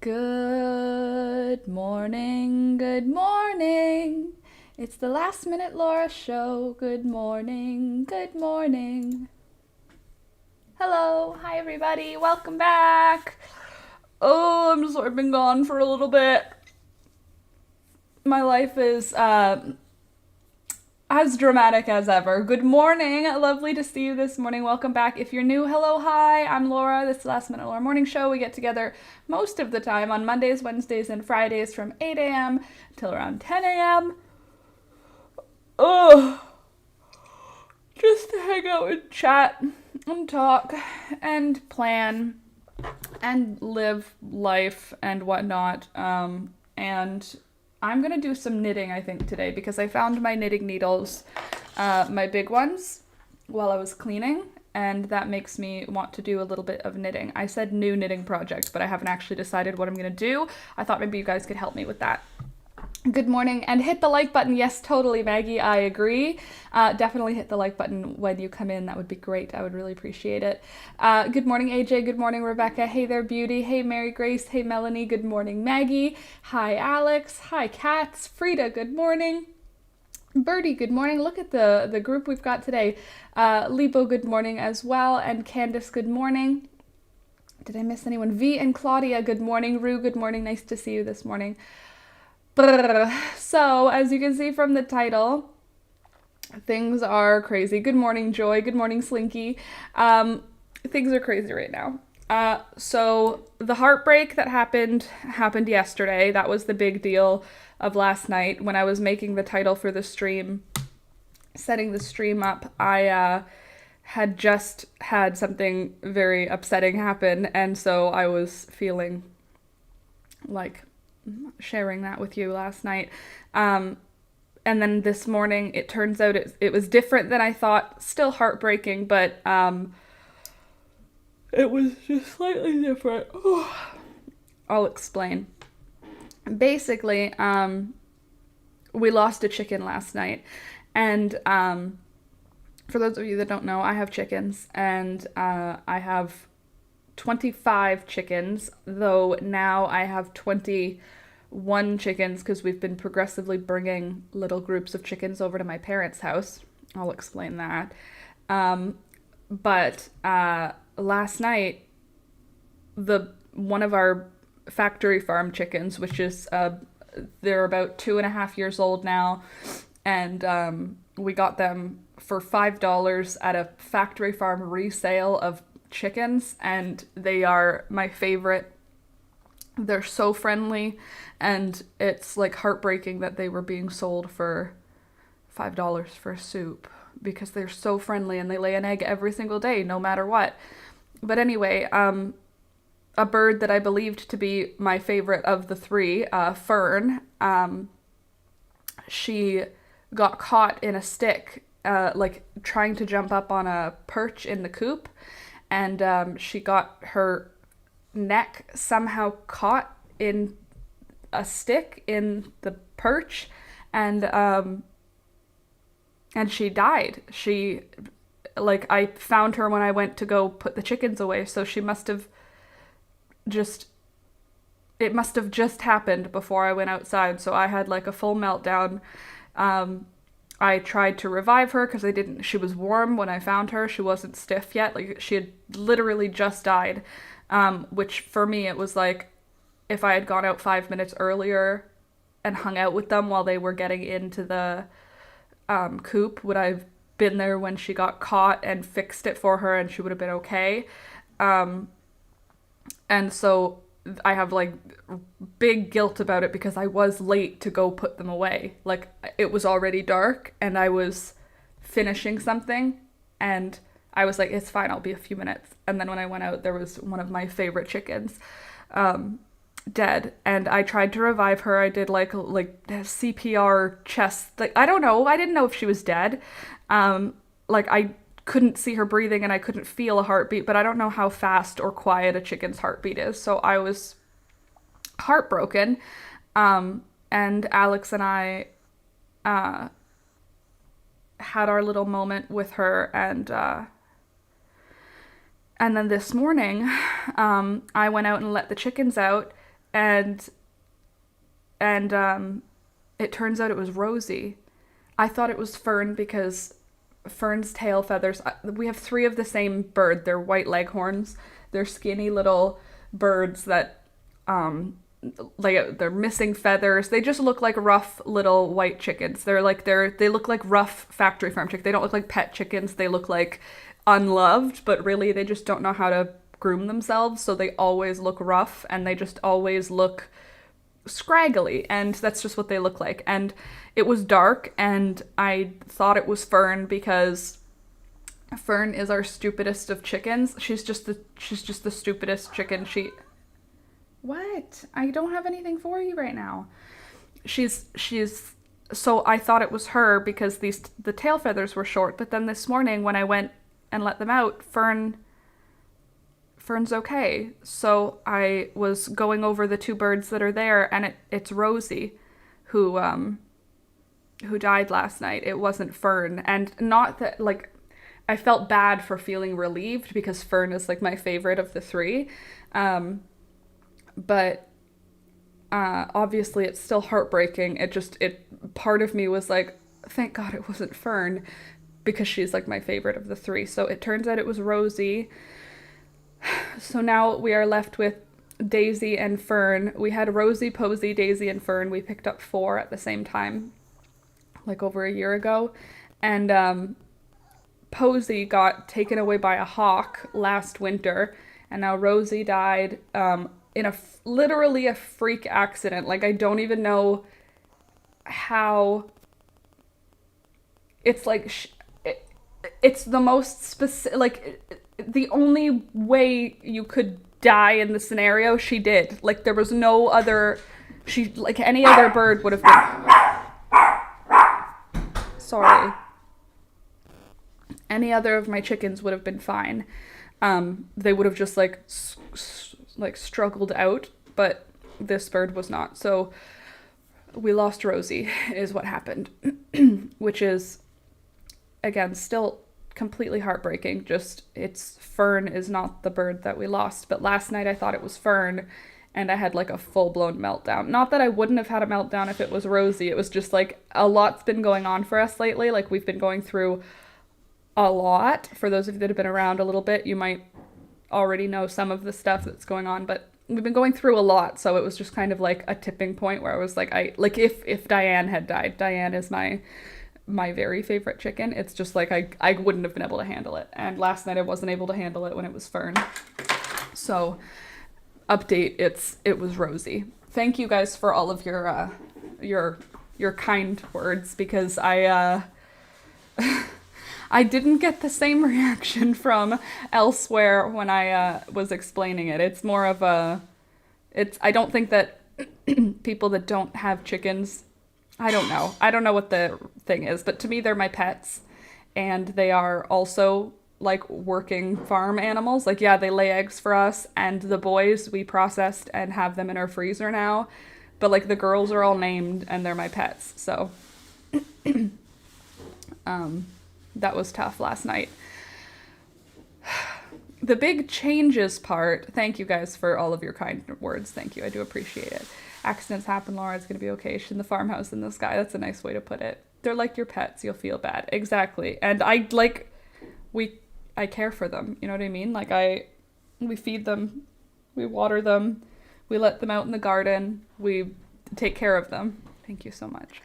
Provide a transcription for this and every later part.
Good morning, good morning. It's the Last Minute Laura show. Good morning, good morning. Hello, hi everybody, welcome back. Oh, I've been gone for a little bit. My life is as dramatic as ever. Good morning. Lovely to see you this morning. Welcome back. If you're new, hello, hi. I'm Laura. This is the Last Minute Laura Morning Show. We get together most of the time on Mondays, Wednesdays, and Fridays from 8 a.m. till around 10 a.m. Oh, just to hang out and chat and talk and plan and live life and whatnot. And I'm gonna do some knitting, I think, today because I found my knitting needles, my big ones, while I was cleaning, and that makes me want to do a little bit of knitting. I said new knitting project, but I haven't actually decided what I'm gonna do. I thought maybe you guys could help me with that. Good morning, and hit the like button. Yes, totally, Maggie, I agree. Definitely hit the like button when you come in. That would be great. I would really appreciate it. Good morning, AJ. Good morning, Rebecca. Hey there, Beauty. Hey, Mary Grace. Hey, Melanie. Good morning, Maggie. Hi, Alex. Hi, Cats. Frida, good morning. Birdie, good morning. Look at the group we've got today. Lipo, good morning as well. And Candace, good morning. Did I miss anyone? V and Claudia, good morning. Rue, good morning. Nice to see you this morning. So, as you can see from the title, things are crazy. Good morning, Joy. Good morning, Slinky. Things are crazy right now. So the heartbreak that happened yesterday. That was the big deal of last night. When I was making the title for the stream, setting the stream up, I had just had something very upsetting happen, and so I was feeling like sharing that with you last night. And then this morning, it turns out it was different than I thought. Still heartbreaking, but it was just slightly different. I'll explain. Basically, we lost a chicken last night. And for those of you that don't know, I have chickens. And I have 25 chickens, though now I have 21 chickens because we've been progressively bringing little groups of chickens over to my parents' house. I'll explain that. But last night, one of our factory farm chickens, which is they're about 2.5 years old now, and we got them for $5 at a factory farm resale of chickens, and they are my favorite. They're so friendly, and it's like heartbreaking that they were being sold for $5 for a soup because they're so friendly and they lay an egg every single day no matter what. But anyway, a bird that I believed to be my favorite of the three, Fern, she got caught in a stick, like trying to jump up on a perch in the coop, and she got her neck somehow caught in a stick in the perch, and she died. I found her when I went to go put the chickens away, so it must have just happened before I went outside, so I had like a full meltdown. I tried to revive her because she was warm when I found her. She wasn't stiff yet. Like, she had literally just died. Which for me, it was like, if I had gone out 5 minutes earlier and hung out with them while they were getting into the coop, would I have been there when she got caught and fixed it for her and she would have been okay. And so I have like big guilt about it because I was late to go put them away. Like, it was already dark and I was finishing something and I was like, it's fine, I'll be a few minutes. And then when I went out, there was one of my favorite chickens dead. And I tried to revive her. I did like CPR chest. Like, I don't know. I didn't know if she was dead. I couldn't see her breathing and I couldn't feel a heartbeat, but I don't know how fast or quiet a chicken's heartbeat is. So I was heartbroken. And Alex and I had our little moment with her, and then this morning, I went out and let the chickens out, and it turns out it was Rosie. I thought it was Fern because Fern's tail feathers, we have 3 of the same bird. They're white leghorns. They're skinny little birds that like they're missing feathers. They just look like rough little white chickens. They look like rough factory farm chickens. They don't look like pet chickens. They look like unloved, but really they just don't know how to groom themselves, so they always look rough and they just always look scraggly, and that's just what they look like. And it was dark and I thought it was Fern because Fern is our stupidest of chickens. She's just the stupidest chicken. What? I don't have anything for you right now. She's so I thought it was her because the tail feathers were short, but then this morning when I went and let them out, Fern's okay. So I was going over the 2 birds that are there, and it's Rosie who died last night. It wasn't Fern. And not that, like, I felt bad for feeling relieved because Fern is like my favorite of the 3. But obviously it's still heartbreaking. Part of me was like, thank God it wasn't Fern, because she's like my favorite of the 3. So it turns out it was Rosie. So now we are left with Daisy and Fern. We had Rosie, Posy, Daisy, and Fern. We picked up 4 at the same time, like over a year ago. And Posy got taken away by a hawk last winter, and now Rosie died in literally a freak accident. Like, I don't even know how. It's like it's the most specific, like, the only way you could die in the scenario, she did. Like, there was no other, like, any other bird would have been, sorry. Any other of my chickens would have been fine. They would have just, like, struggled out, but this bird was not. So we lost Rosie, is what happened, which is, again, still completely heartbreaking. Fern is not the bird that we lost, but last night I thought it was Fern, and I had like a full-blown meltdown. Not that I wouldn't have had a meltdown if it was Rosie. It was just like a lot's been going on for us lately. Like, we've been going through a lot. For those of you that have been around a little bit, you might already know some of the stuff that's going on, but we've been going through a lot. So it was just kind of like a tipping point where I was like, if Diane had died, Diane is my very favorite chicken. It's just like I wouldn't have been able to handle it. And last night I wasn't able to handle it when it was Fern. So update, it was Rosie. Thank you guys for all of your kind words, because I I didn't get the same reaction from elsewhere when I was explaining it. It's more of I don't think that people that don't have chickens, I don't know what the thing is, but to me they're my pets, and they are also like working farm animals. Like, yeah, they lay eggs for us, and the boys we processed and have them in our freezer now, but like the girls are all named and they're my pets. So that was tough last night. The big changes part, thank you guys for all of your kind words. Thank you. I do appreciate it. Accidents happen, Laura. It's going to be okay. She's in the farmhouse in the sky. That's a nice way to put it. They're like your pets. You'll feel bad. Exactly. And I care for them. You know what I mean? Like, we feed them, we water them, we let them out in the garden, we take care of them. Thank you so much.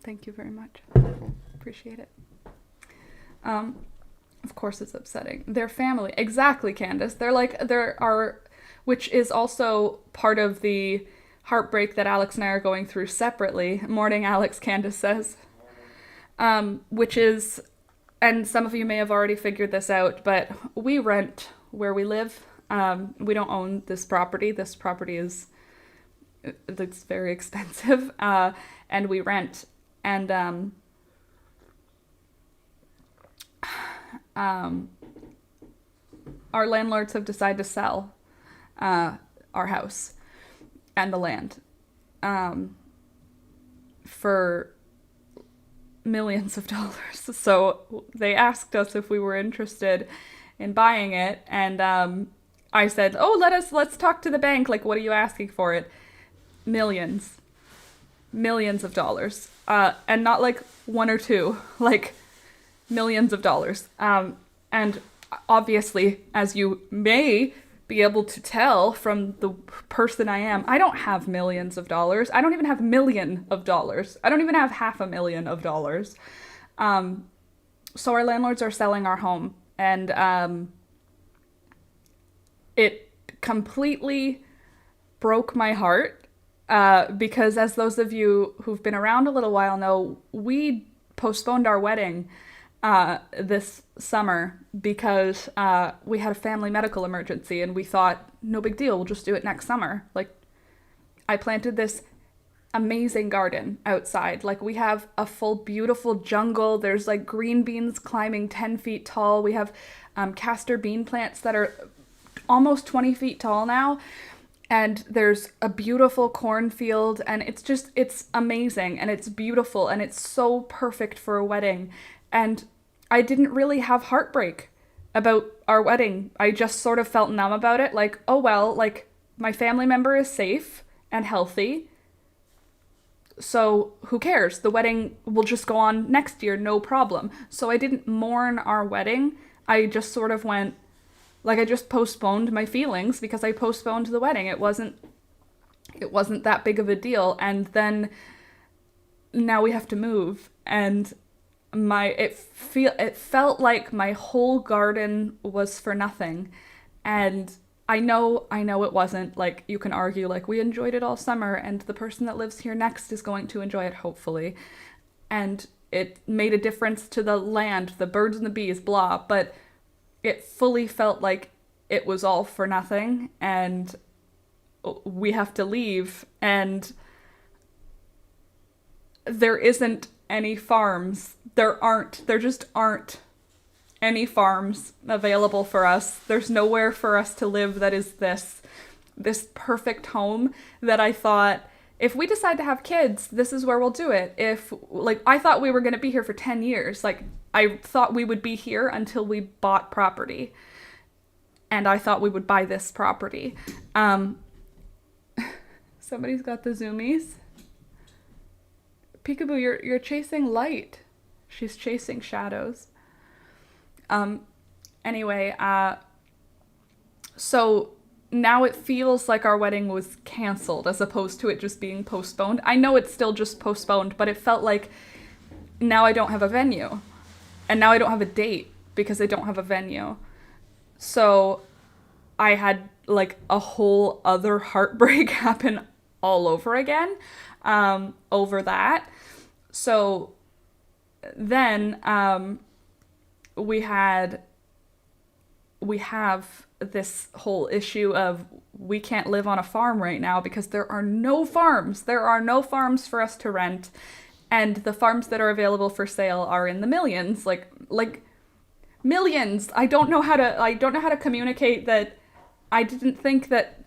Thank you very much. Appreciate it. Of course it's upsetting. They're family. Exactly, Candace. Which is also part of the heartbreak that Alex and I are going through separately. Morning, Alex, Candace says. Which is, and some of you may have already figured this out, but we rent where we live. We don't own this property. This property it's very expensive. And we rent. And our landlords have decided to sell our house and the land for millions of dollars. So they asked us if we were interested in buying it, and I said, oh, let's talk to the bank. Like, what are you asking for it? Millions. Millions of dollars. And not like one or two, like millions of dollars. And obviously, as you may be able to tell from the person I am, I don't have millions of dollars. I don't even have $1,000,000 of dollars. I don't even have $500,000 of dollars. So our landlords are selling our home, and it completely broke my heart, because as those of you who've been around a little while know, we postponed our wedding this summer because we had a family medical emergency, and we thought, no big deal, we'll just do it next summer. Like, I planted this amazing garden outside. Like, we have a full beautiful jungle. There's like green beans climbing 10 feet tall. We have castor bean plants that are almost 20 feet tall now. And there's a beautiful cornfield, and it's amazing, and it's beautiful, and it's so perfect for a wedding. And I didn't really have heartbreak about our wedding. I just sort of felt numb about it. Like, oh well, like, my family member is safe and healthy, so who cares? The wedding will just go on next year, no problem. So I didn't mourn our wedding. I just sort of went, like, I just postponed my feelings because I postponed the wedding. It wasn't that big of a deal. And then now we have to move, and it felt like my whole garden was for nothing. And I know it wasn't. Like, you can argue, like, we enjoyed it all summer, and the person that lives here next is going to enjoy it, hopefully. And it made a difference to the land, the birds and the bees, blah, but it fully felt like it was all for nothing, and we have to leave, and there isn't any farms. There just aren't any farms available for us. There's nowhere for us to live that is this perfect home that I thought, if we decide to have kids, this is where we'll do it. If, like, I thought we were going to be here for 10 years. Like, I thought we would be here until we bought property. And I thought we would buy this property. Somebody's got the zoomies. Peekaboo, you're chasing light. She's chasing shadows. Anyway, so now it feels like our wedding was canceled as opposed to it just being postponed. I know it's still just postponed, but it felt like now I don't have a venue. And now I don't have a date because I don't have a venue. So I had like a whole other heartbreak happen all over again, over that. So then, we have this whole issue of we can't live on a farm right now because there are no farms. There are no farms for us to rent, and the farms that are available for sale are in the millions, like millions. I don't know how to communicate that. I didn't think that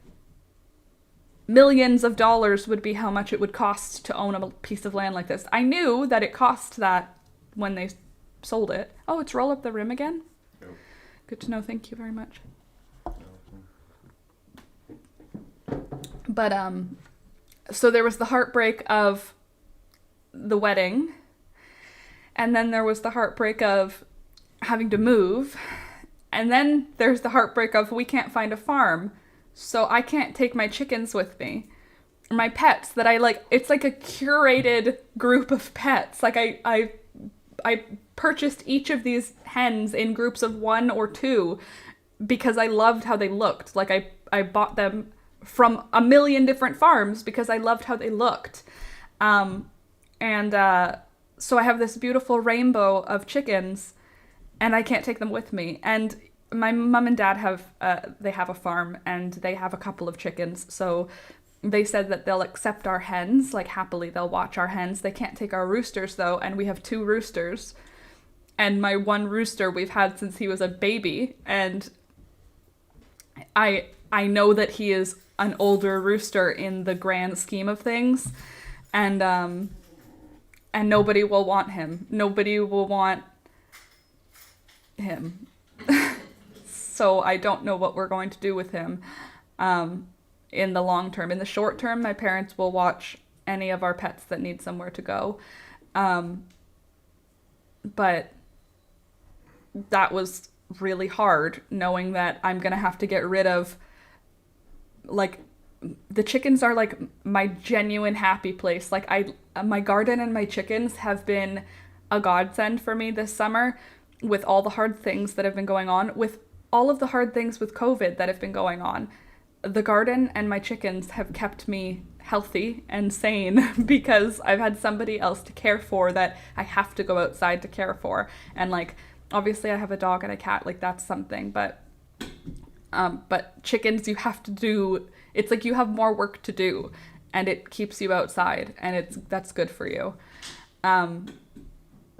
millions of dollars would be how much it would cost to own a piece of land like this. I knew that it cost that when they sold it. Oh, it's roll up the rim again? Yep. Good to know. Thank you very much. But, so there was the heartbreak of the wedding, and then there was the heartbreak of having to move, and then there's the heartbreak of we can't find a farm, so I can't take my chickens with me. My pets that I like, it's like a curated group of pets. Like I purchased each of these hens in groups of 1 or 2 because I loved how they looked. Like I bought them from a million different farms because I loved how they looked. So I have this beautiful rainbow of chickens, and I can't take them with me. And my mom and dad have a farm, and they have a couple of chickens. So they said that they'll accept our hens, like happily they'll watch our hens. They can't take our roosters though, and we have 2 roosters. And my one rooster we've had since he was a baby, and I know that he is an older rooster in the grand scheme of things, and nobody will want him. Nobody will want him. So I don't know what we're going to do with him in the long term. In the short term, my parents will watch any of our pets that need somewhere to go. But that was really hard, knowing that I'm going to have to get rid of, like, the chickens are like my genuine happy place. Like, my garden and my chickens have been a godsend for me this summer, with all the hard things that have been going on, with all of the hard things with COVID that have been going on. The garden and my chickens have kept me healthy and sane because I've had somebody else to care for that I have to go outside to care for. And, like, obviously I have a dog and a cat, like, that's something, but chickens, you have to do, it's like you have more work to do, and it keeps you outside, and that's good for you.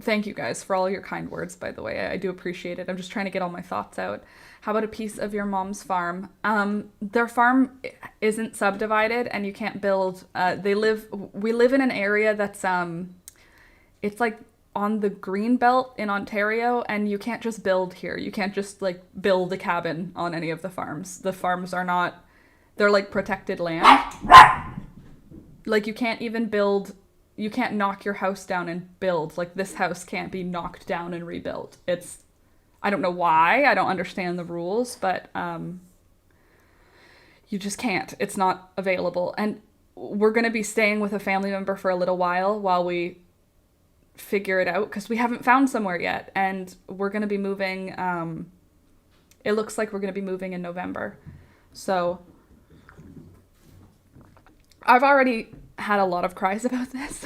Thank you guys for all your kind words, by the way. I do appreciate it. I'm just trying to get all my thoughts out. How about a piece of your mom's farm? Their farm isn't subdivided, and you can't build. We live in an area that's, it's like on the green belt in Ontario, and you can't just build here. You can't just, like, build a cabin on any of the farms. The farms are not, they're like protected land. Like, you can't even build, you can't knock your house down and build. Like, this house can't be knocked down and rebuilt. I don't know why. I don't understand the rules, but you just can't. It's not available. And we're going to be staying with a family member for a little while we figure it out, because we haven't found somewhere yet. And we're going to be moving, it looks like we're going to be moving in November. So I've already had a lot of cries about this.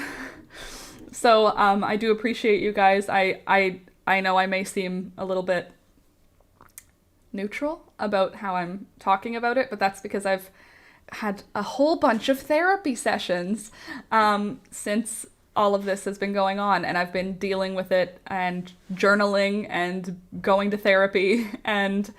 So I do appreciate you guys. I know I may seem a little bit neutral about how I'm talking about it, but that's because I've had a whole bunch of therapy sessions since all of this has been going on, and I've been dealing with it and journaling and going to therapy, and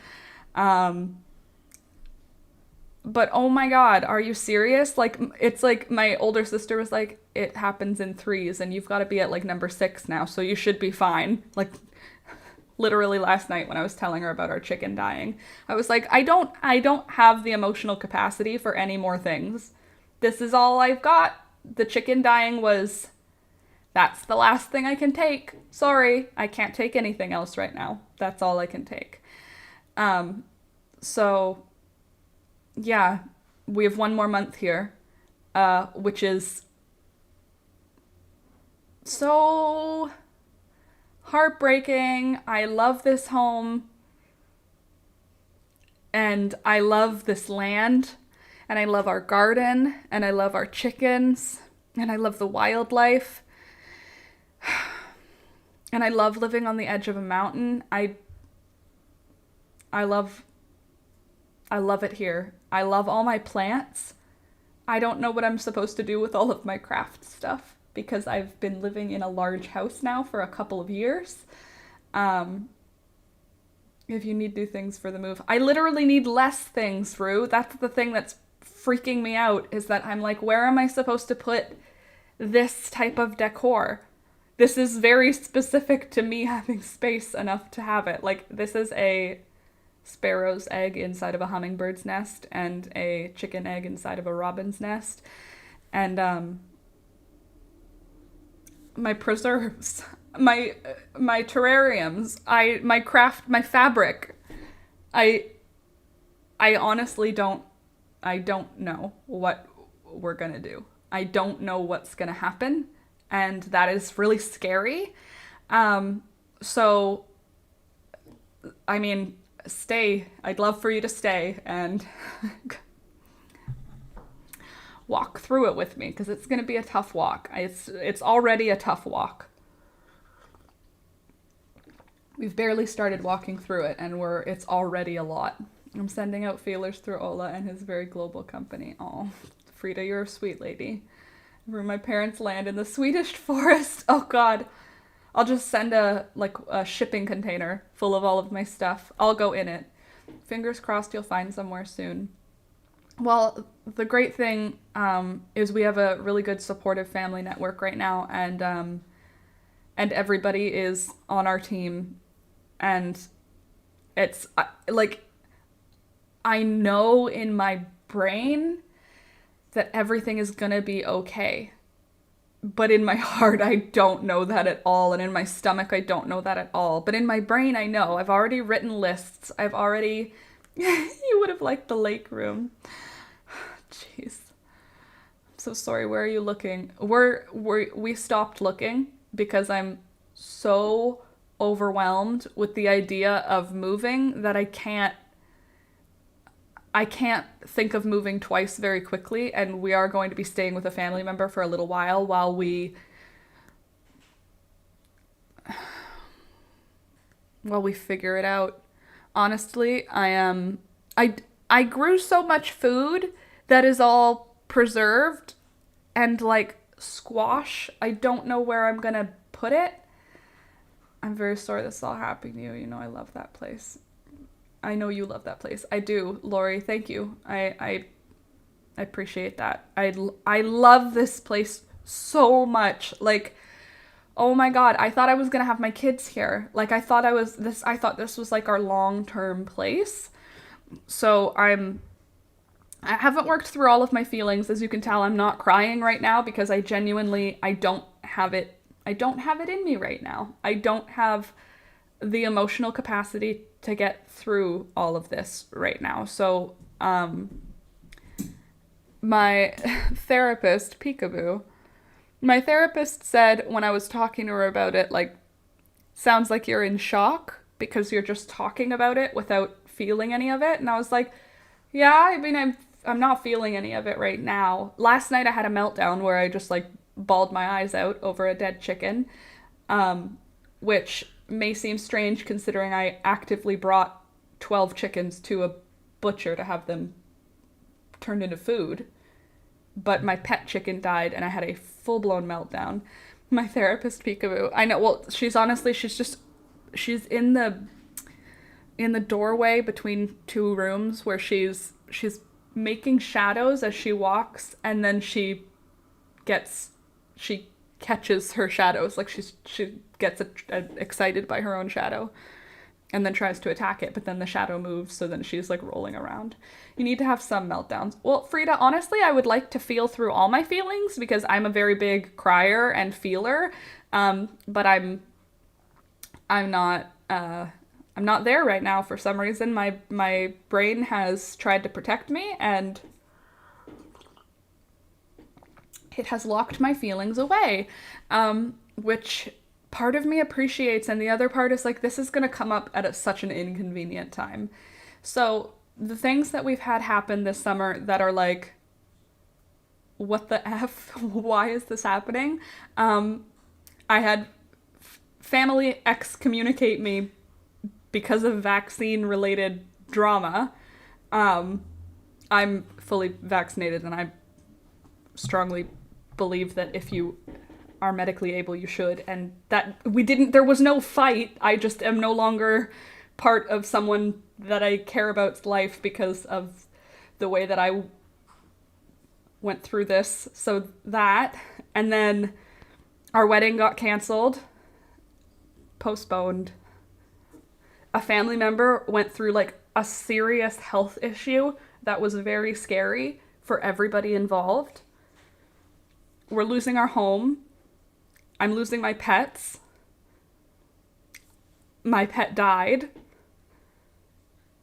but oh my god, are you serious? Like, it's like my older sister was like, it happens in threes, and you've got to be at, like, number 6 now, so you should be fine. Like, literally last night when I was telling her about our chicken dying, I was like, I don't have the emotional capacity for any more things. This is all I've got. The chicken dying that's the last thing I can take. Sorry, I can't take anything else right now. That's all I can take. So yeah, we have 1 more month here, which is so heartbreaking. I love this home, and I love this land, and I love our garden, and I love our chickens, and I love the wildlife, and I love living on the edge of a mountain. I love it here. I love all my plants. I don't know what I'm supposed to do with all of my craft stuff, because I've been living in a large house now for a couple of years. If you need new things for the move, I literally need less things, Rue. That's the thing that's freaking me out, is that I'm like, where am I supposed to put this type of decor? This is very specific to me having space enough to have it. Like, this is a sparrow's egg inside of a hummingbird's nest, and a chicken egg inside of a robin's nest. And my preserves, my terrariums, my fabric. I honestly don't know what we're gonna do. I don't know what's gonna happen, and that is really scary. So, I mean, stay. I'd love for you to stay and walk through it with me, because it's going to be a tough walk. It's already a tough walk. We've barely started walking through it, and it's already a lot. I'm sending out feelers through Ola and his very global company. Oh, Frida, you're a sweet lady. Where my parents land in the Swedish forest. Oh god. I'll just send a shipping container full of all of my stuff. I'll go in it. Fingers crossed you'll find somewhere soon. Well, the great thing is we have a really good supportive family network right now, and everybody is on our team, and it's like, I know in my brain that everything is gonna be okay. But in my heart, I don't know that at all. And in my stomach, I don't know that at all. But in my brain, I know. I've already written lists. I've already. You would have liked the lake room. Jeez. I'm so sorry. Where are you looking? We stopped looking because I'm so overwhelmed with the idea of moving that I can't think of moving twice very quickly, and we are going to be staying with a family member for a little while we figure it out. Honestly, I grew so much food that is all preserved and like squash. I don't know where I'm going to put it. I'm very sorry this is all happening to you. You know I love that place. I know you love that place. I do, Lori. Thank you. I appreciate that. I love this place so much. Like, oh my God, I thought I was gonna have my kids here. Like, I thought this was like our long-term place. So I haven't worked through all of my feelings. As you can tell, I'm not crying right now because I don't have it in me right now. I don't have the emotional capacity to get through all of this right now. So, my therapist, Peekaboo, my therapist said when I was talking to her about it, like, sounds like you're in shock because you're just talking about it without feeling any of it. And I was like, yeah, I mean, I'm not feeling any of it right now. Last night I had a meltdown where I just like bawled my eyes out over a dead chicken, which may seem strange considering I actively brought 12 chickens to a butcher to have them turned into food. But my pet chicken died and I had a full-blown meltdown. My therapist, Peekaboo, I know, well, she's in the doorway between two rooms where she's making shadows as she walks, and then she catches her shadows, like she gets excited by her own shadow and then tries to attack it, but then the shadow moves, so then she's like rolling around. You need to have some meltdowns. Well, Frida, honestly, I would like to feel through all my feelings because I'm a very big crier and feeler, but I'm not there right now for some reason. My brain has tried to protect me and it has locked my feelings away, which part of me appreciates, and the other part is like, this is going to come up at such an inconvenient time. So the things that we've had happen this summer that are like, what the F? Why is this happening? I had family excommunicate me because of vaccine-related drama. I'm fully vaccinated, and I strongly believe that if you are medically able, you should, and that there was no fight. I just am no longer part of someone that I care about's life because of the way that I went through this. So that, and then our wedding got canceled, postponed. A family member went through like a serious health issue that was very scary for everybody involved. We're losing our home. I'm losing my pets. My pet died.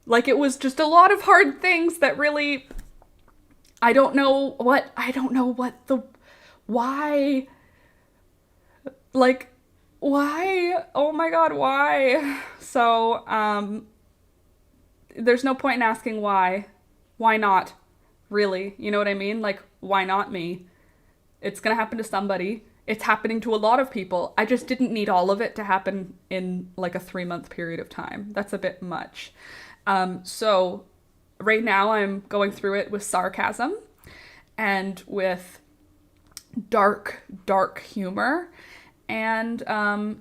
Like, it was just a lot of hard things that really, why, like, why? Oh my God, why? So, there's no point in asking why. Why not? Really? You know what I mean? Like, why not me? It's gonna happen to somebody. It's happening to a lot of people. I just didn't need all of it to happen in like a 3-month period of time. That's a bit much. So right now I'm going through it with sarcasm and with dark humor, and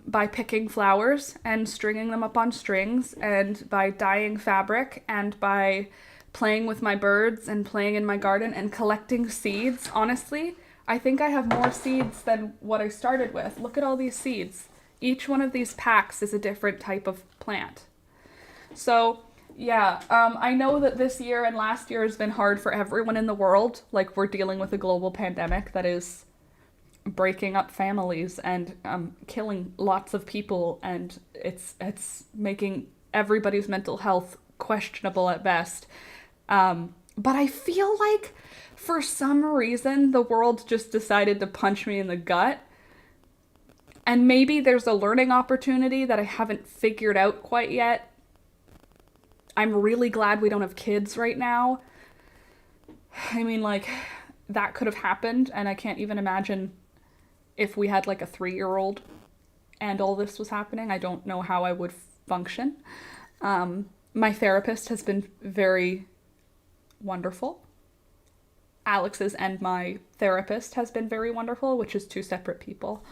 by picking flowers and stringing them up on strings, and by dyeing fabric, and by playing with my birds and playing in my garden and collecting seeds. Honestly, I think I have more seeds than what I started with. Look at all these seeds. Each one of these packs is a different type of plant. So Yeah, I know that this year and last year has been hard for everyone in the world. Like, we're dealing with a global pandemic that is breaking up families and killing lots of people, and it's making everybody's mental health questionable at best. But I feel like for some reason the world just decided to punch me in the gut. And maybe there's a learning opportunity that I haven't figured out quite yet. I'm really glad we don't have kids right now. I mean, like, that could have happened, and I can't even imagine if we had like a 3-year-old and all this was happening. I don't know how I would function. My therapist has been very wonderful. Alex's and my therapist has been very wonderful, which is 2 separate people.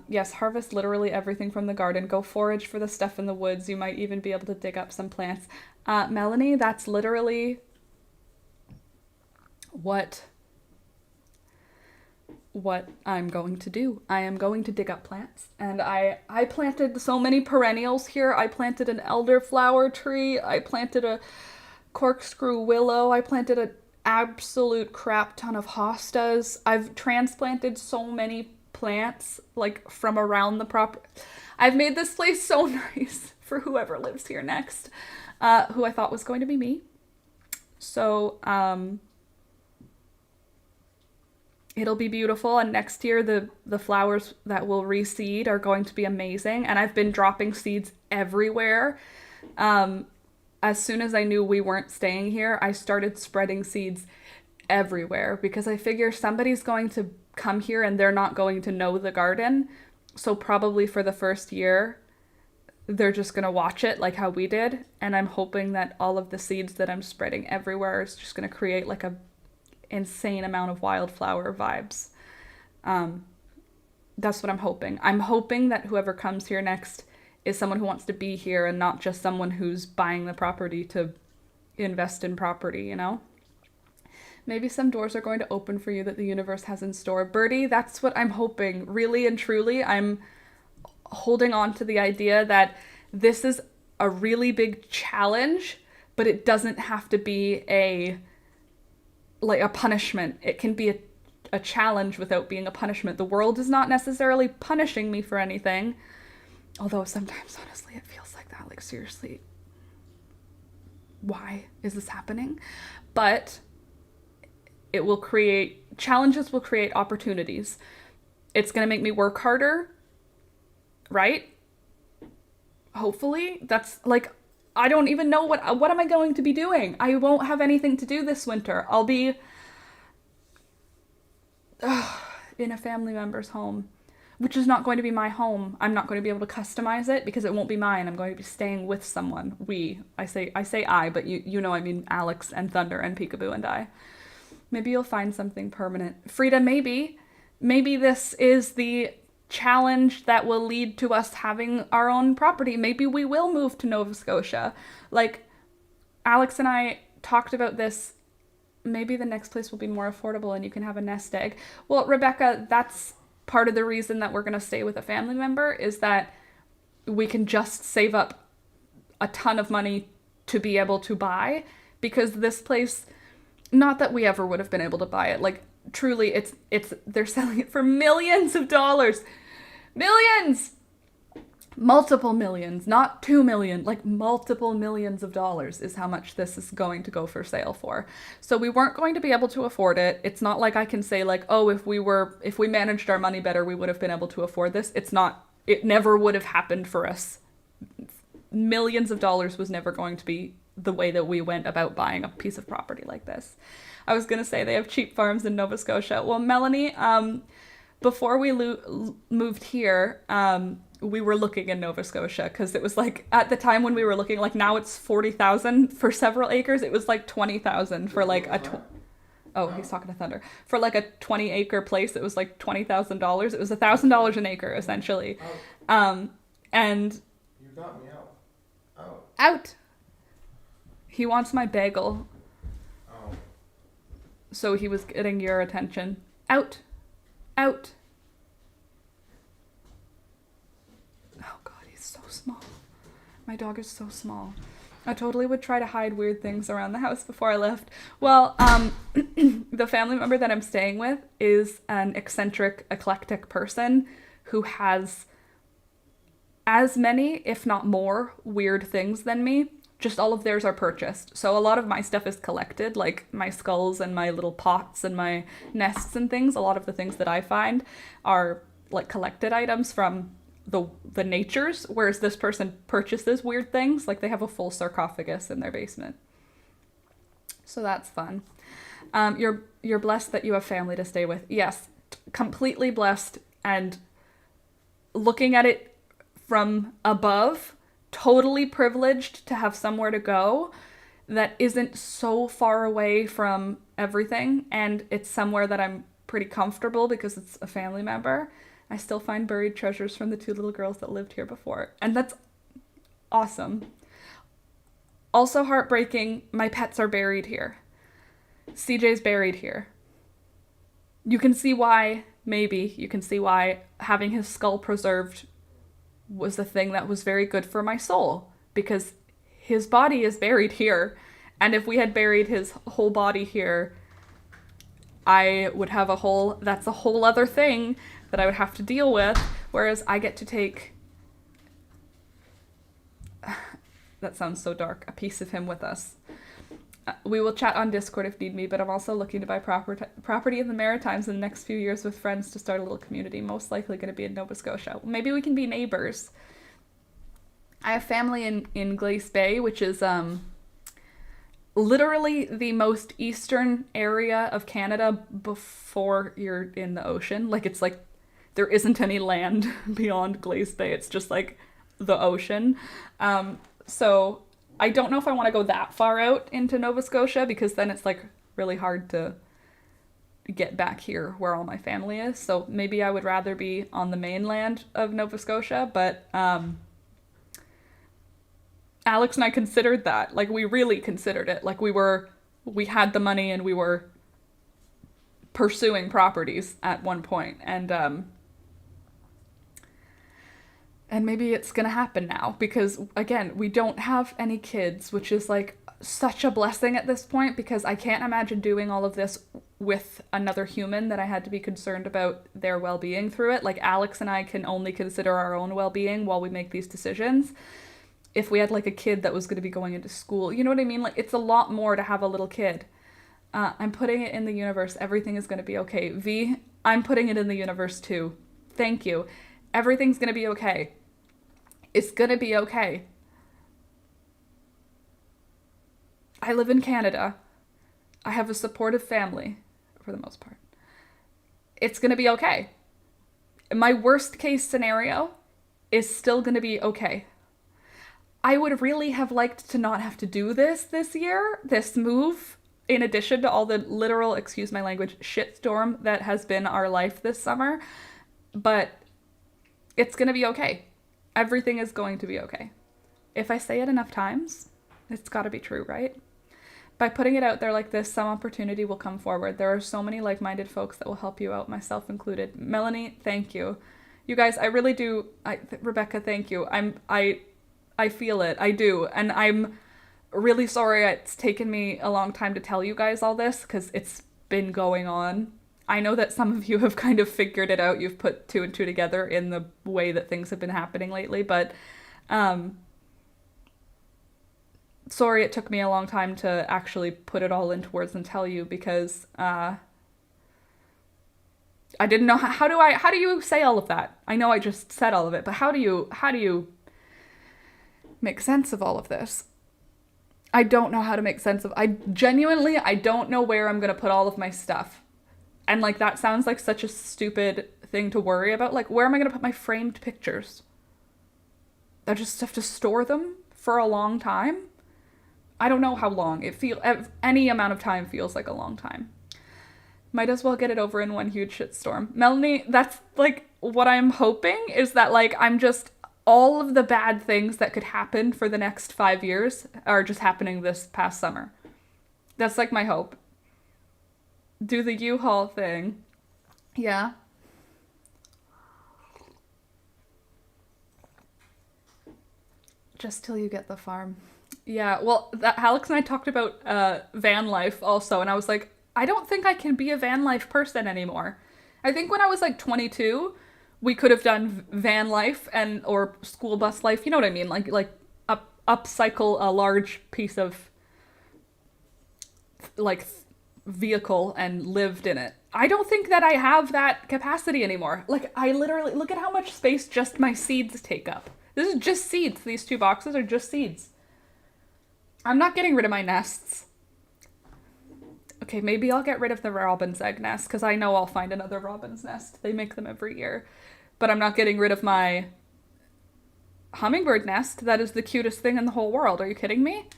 Yes, harvest literally everything from the garden. Go forage for the stuff in the woods. You might even be able to dig up some plants. Melanie, that's literally what I'm going to do. I am going to dig up plants. And I planted so many perennials here. I planted an elderflower tree. I planted a corkscrew willow. I planted an absolute crap ton of hostas. I've transplanted so many plants, like, from around the property. I've made this place so nice for whoever lives here next, who I thought was going to be me. So, it'll be beautiful, and next year the flowers that will reseed are going to be amazing, and I've been dropping seeds everywhere. As soon as I knew we weren't staying here, I started spreading seeds everywhere because I figure somebody's going to come here and they're not going to know the garden. So probably for the first year, they're just going to watch it like how we did. And I'm hoping that all of the seeds that I'm spreading everywhere is just going to create like a insane amount of wildflower vibes. That's what I'm hoping. I'm hoping that whoever comes here next is someone who wants to be here and not just someone who's buying the property to invest in property, you know? Maybe some doors are going to open for you that the universe has in store. Birdie, that's what I'm hoping. Really and truly, I'm holding on to the idea that this is a really big challenge, but it doesn't have to be a punishment. It can be a challenge without being a punishment. The world is not necessarily punishing me for anything. Although sometimes, honestly, it feels like that. Like, seriously, why is this happening? But challenges will create opportunities. It's going to make me work harder, right? Hopefully. That's like, I don't even know what am I going to be doing? I won't have anything to do this winter. I'll be in a family member's home, which is not going to be my home. I'm not going to be able to customize it because it won't be mine. I'm going to be staying with someone. I say I, but you know I mean Alex and Thunder and Peekaboo and I. Maybe you'll find something permanent. Frida, maybe this is the challenge that will lead to us having our own property. Maybe we will move to Nova Scotia. Like, Alex and I talked about this. Maybe the next place will be more affordable and you can have a nest egg. Well, Rebecca, that's part of the reason that we're going to stay with a family member, is that we can just save up a ton of money to be able to buy, because this place, not that we ever would have been able to buy it. Like, truly, it's they're selling it for millions of dollars. Millions! Multiple millions, not 2 million, like multiple millions of dollars is how much this is going to go for sale for. So we weren't going to be able to afford it. It's not like I can say like, oh, if we managed our money better, we would have been able to afford this. It never would have happened for us. Millions of dollars was never going to be the way that we went about buying a piece of property like this. I was going to say they have cheap farms in Nova Scotia. Well, Melanie, before we moved here, we were looking in Nova Scotia, because it was like, at the time when we were looking, like now it's 40,000 for several acres. It was like 20,000 for like he's talking to Thunder. For like a 20-acre place, it was like $20,000. It was $1,000 an acre, essentially. And you got me out. Out. He wants my bagel. Oh. So he was getting your attention. Out. Out. Oh God, he's so small. My dog is so small. I totally would try to hide weird things around the house before I left. Well, the family member that I'm staying with is an eccentric, eclectic person who has as many, if not more, weird things than me. Just all of theirs are purchased. So a lot of my stuff is collected, like my skulls and my little pots and my nests and things. A lot of the things that I find are like collected items from the natures, whereas this person purchases weird things. Like they have a full sarcophagus in their basement. So that's fun. You're blessed that you have family to stay with. Yes, completely blessed, and looking at it from above, totally privileged to have somewhere to go that isn't so far away from everything, and it's somewhere that I'm pretty comfortable because it's a family member. I still find buried treasures from the 2 little girls that lived here before, and that's awesome. Also heartbreaking, my pets are buried here. CJ's buried here. You can see why, maybe, you can see why having his skull preserved was the thing that was very good for my soul, because his body is buried here, and if we had buried his whole body here, I would have that's a whole other thing that I would have to deal with, whereas I get to take, that sounds so dark, a piece of him with us. We will chat on Discord if need be, but I'm also looking to buy property in the Maritimes in the next few years with friends to start a little community, most likely going to be in Nova Scotia. Maybe we can be neighbors. I have family in Glace Bay, which is literally the most eastern area of Canada before you're in the ocean. Like, it's like there isn't any land beyond Glace Bay. It's just like the ocean. So I don't know if I want to go that far out into Nova Scotia, because then it's like really hard to get back here where all my family is. So maybe I would rather be on the mainland of Nova Scotia, but Alex and I considered that. Like, we really considered it. Like, we had the money and we were pursuing properties at one point, and maybe it's gonna happen now, because again, we don't have any kids, which is like such a blessing at this point, because I can't imagine doing all of this with another human that I had to be concerned about their well-being through it. Like, Alex and I can only consider our own well-being while we make these decisions. If we had like a kid that was going to be going into school, you know what I mean? Like, it's a lot more to have a little kid. I'm putting it in the universe. Everything is going to be okay. V, I'm putting it in the universe too. Thank you. Everything's going to be okay. It's going to be okay. I live in Canada. I have a supportive family, for the most part. It's going to be okay. My worst case scenario is still going to be okay. I would really have liked to not have to do this year, this move, in addition to all the literal, excuse my language, shitstorm that has been our life this summer. But it's going to be okay. Everything is going to be okay. If I say it enough times, it's got to be true, right? By putting it out there like this, some opportunity will come forward. There are so many like-minded folks that will help you out, myself included. Melanie, thank you. You guys, I really do. Rebecca, thank you. I feel it. I do. And I'm really sorry it's taken me a long time to tell you guys all this, because it's been going on. I know that some of you have kind of figured it out. You've put 2 and 2 together in the way that things have been happening lately, but sorry it took me a long time to actually put it all into words and tell you, because I didn't know how do you say all of that? I know I just said all of it, but how do you make sense of all of this? I don't know how to make sense of. I don't know where I'm going to put all of my stuff. And like, that sounds like such a stupid thing to worry about. Like, where am I going to put my framed pictures? I just have to store them for a long time. I don't know how long. Any amount of time feels like a long time. Might as well get it over in one huge shitstorm. Melanie, that's like what I'm hoping, is that like I'm just, all of the bad things that could happen for the next 5 years are just happening this past summer. That's like my hope. Do the U-Haul thing. Yeah. Just till you get the farm. Yeah, well, Alex and I talked about van life also, and I was like, I don't think I can be a van life person anymore. I think when I was like 22, we could have done van life and or school bus life. You know what I mean? Like upcycle a large piece of like vehicle and lived in it. I don't think that I have that capacity anymore. Like I literally look at how much space just my seeds take up. This is just seeds. These two boxes are just seeds. I'm not getting rid of my nests. Okay, maybe I'll get rid of the robin's egg nest because I know I'll find another robin's nest. They make them every year. But I'm not getting rid of my hummingbird nest. That is the cutest thing in the whole world. Are you kidding me?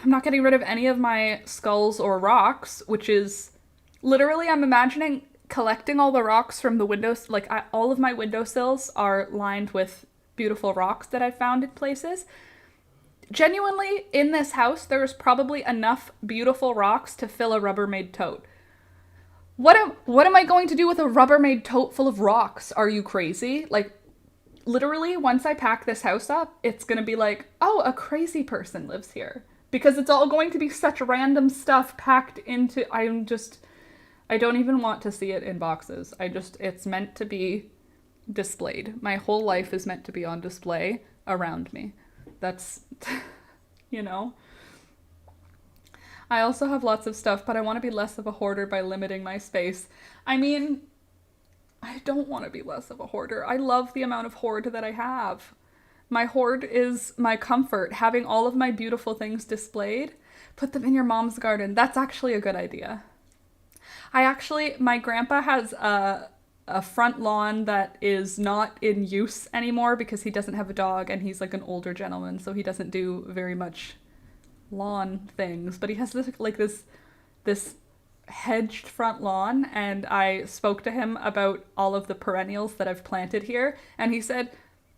I'm not getting rid of any of my skulls or rocks, which is literally, I'm imagining collecting all the rocks from the windows. Like, all of my windowsills are lined with beautiful rocks that I've found in places. Genuinely, in this house, there's probably enough beautiful rocks to fill a Rubbermaid tote. What am I going to do with a Rubbermaid tote full of rocks? Are you crazy? Like, literally, once I pack this house up, it's gonna be like, oh, a crazy person lives here. Because it's all going to be such random stuff packed into, I don't even want to see it in boxes. It's meant to be displayed. My whole life is meant to be on display around me. That's, you know. I also have lots of stuff, but I want to be less of a hoarder by limiting my space. I mean, I don't want to be less of a hoarder. I love the amount of hoard that I have. My hoard is my comfort. Having all of my beautiful things displayed, put them in your mom's garden. That's actually a good idea. My grandpa has a front lawn that is not in use anymore because he doesn't have a dog and he's like an older gentleman, so he doesn't do very much lawn things. But he has this hedged front lawn, and I spoke to him about all of the perennials that I've planted here, and he said,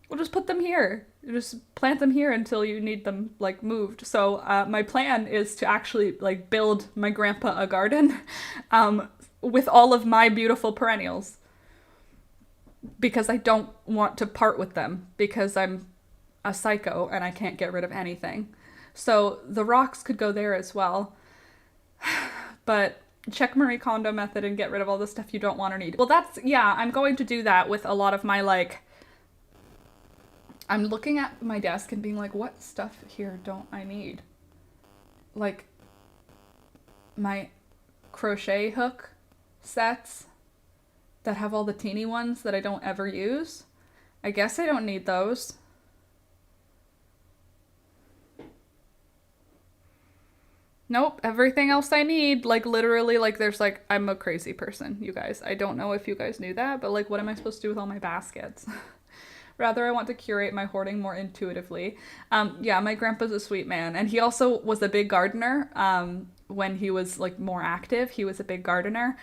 "We'll just put them here. Just plant them here until you need them like moved." So my plan is to actually like build my grandpa a garden with all of my beautiful perennials, because I don't want to part with them because I'm a psycho and I can't get rid of anything. So the rocks could go there as well. But check Marie Kondo method and get rid of all the stuff you don't want or need. Well, I'm going to do that with a lot of my I'm looking at my desk and being like, what stuff here don't I need? Like my crochet hook sets that have all the teeny ones that I don't ever use. I guess I don't need those. Nope, everything else I need, like literally, like there's like, I'm a crazy person, you guys. I don't know if you guys knew that, but like what am I supposed to do with all my baskets? Rather, I want to curate my hoarding more intuitively. Yeah, my grandpa's a sweet man, and he also was a big gardener. When he was like more active, he was a big gardener.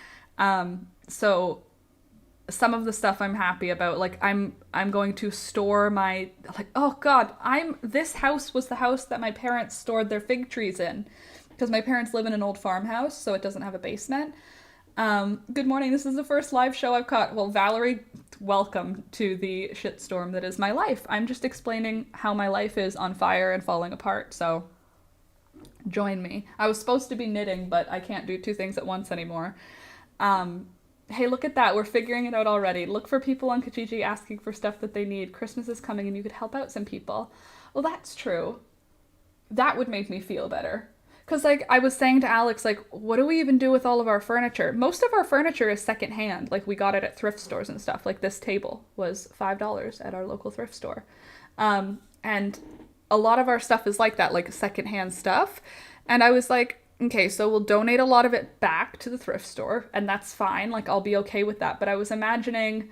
So some of the stuff I'm happy about, like I'm going to store my, like, oh god, this house was the house that my parents stored their fig trees in, because my parents live in an old farmhouse, so it doesn't have a basement. Good morning, this is the first live show I've caught. Well, Valerie, welcome to the shitstorm that is my life. I'm just explaining how my life is on fire and falling apart, so join me. I was supposed to be knitting, but I can't do two things at once anymore. Hey, look at that. We're figuring it out already. Look for people on Kijiji asking for stuff that they need. Christmas is coming and you could help out some people. Well, that's true. That would make me feel better. Because, like, I was saying to Alex, like, what do we even do with all of our furniture? Most of our furniture is secondhand. Like, we got it at thrift stores and stuff. Like, this table was $5 at our local thrift store. And a lot of our stuff is like that, like, secondhand stuff. And I was like, okay, so we'll donate a lot of it back to the thrift store, and that's fine. Like, I'll be okay with that. But I was imagining,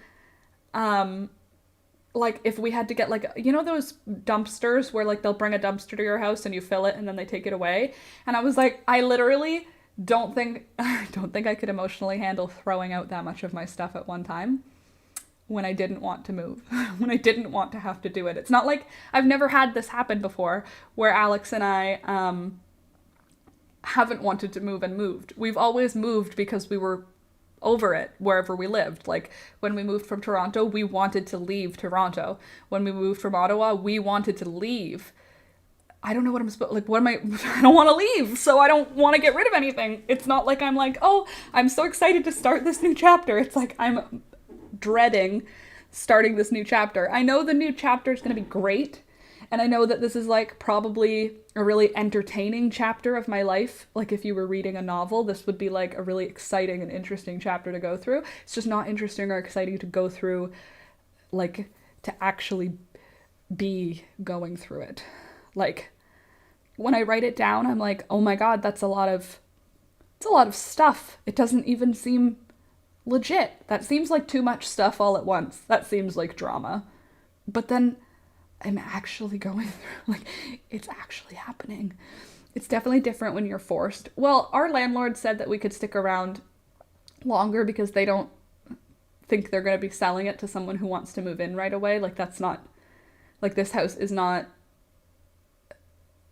like, if we had to get, like, you know those dumpsters where, like, they'll bring a dumpster to your house and you fill it and then they take it away? And I was like, I literally don't think I could emotionally handle throwing out that much of my stuff at one time when I didn't want to move, when I didn't want to have to do it. It's not like, I've never had this happen before where Alex and I, haven't wanted to move and moved. We've always moved because we were over it wherever we lived. Like, when we moved from Toronto, we wanted to leave Toronto. When we moved from Ottawa, we wanted to leave. I don't know what I'm supposed, like, what am I don't want to leave, so I don't want to get rid of anything. It's not like I'm like, oh, I'm so excited to start this new chapter. It's like I'm dreading starting this new chapter. I know the new chapter is going to be great, and I know that this is like probably a really entertaining chapter of my life. Like if you were reading a novel, this would be like a really exciting and interesting chapter to go through. It's just not interesting or exciting to go through, like to actually be going through it. Like when I write it down, I'm like, oh my God, it's a lot of stuff. It doesn't even seem legit. That seems like too much stuff all at once. That seems like drama. But then I'm actually going through, like, it's actually happening. It's definitely different when you're forced. Well, our landlord said that we could stick around longer because they don't think they're going to be selling it to someone who wants to move in right away. Like, that's not, like, this house is not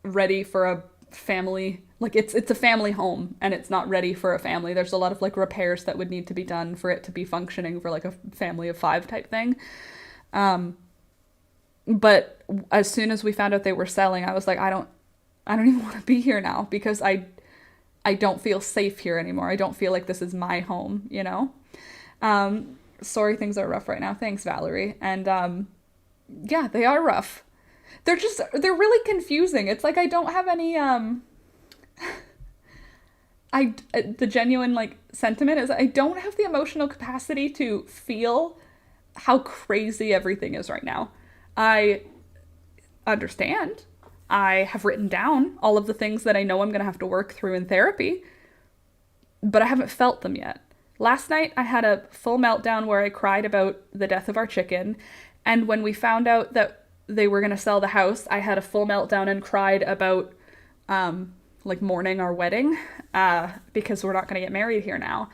ready for a family. Like it's a family home and it's not ready for a family. There's a lot of like repairs that would need to be done for it to be functioning for like a family of 5 type thing. But as soon as we found out they were selling, I was like, I don't even want to be here now because I don't feel safe here anymore. I don't feel like this is my home, you know? Sorry, things are rough right now. Thanks, Valerie. And yeah, they are rough. They're really confusing. It's like I don't have any the genuine like sentiment is I don't have the emotional capacity to feel how crazy everything is right now. I understand. I have written down all of the things that I know I'm going to have to work through in therapy, but I haven't felt them yet. Last night I had a full meltdown where I cried about the death of our chicken, and when we found out that they were going to sell the house, I had a full meltdown and cried about like mourning our wedding because we're not going to get married here now.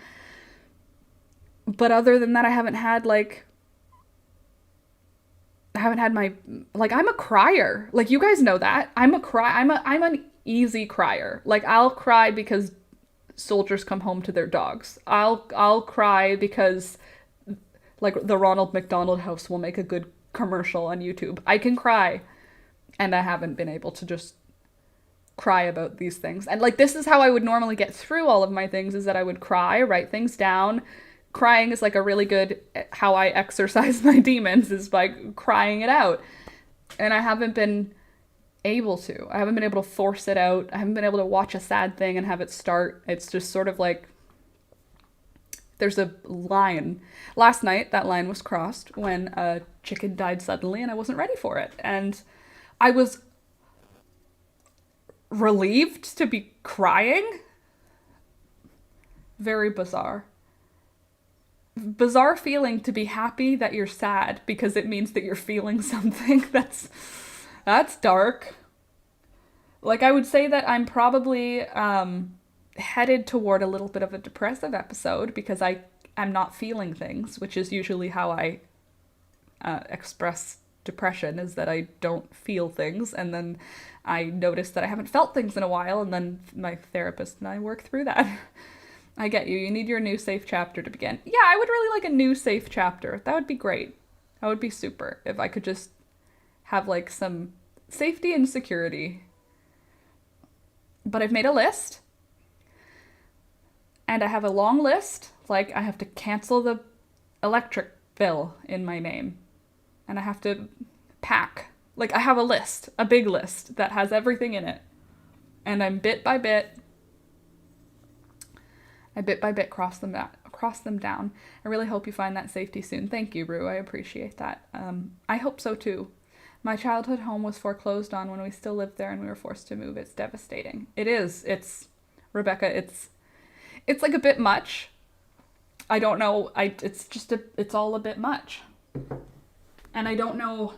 But other than that, I haven't had my, like, I'm a crier. Like, you guys know that. I'm an easy crier. Like, I'll cry because soldiers come home to their dogs. I'll cry because like the Ronald McDonald House will make a good commercial on YouTube. I can cry, and I haven't been able to just cry about these things. And like this is how I would normally get through all of my things, is that I would cry, write things down. Crying is like a really good how I exercise my demons, is by crying it out. And I haven't been able to. I haven't been able to force it out. I haven't been able to watch a sad thing and have it start. It's just sort of like there's a line. Last night, that line was crossed when a chicken died suddenly and I wasn't ready for it. And I was relieved to be crying. Very bizarre. Bizarre feeling to be happy that you're sad because it means that you're feeling something. That's dark. Like, I would say that I'm probably headed toward a little bit of a depressive episode because I'm not feeling things, which is usually how I express depression, is that I don't feel things, and then I notice that I haven't felt things in a while, and then my therapist and I work through that. I get you. You need your new safe chapter to begin. Yeah, I would really like a new safe chapter. That would be great. That would be super if I could just have like some safety and security. But I've made a list. And I have a long list. Like, I have to cancel the electric bill in my name. And I have to pack. Like, I have a list, a big list that has everything in it. And I'm bit by bit cross them down. I really hope you find that safety soon. Thank you, Rue. I appreciate that. I hope so too. My childhood home was foreclosed on when we still lived there and we were forced to move. It's devastating. It is. Rebecca, it's like a bit much. I don't know. It's all a bit much. And I don't know.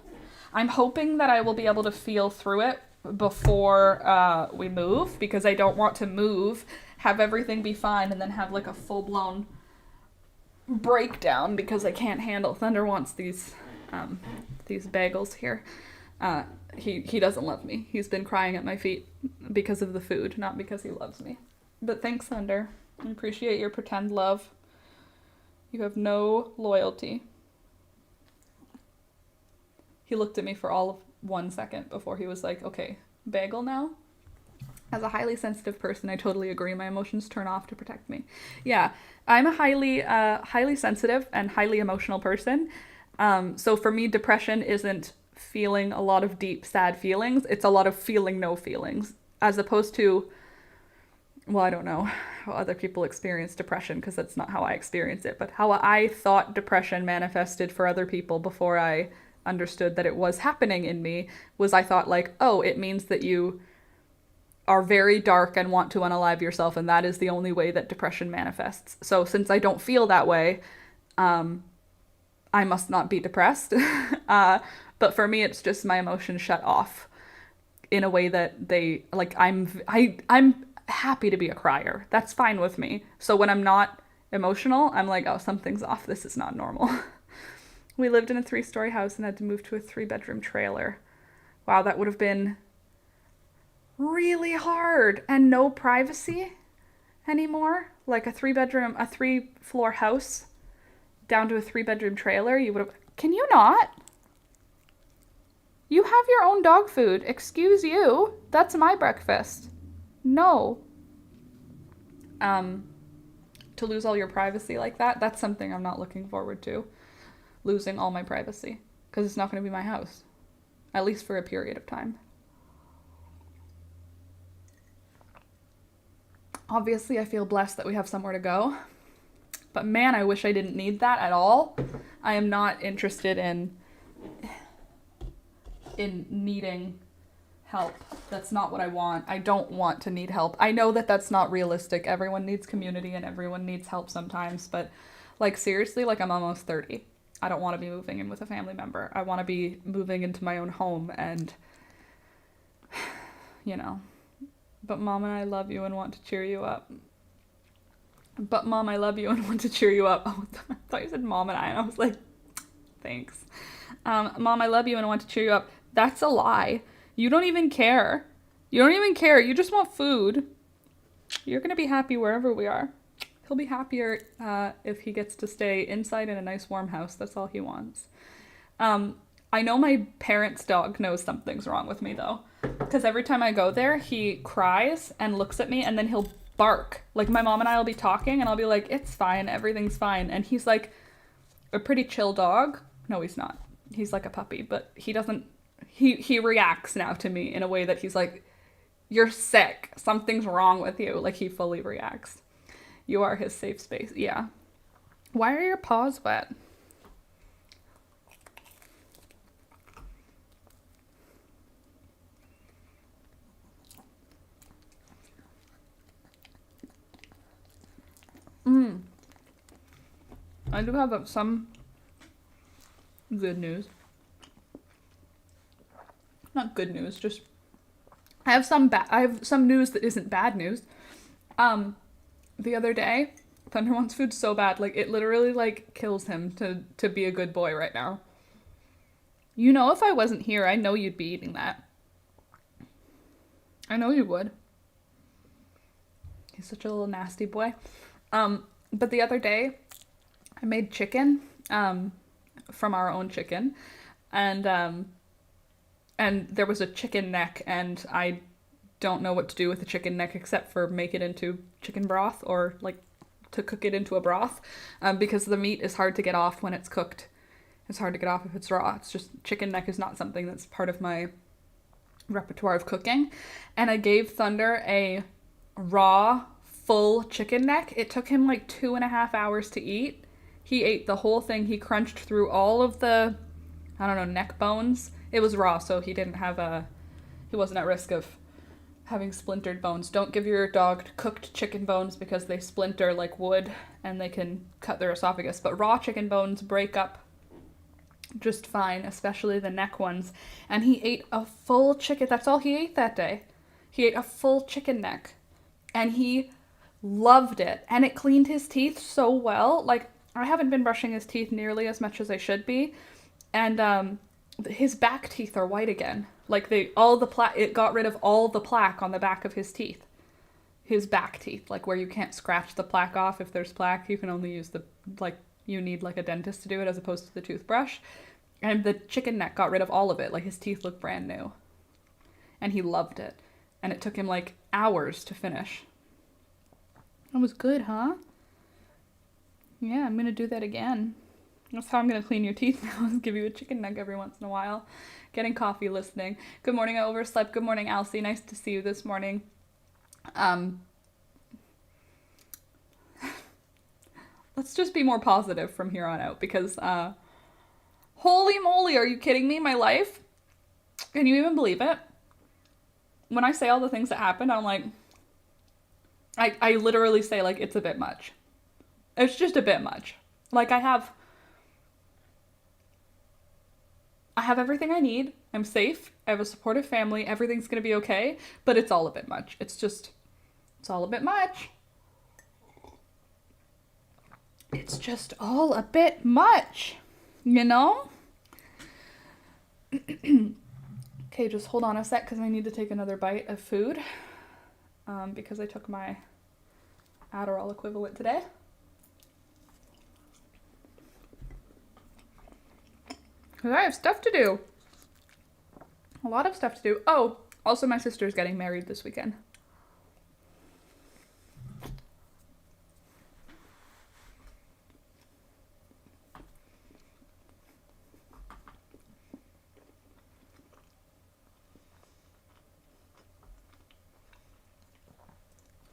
I'm hoping that I will be able to feel through it before we move, because I don't want to move, have everything be fine, and then have like a full-blown breakdown because I can't handle. Thunder wants these bagels here. He doesn't love me. He's been crying at my feet because of the food, not because he loves me. But thanks, Thunder. I appreciate your pretend love. You have no loyalty. He looked at me for all of 1 second before he was like, okay, bagel now. As a highly sensitive person, I totally agree. My emotions turn off to protect me. Yeah, I'm a highly sensitive and highly emotional person. So for me, depression isn't feeling a lot of deep, sad feelings. It's a lot of feeling no feelings, as opposed to, well, I don't know how other people experience depression because that's not how I experience it, but how I thought depression manifested for other people before I understood that it was happening in me was I thought like, oh, it means that you are very dark and want to unalive yourself, and that is the only way that depression manifests. So since I don't feel that way, I must not be depressed. But for me, it's just my emotions shut off in a way that they like. I'm happy to be a crier. That's fine with me. So when I'm not emotional, I'm like, oh, something's off. This is not normal. We lived in a 3-story house and had to move to a 3-bedroom trailer. Wow, that would have been really hard and no privacy anymore. Like a 3-floor house down to a 3-bedroom trailer. You would have. Can you not? You have your own dog food. Excuse you. That's my breakfast. No. To lose all your privacy like that, that's something I'm not looking forward to. Losing all my privacy. Because it's not going to be my house. At least for a period of time. Obviously, I feel blessed that we have somewhere to go. But man, I wish I didn't need that at all. I am not interested in needing help. That's not what I want. I don't want to need help. I know that that's not realistic. Everyone needs community and everyone needs help sometimes. But like seriously, like I'm almost 30. I don't want to be moving in with a family member. I want to be moving into my own home and, you know. But Mom and I love you and want to cheer you up. But Mom, I love you and want to cheer you up. Oh, I thought you said Mom and I was like, thanks. Mom, I love you and want to cheer you up. That's a lie. You don't even care. You don't even care. You just want food. You're going to be happy wherever we are. He'll be happier if he gets to stay inside in a nice warm house. That's all he wants. I know my parents' dog knows something's wrong with me though. Because every time I go there, he cries and looks at me and then he'll bark. Like my mom and I will be talking and I'll be like, it's fine, everything's fine. And he's like a pretty chill dog. No, he's not. He's like a puppy, but he doesn't, he reacts now to me in a way that he's like, you're sick. Something's wrong with you. Like he fully reacts. You are his safe space. Yeah. Why are your paws wet? I do have some good news. Not good news, just I have some news that isn't bad news. The other day, Thunder wants food so bad, like it literally like kills him to be a good boy right now. You know, if I wasn't here, I know you'd be eating that. I know you would. He's such a little nasty boy. But the other day, I made chicken from our own chicken, and there was a chicken neck, and I don't know what to do with the chicken neck except for make it into chicken broth or like to cook it into a broth, because the meat is hard to get off when it's cooked. It's hard to get off if it's raw. It's just chicken neck is not something that's part of my repertoire of cooking. And I gave Thunder a raw full chicken neck. It took him like 2.5 hours to eat. He ate the whole thing. He crunched through all of the, I don't know, neck bones. It was raw, so he wasn't at risk of having splintered bones. Don't give your dog cooked chicken bones because they splinter like wood and they can cut their esophagus. But raw chicken bones break up just fine, especially the neck ones. And he ate a full chicken. That's all he ate that day. He ate a full chicken neck. And he loved it. And it cleaned his teeth so well. Like, I haven't been brushing his teeth nearly as much as I should be. And his back teeth are white again. Like it got rid of all the plaque on the back of his teeth. His back teeth, like where you can't scratch the plaque off if there's plaque. You can only use you need like a dentist to do it as opposed to the toothbrush. And the chicken neck got rid of all of it. Like his teeth look brand new. and he loved it. And it took him like hours to finish. That was good, huh? Yeah, I'm gonna do that again. That's how I'm gonna clean your teeth now, is give you a chicken nug every once in a while. Getting coffee, listening. Good morning, I overslept. Good morning, Elsie. Nice to see you this morning. Let's just be more positive from here on out, because holy moly, are you kidding me? My life? Can you even believe it? When I say all the things that happened, I'm like, I literally say, like, it's a bit much. It's just a bit much. Like, I have everything I need. I'm safe. I have a supportive family. Everything's gonna be okay. But it's all a bit much. It's all a bit much. It's just all a bit much. You know? Okay, just hold on a sec, because I need to take another bite of food. Because I took my Adderall equivalent today. Because I have stuff to do. A lot of stuff to do. Oh, also my sister's getting married this weekend.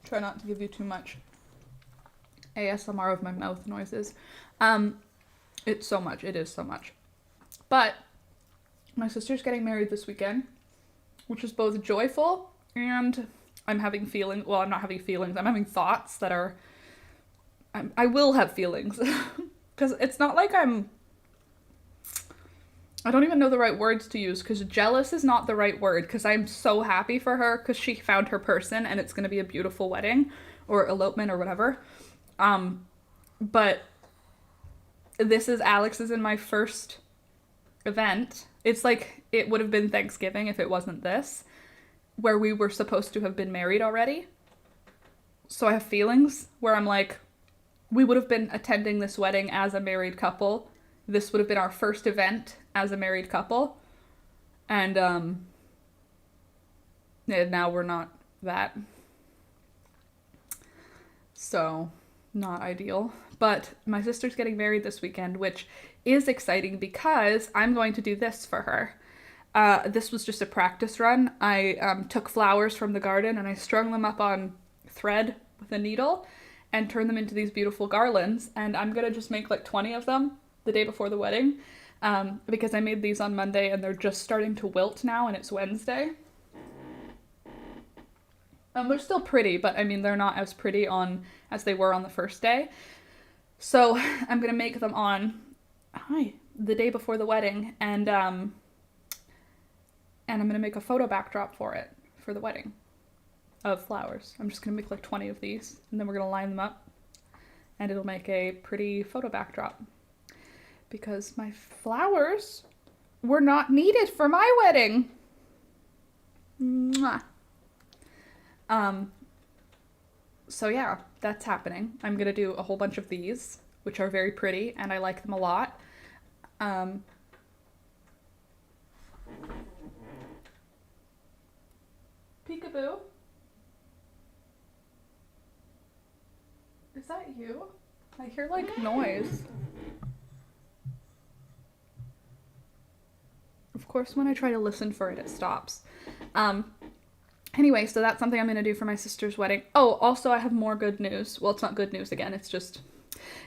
Try not to give you too much ASMR of my mouth noises. It's so much. It is so much. But my sister's getting married this weekend, which is both joyful and I'm having feelings. Well, I'm not having feelings. I'm having thoughts that are... I will have feelings. Because it's not like I don't even know the right words to use, because jealous is not the right word, because I'm so happy for her because she found her person and it's going to be a beautiful wedding or elopement or whatever. But this is Alex's and my first event. It's like it would have been Thanksgiving if it wasn't this, where we were supposed to have been married already. So I have feelings where I'm like, we would have been attending this wedding as a married couple. This would have been our first event as a married couple. And now we're not that. So, not ideal. But my sister's getting married this weekend, which is exciting because I'm going to do this for her. This was just a practice run. I took flowers from the garden and I strung them up on thread with a needle and turned them into these beautiful garlands. And I'm going to just make like 20 of them the day before the wedding, because I made these on Monday and they're just starting to wilt now and it's Wednesday. They're still pretty, but I mean, they're not as pretty as they were on the first day. So I'm going to make them on the day before the wedding, and I'm going to make a photo backdrop for it, for the wedding, of flowers. I'm just going to make like 20 of these, and then we're going to line them up, and it'll make a pretty photo backdrop. Because my flowers were not needed for my wedding. Mwah. So yeah, that's happening. I'm gonna do a whole bunch of these, which are very pretty, and I like them a lot. Peekaboo? Is that you? I hear like noise. Of course, when I try to listen for it, it stops. Anyway, so that's something I'm going to do for my sister's wedding. Oh, also I have more good news. Well, it's not good news again. It's just,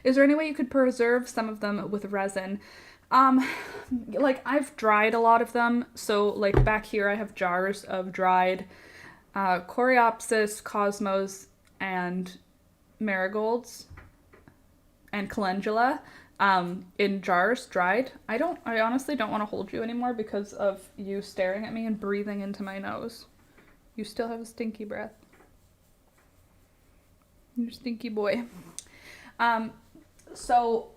is there any way you could preserve some of them with resin? Like I've dried a lot of them. So like back here, I have jars of dried Coreopsis, Cosmos, and marigolds and calendula in jars, dried. I honestly don't want to hold you anymore because of you staring at me and breathing into my nose. You still have a stinky breath. You stinky boy. So,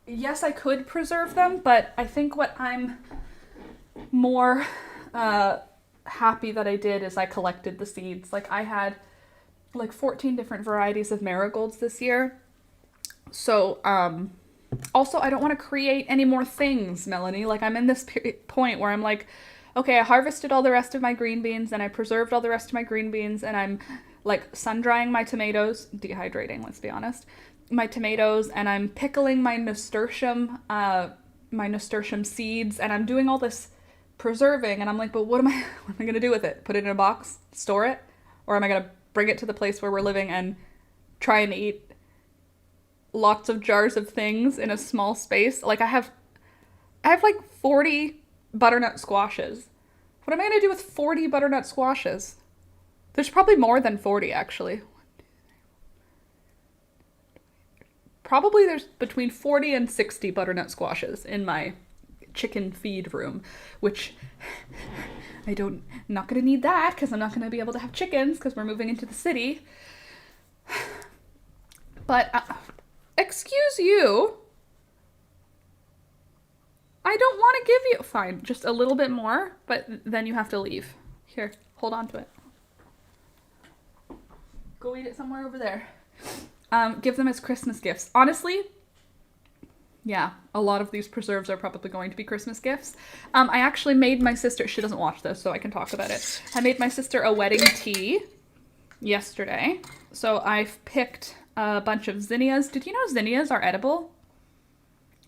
yes, I could preserve them, but I think what I'm more happy that I did is I collected the seeds. Like, I had like 14 different varieties of marigolds this year. So, also, I don't want to create any more things, Melanie. Like, I'm in this point where I'm like, okay, I harvested all the rest of my green beans and I preserved all the rest of my green beans and I'm like sun drying my tomatoes, dehydrating, let's be honest, my tomatoes, and I'm pickling my nasturtium seeds, and I'm doing all this preserving, and I'm like, but what am I gonna do with it? Put it in a box, store it, or am I gonna bring it to the place where we're living and try and eat lots of jars of things in a small space? Like I have like 40 butternut squashes. What am I gonna do with 40 butternut squashes? There's probably more than 40 actually. Probably there's between 40 and 60 butternut squashes in my chicken feed room, which not gonna need that because I'm not gonna be able to have chickens because we're moving into the city. But excuse you, I don't want to give you, fine, just a little bit more, but then you have to leave. Here, hold on to it. Go eat it somewhere over there. Give them as Christmas gifts. Honestly, yeah, a lot of these preserves are probably going to be Christmas gifts. I actually made my sister, she doesn't watch this, so I can talk about it. I made my sister a wedding tea yesterday. So I've picked a bunch of zinnias. Did you know zinnias are edible?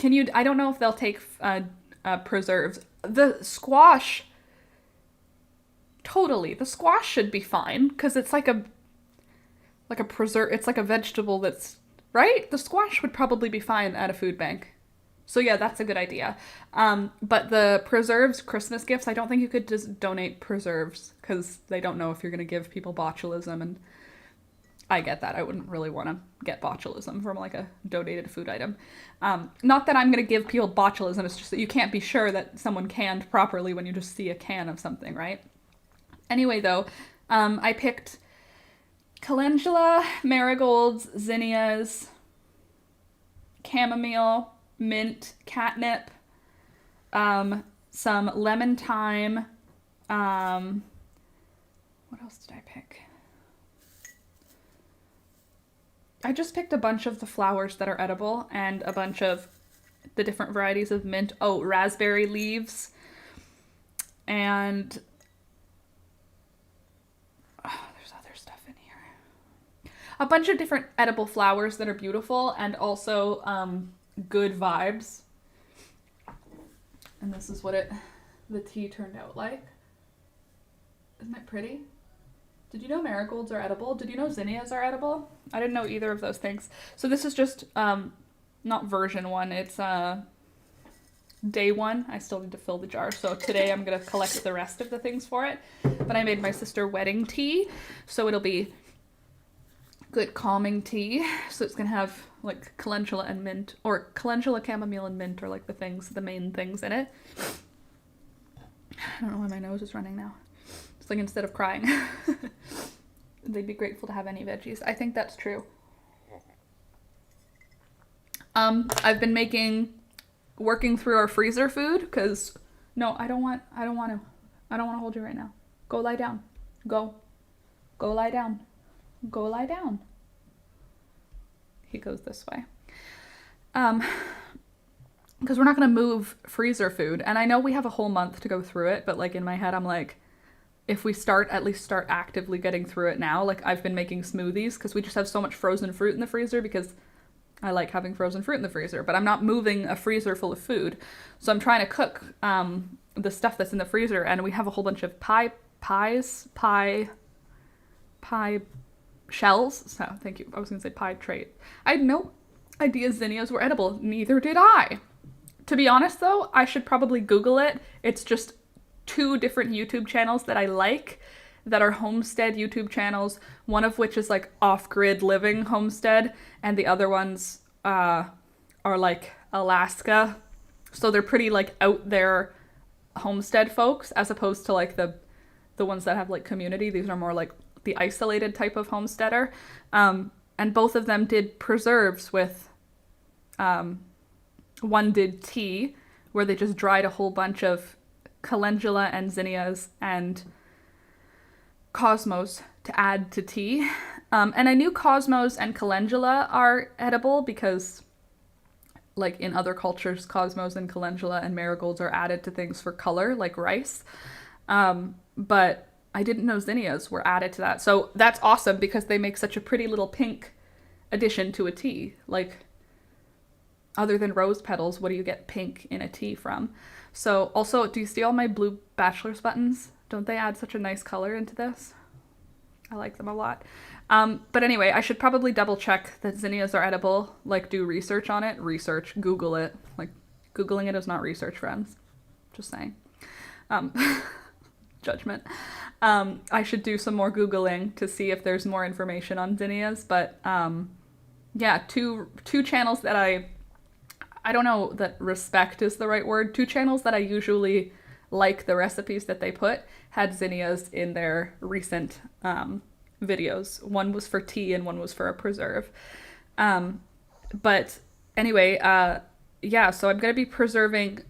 I don't know if they'll take preserves. The squash, totally. The squash should be fine because it's like a preserve. It's like a vegetable that's, right? The squash would probably be fine at a food bank. So yeah, that's a good idea. But the preserves, Christmas gifts, I don't think you could just donate preserves because they don't know if you're going to give people botulism, and I get that. I wouldn't really want to get botulism from like a donated food item. Not that I'm going to give people botulism, it's just that you can't be sure that someone canned properly when you just see a can of something, right? Anyway, though, I picked calendula, marigolds, zinnias, chamomile, mint, catnip, some lemon thyme. What else did I pick? I just picked a bunch of the flowers that are edible and a bunch of the different varieties of mint. Oh, raspberry leaves. And there's other stuff in here. A bunch of different edible flowers that are beautiful and also good vibes. And this is what the tea turned out like. Isn't it pretty? Did you know marigolds are edible? Did you know zinnias are edible? I didn't know either of those things. So this is just not version 1. It's day 1. I still need to fill the jar. So today I'm going to collect the rest of the things for it. But I made my sister wedding tea. So it'll be good calming tea. So it's going to have like calendula and mint, or calendula, chamomile, and mint are like the main things in it. I don't know why my nose is running now. It's like instead of crying, they'd be grateful to have any veggies. I think that's true. I've been working through our freezer food because, no, I don't want to hold you right now. Go lie down. Go lie down. Go lie down. He goes this way. Because we're not going to move freezer food. And I know we have a whole month to go through it, but like in my head, I'm like, if we at least start actively getting through it now. Like I've been making smoothies because we just have so much frozen fruit in the freezer because I like having frozen fruit in the freezer, but I'm not moving a freezer full of food. So I'm trying to cook the stuff that's in the freezer, and we have a whole bunch of pie shells. So thank you. I was going to say pie tray. I had no idea zinnias were edible. Neither did I. To be honest though, I should probably Google it. It's just 2 different YouTube channels that I like that are homestead YouTube channels, one of which is like off-grid living homestead, and the other ones are like Alaska. So they're pretty like out there homestead folks, as opposed to like the ones that have like community. These are more like the isolated type of homesteader. And both of them did preserves with, one did tea, where they just dried a whole bunch of calendula and zinnias and cosmos to add to tea. And I knew cosmos and calendula are edible because like in other cultures, cosmos and calendula and marigolds are added to things for color, like rice. But I didn't know zinnias were added to that. So that's awesome because they make such a pretty little pink addition to a tea. Like, other than rose petals, what do you get pink in a tea from? So also, do you see all my blue bachelor's buttons? Don't they add such a nice color into this? I like them a lot. But anyway, I should probably double check that zinnias are edible, like do research on it. Research, Google it. Like, Googling it is not research, friends. Just saying. Judgment. I should do some more Googling to see if there's more information on zinnias. But yeah, two channels that I don't know that respect is the right word. Two channels that I usually like the recipes that they put had zinnias in their recent videos. One was for tea and one was for a preserve. But anyway, yeah, so I'm going to be preserving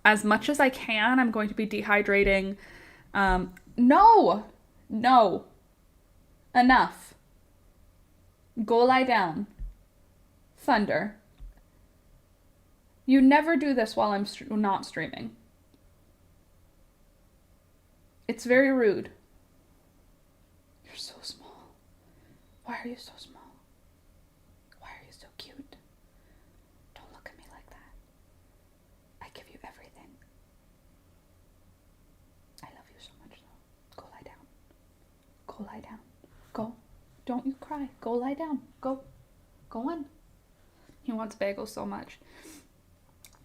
as much as I can. I'm going to be dehydrating. No, enough. Go lie down. Thunder. You never do this while I'm not streaming. It's very rude. You're so small. Why are you so small? Why are you so cute? Don't look at me like that. I give you everything. I love you so much though. Go lie down. Go lie down. Go. Don't you cry. Go lie down. Go. Go on. He wants bagels so much.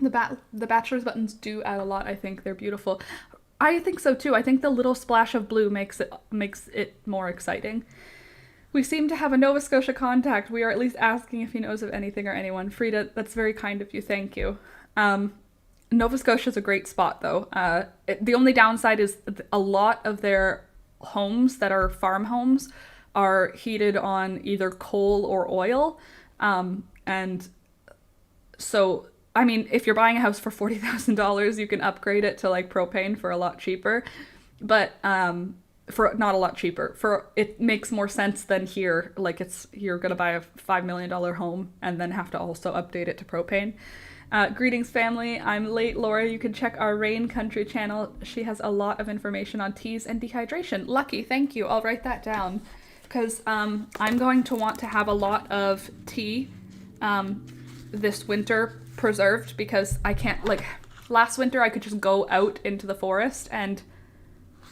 The bachelor's buttons do add a lot. I think they're beautiful. I think so too. I think the little splash of blue makes it more exciting. We seem to have a Nova Scotia contact. We are at least asking if he knows of anything or anyone. Frida, that's very kind of you. Thank you. Nova Scotia is a great spot though. The only downside is a lot of their homes that are farm homes are heated on either coal or oil. And so, I mean, if you're buying a house for $40,000, you can upgrade it to like propane for a lot cheaper, but for not a lot cheaper. For it makes more sense than here. Like you're gonna buy a $5 million home and then have to also update it to propane. Greetings, family. I'm late, Laura. You can check our Rain Country channel. She has a lot of information on teas and dehydration. Lucky, thank you. I'll write that down because I'm going to want to have a lot of tea this winter preserved because I can't, like, last winter I could just go out into the forest and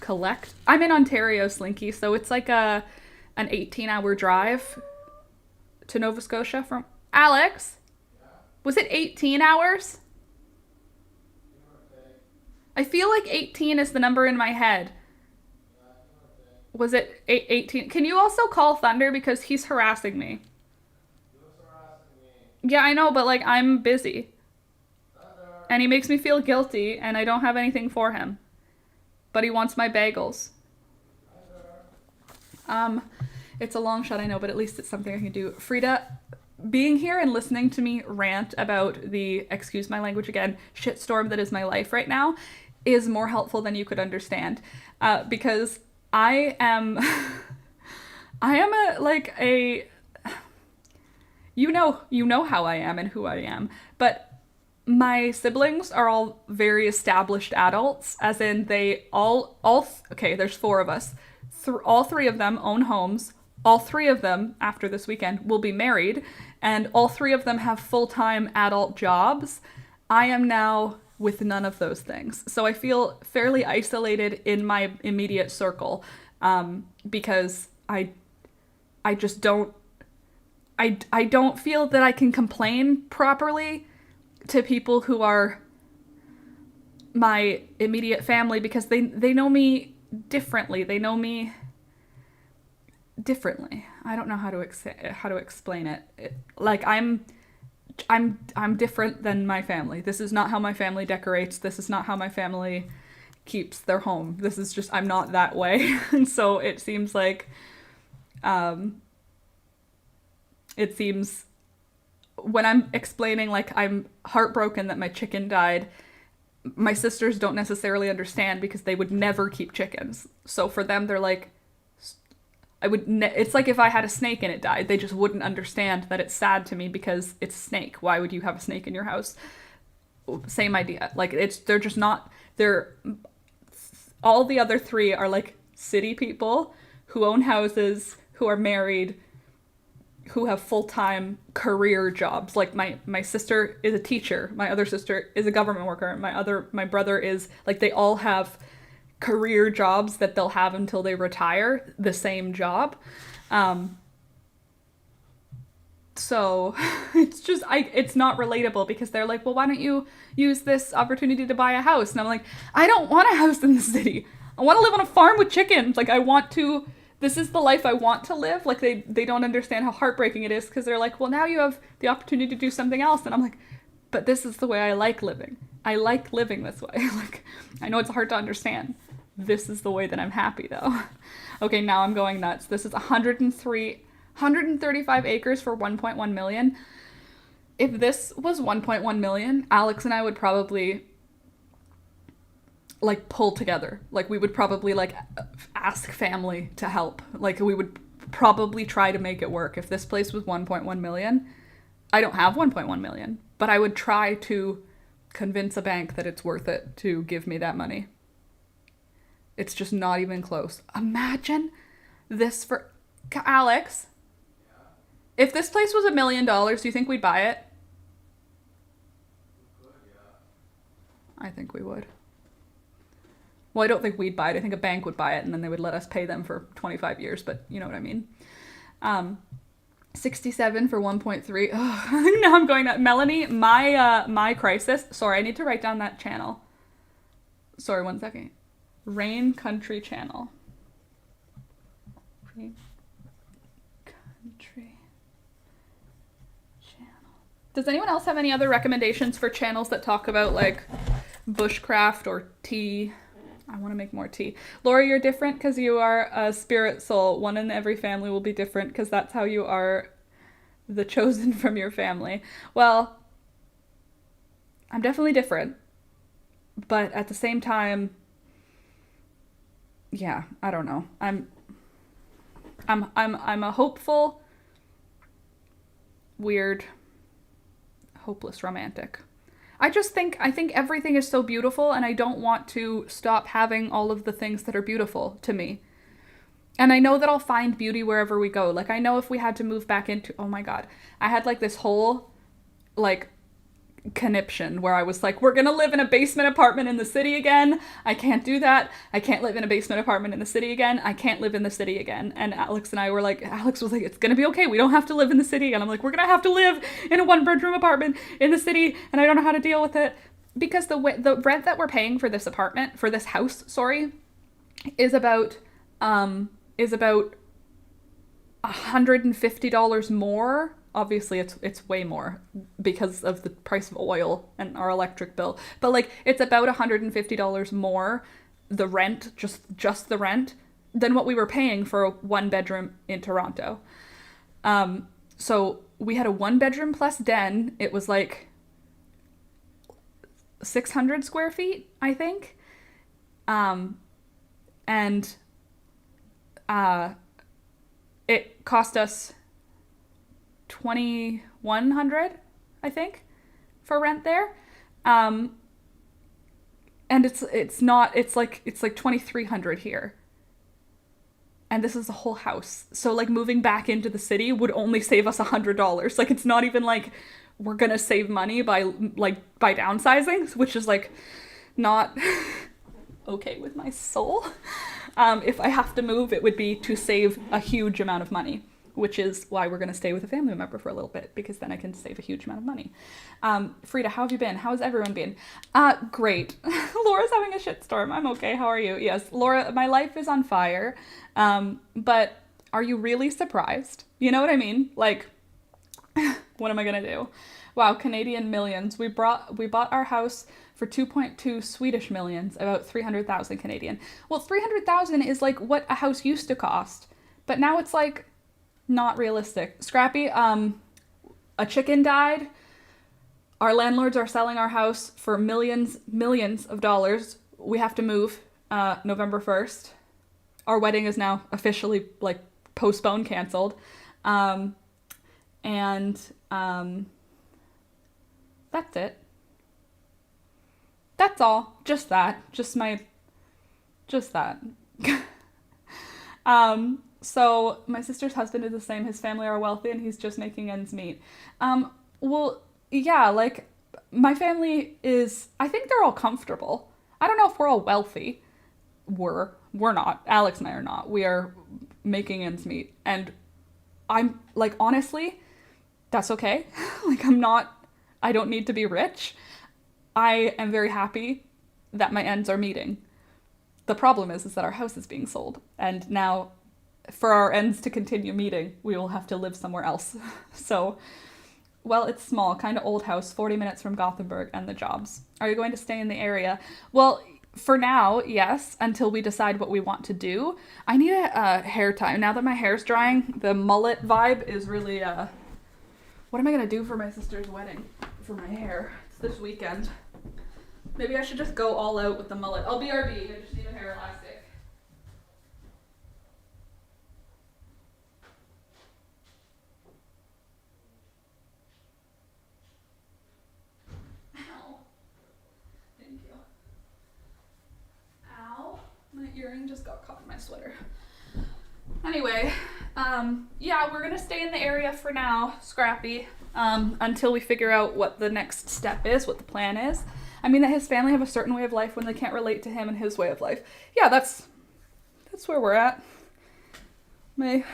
collect. I'm in Ontario, Slinky, so it's like an 18-hour drive to Nova Scotia from Alex. Yeah. Was it 18 hours? I feel like 18 is the number in my head. Yeah, was it 18? Can you also call Thunder because he's harassing me? Yeah, I know, but like I'm busy. And he makes me feel guilty and I don't have anything for him. But he wants my bagels. It's a long shot, I know, but at least it's something I can do. Frida, being here and listening to me rant about the, excuse my language again, shitstorm that is my life right now is more helpful than you could understand. Because I am you know how I am and who I am, but my siblings are all very established adults, as in they okay, there's 4 of us. All 3 of them own homes. All 3 of them, after this weekend, will be married, and all 3 of them have full-time adult jobs. I am now with none of those things. So I feel fairly isolated in my immediate circle, because I just don't I don't feel that I can complain properly to people who are my immediate family because they know me differently. They know me differently. I don't know how to explain it. Like I'm different than my family. This is not how my family decorates. This is not how my family keeps their home. This is just, I'm not that way. And so it seems like when I'm explaining, like, I'm heartbroken that my chicken died, my sisters don't necessarily understand because they would never keep chickens. So for them, they're like, It's like if I had a snake and it died, they just wouldn't understand that it's sad to me because it's a snake. Why would you have a snake in your house? Same idea. Like they're just not, they're, all the other three are like city people who own houses, who are married, who have full-time career jobs. Like my sister is a teacher, my other sister is a government worker, my brother is, like, they all have career jobs that they'll have until they retire, the same job. So it's not relatable because they're like, well, why don't you use this opportunity to buy a house? And I'm like, I don't want a house in the city. I want to live on a farm with chickens. Like, this is the life I want to live. Like, they don't understand how heartbreaking it is because they're like, well, now you have the opportunity to do something else. And I'm like, but this is the way I like living. I like living this way. Like, I know it's hard to understand. This is the way that I'm happy, though. Okay, now I'm going nuts. This is 135 acres for 1.1 million. If this was 1.1 million, Alex and I would probably like pull together. Like, we would probably like ask family to help. Like, we would probably try to make it work. If this place was 1.1 million, I don't have 1.1 million, but I would try to convince a bank that it's worth it to give me that money. It's just not even close. Imagine this for Alex. If this place was $1 million, do you think we'd buy it? We could, yeah. I think we would. Well, I don't think we'd buy it. I think a bank would buy it, and then they would let us pay them for 25 years, but you know what I mean. 67 for 1.3. Oh, now I'm going to Melanie, my crisis. Sorry, I need to write down that channel. Sorry, 1 second. Rain Country Channel. Rain Country Channel. Does anyone else have any other recommendations for channels that talk about like bushcraft or tea? I want to make more tea. Laura, you're different because you are a spirit soul. One in every family will be different because that's how you are the chosen from your family. Well, I'm definitely different. But at the same time, yeah, I don't know. I'm a hopeful, weird, hopeless romantic. I think everything is so beautiful, and I don't want to stop having all of the things that are beautiful to me. And I know that I'll find beauty wherever we go. Like, I know if we had to move back into, oh my God, I had like this whole like conniption where I was like, we're gonna live in a basement apartment in the city again. I can't do that. I can't live in a basement apartment in the city again. I can't live in the city again. And Alex was like, it's gonna be okay. We don't have to live in the city. And I'm like, we're gonna have to live in a 1-bedroom apartment in the city, and I don't know how to deal with it. Because the rent that we're paying for this apartment, for this house, sorry, is about $150 more. Obviously, it's way more because of the price of oil and our electric bill. But like, it's about $150 more, the rent, just the rent, than what we were paying for a 1-bedroom in Toronto. So we had a 1-bedroom plus den. It was like 600 square feet, I think. It cost us $2,100, I think, for rent there. And it's like $2,300 here. And this is a whole house. So like, moving back into the city would only save us $100. Like, it's not even like we're gonna save money by downsizing, which is like not okay with my soul. If I have to move, it would be to save a huge amount of money, which is why we're going to stay with a family member for a little bit, because then I can save a huge amount of money. Frida, how have you been? How has everyone been? Great. Laura's having a shitstorm. I'm okay. How are you? Yes, Laura, my life is on fire. But are you really surprised? You know what I mean? Like, what am I going to do? Wow, Canadian millions. We bought our house for 2.2 Swedish millions, about 300,000 Canadian. Well, 300,000 is like what a house used to cost, but now it's like not realistic. Scrappy, a chicken died. Our landlords are selling our house for millions of dollars. We have to move November 1st. Our wedding is now officially like postponed, canceled. And that's it. That's all. Just that. Just that. So my sister's husband is the same. His family are wealthy and he's just making ends meet. Well, yeah, like my family is, I think they're all comfortable. I don't know if we're all wealthy. We're not. Alex and I are not. We are making ends meet. And I'm like, honestly, that's okay. Like I don't need to be rich. I am very happy that my ends are meeting. The problem is that our house is being sold. And now for our ends to continue meeting, we will have to live somewhere else. So, well, it's small, kind of old house, 40 minutes from Gothenburg and the jobs. Are you going to stay in the area? Well, for now, yes, until we decide what we want to do. I need a hair tie. Now that my hair's drying, the mullet vibe is really, what am I going to do for my sister's wedding for my hair? It's this weekend. Maybe I should just go all out with the mullet. I'll BRB, I just need a hair elastic. Ow. Thank you. Ow. My earring just got caught in my sweater. Anyway, yeah, we're gonna stay in the area for now, Scrappy, until we figure out what the next step is, what the plan is. I mean, that his family have a certain way of life when they can't relate to him and his way of life. Yeah, that's where we're at. My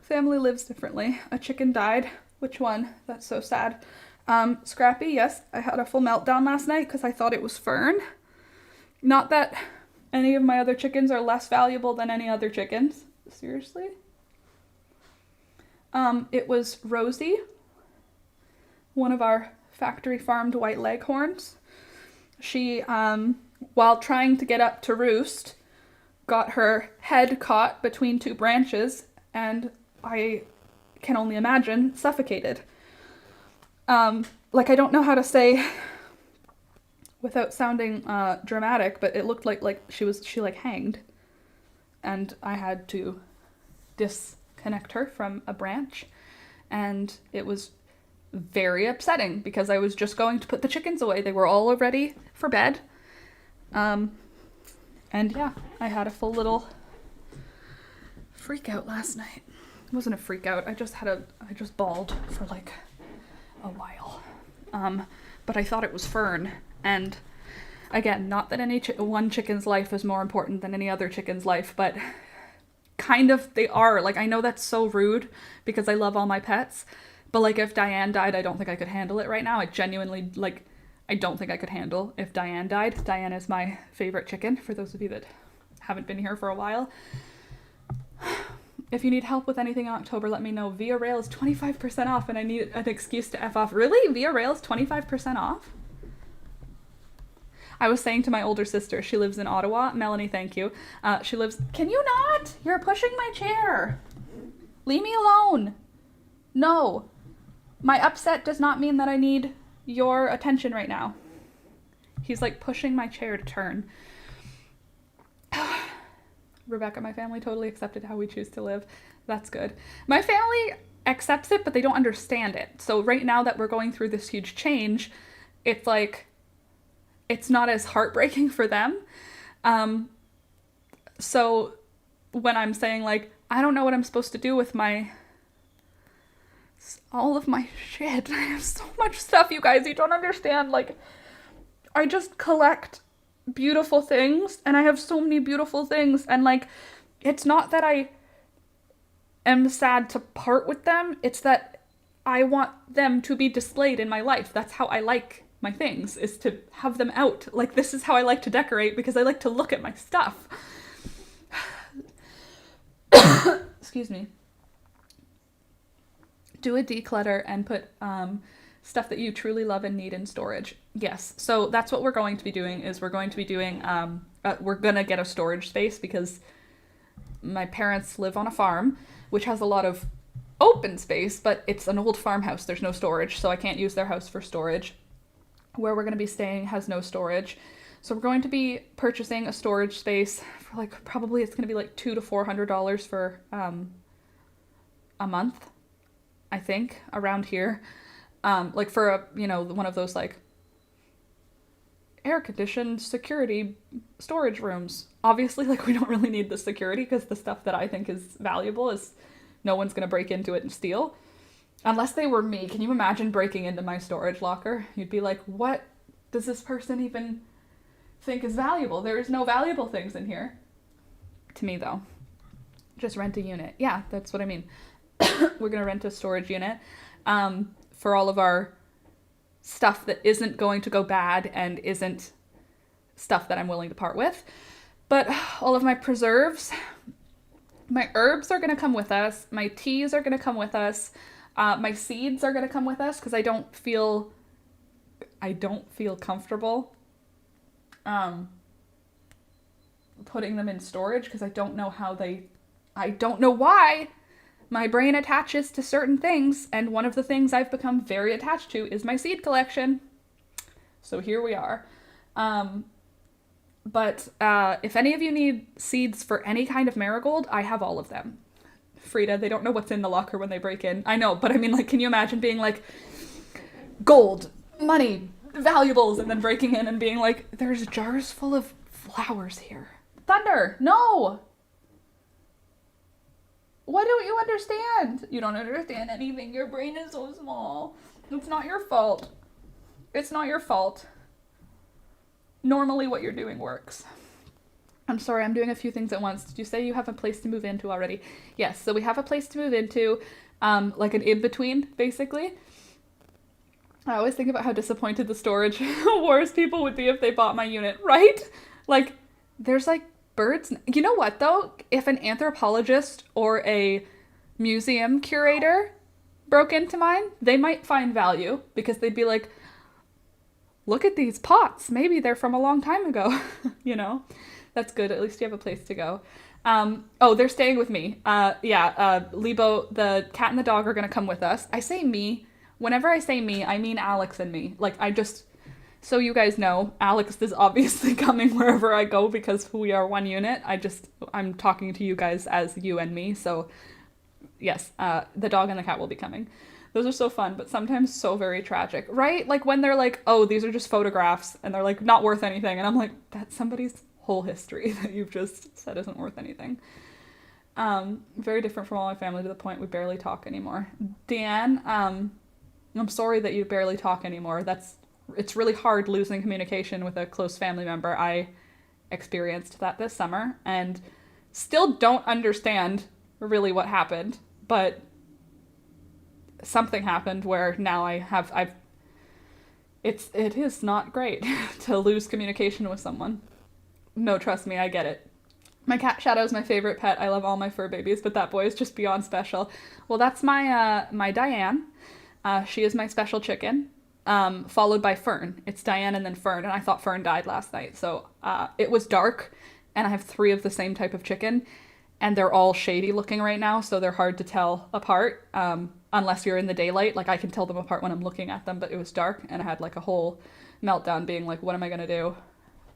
family lives differently. A chicken died. Which one? That's so sad. Scrappy, yes, I had a full meltdown last night because I thought it was Fern. Not that any of my other chickens are less valuable than any other chickens. Seriously? It was Rosie, one of our factory farmed white leghorns. She, while trying to get up to roost, got her head caught between two branches and I can only imagine suffocated. Like I don't know how to say without sounding dramatic, but it looked like she hanged, and I had to disconnect her from a branch, and it was very upsetting because I was just going to put the chickens away. They were all ready for bed. And yeah, I had a full little freak out last night. It wasn't a freak out. I just bawled for like a while. But I thought it was Fern. And again, not that any one chicken's life is more important than any other chicken's life, but kind of they are. Like, I know that's so rude because I love all my pets. But, like, if Diane died, I don't think I could handle it right now. I genuinely, like, I don't think I could handle if Diane died. Diane is my favorite chicken, for those of you that haven't been here for a while. If you need help with anything in October, let me know. Via Rail is 25% off, and I need an excuse to F off. Really? Via Rail is 25% off? I was saying to my older sister, she lives in Ottawa. Melanie, thank you. She lives... Can you not? You're pushing my chair. Leave me alone. No. My upset does not mean that I need your attention right now. He's like pushing my chair to turn. Rebecca, my family totally accepted how we choose to live. That's good. My family accepts it, but they don't understand it. So right now that we're going through this huge change, it's like, it's not as heartbreaking for them. So when I'm saying like, I don't know what I'm supposed to do with all of my shit. I have so much stuff, you guys. You don't understand. Like, I just collect beautiful things, and I have so many beautiful things, and like, it's not that I am sad to part with them. It's that I want them to be displayed in my life. That's how I like my things, is to have them out. Like, this is how I like to decorate because I like to look at my stuff. Excuse me. Do a declutter and put stuff that you truly love and need in storage. Yes, so that's what we're going to be doing. We're going to get a storage space because my parents live on a farm, which has a lot of open space, but it's an old farmhouse. There's no storage, so I can't use their house for storage. Where we're going to be staying has no storage. So we're going to be purchasing a storage space for like, probably it's going to be like $200 to $400 for a month, I think, around here. Like for a, one of those like air conditioned security storage rooms. Obviously, like we don't really need the security because the stuff that I think is valuable is no one's going to break into it and steal. Unless they were me. Can you imagine breaking into my storage locker? You'd be like, what does this person even think is valuable? There is no valuable things in here. To me, though. Just rent a unit. Yeah, that's what I mean. We're going to rent a storage unit for all of our stuff that isn't going to go bad and isn't stuff that I'm willing to part with. But all of my preserves, my herbs are going to come with us. My teas are going to come with us. My seeds are going to come with us because I don't feel comfortable putting them in storage because I don't know why my brain attaches to certain things, and one of the things I've become very attached to is my seed collection. So here we are. But if any of you need seeds for any kind of marigold, I have all of them. Frida, they don't know what's in the locker when they break in. I know, but I mean, like, can you imagine being like, gold, money, valuables, and then breaking in and being like, there's jars full of flowers here. Thunder, no! What don't you understand? You don't understand anything. Your brain is so small. It's not your fault. It's not your fault. Normally what you're doing works. I'm sorry, I'm doing a few things at once. Did you say you have a place to move into already? Yes, so we have a place to move into, like an in-between, basically. I always think about how disappointed the storage wars people would be if they bought my unit, right? Like, there's like birds. You know what, though? If an anthropologist or a museum curator broke into mine, they might find value because they'd be like, look at these pots. Maybe they're from a long time ago, That's good. At least you have a place to go. They're staying with me. Lebo, the cat and the dog are going to come with us. I say me. Whenever I say me, I mean Alex and me. Like, so you guys know, Alex is obviously coming wherever I go because we are one unit. I'm talking to you guys as you and me. So yes, the dog and the cat will be coming. Those are so fun, but sometimes so very tragic, right? Like when they're like, oh, these are just photographs and they're like not worth anything. And I'm like, that's somebody's whole history that you've just said isn't worth anything. Very different from all my family to the point we barely talk anymore. Dan, I'm sorry that you barely talk anymore. It's really hard losing communication with a close family member. I experienced that this summer and still don't understand really what happened, but something happened where now it is not great to lose communication with someone. No, trust me, I get it. My cat Shadow's my favorite pet. I love all my fur babies, but that boy is just beyond special. Well, that's my Diane. She is my special chicken, followed by Fern. It's Diane and then Fern, and I thought Fern died last night. So it was dark, and I have 3 of the same type of chicken, and they're all shady looking right now, so they're hard to tell apart, unless you're in the daylight. Like, I can tell them apart when I'm looking at them, but it was dark, and I had like a whole meltdown being like, what am I gonna do?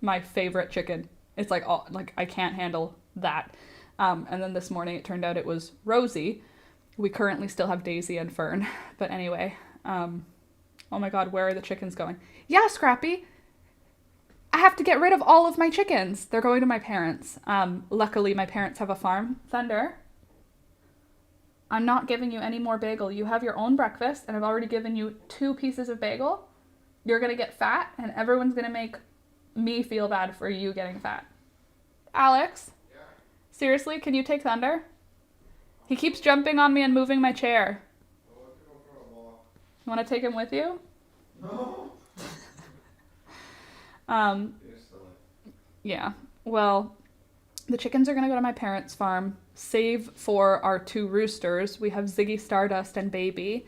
My favorite chicken. It's like, oh, like I can't handle that. And then this morning it turned out it was Rosie. We currently still have Daisy and Fern. But anyway, oh my God, where are the chickens going? Yeah, Scrappy. I have to get rid of all of my chickens. They're going to my parents. Luckily, my parents have a farm. Thunder, I'm not giving you any more bagel. You have your own breakfast, and I've already given you 2 pieces of bagel. You're going to get fat, and everyone's going to make me feel bad for you getting fat. Alex? Yeah. Seriously, can you take Thunder? He keeps jumping on me and moving my chair. You want to take him with you? No. Yeah. Well, the chickens are going to go to my parents' farm, save for our 2 roosters. We have Ziggy Stardust and Baby.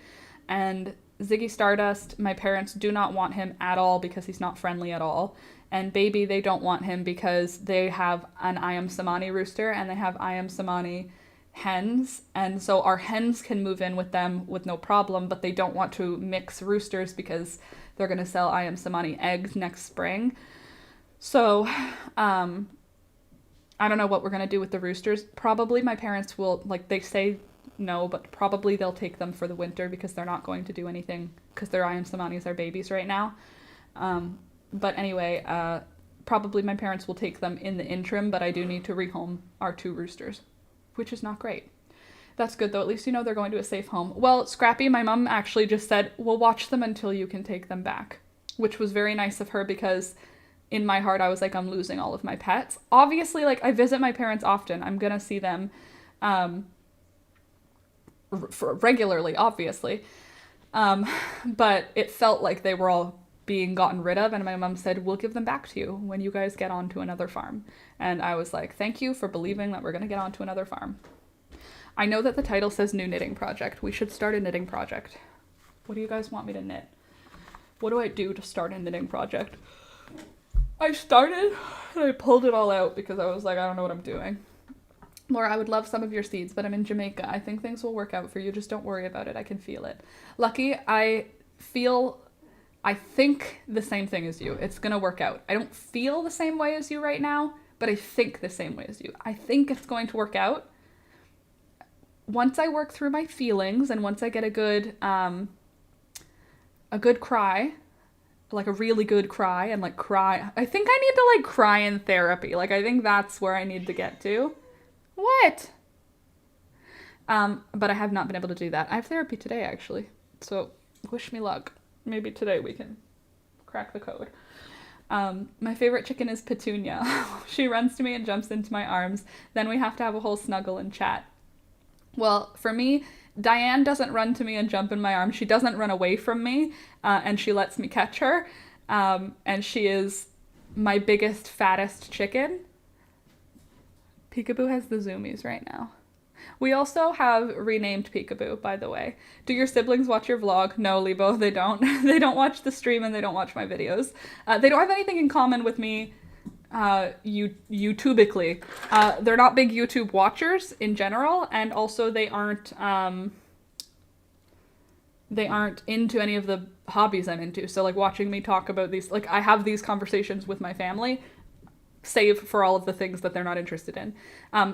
And Ziggy Stardust, my parents do not want him at all because he's not friendly at all. And Baby, they don't want him because they have an I Am Samani rooster and they have I Am Samani hens. And so our hens can move in with them with no problem, but they don't want to mix roosters because they're going to sell I Am Samani eggs next spring. So, I don't know what we're going to do with the roosters. Probably my parents will, like, they say no, but probably they'll take them for the winter because they're not going to do anything because their Iron Samanis are babies right now. But anyway, probably my parents will take them in the interim, but I do need to rehome our 2 roosters, which is not great. That's good, though. At least you know they're going to a safe home. Well, Scrappy, my mom actually just said, we'll watch them until you can take them back, which was very nice of her because in my heart, I was like, I'm losing all of my pets. Obviously, like, I visit my parents often. I'm going to see them regularly, obviously. But it felt like they were all being gotten rid of, and my mom said, we'll give them back to you when you guys get onto another farm. And I was like, thank you for believing that we're going to get onto another farm. I know that the title says new knitting project. We should start a knitting project. What do you guys want me to knit? What do I do to start a knitting project? I started and I pulled it all out because I was like, I don't know what I'm doing. Laura, I would love some of your seeds, but I'm in Jamaica. I think things will work out for you. Just don't worry about it. I can feel it. Lucky, I think the same thing as you. It's going to work out. I don't feel the same way as you right now, but I think the same way as you. I think it's going to work out. Once I work through my feelings and once I get a good cry, like a really good cry and like cry. I think I need to like cry in therapy. Like, I think that's where I need to get to. What? But I have not been able to do that. I have therapy today, actually. So wish me luck. Maybe today we can crack the code. My favorite chicken is Petunia. She runs to me and jumps into my arms. Then we have to have a whole snuggle and chat. Well, for me, Diane doesn't run to me and jump in my arms. She doesn't run away from me, and she lets me catch her. And she is my biggest, fattest chicken. Peekaboo has the zoomies right now. We also have renamed Peekaboo, by the way. Do your siblings watch your vlog? No, Lebo, they don't. They don't watch the stream and they don't watch my videos. They don't have anything in common with me YouTubically. They're not big YouTube watchers in general, and also they aren't into any of the hobbies I'm into. So like watching me talk about these, like I have these conversations with my family, save for all of the things that they're not interested in.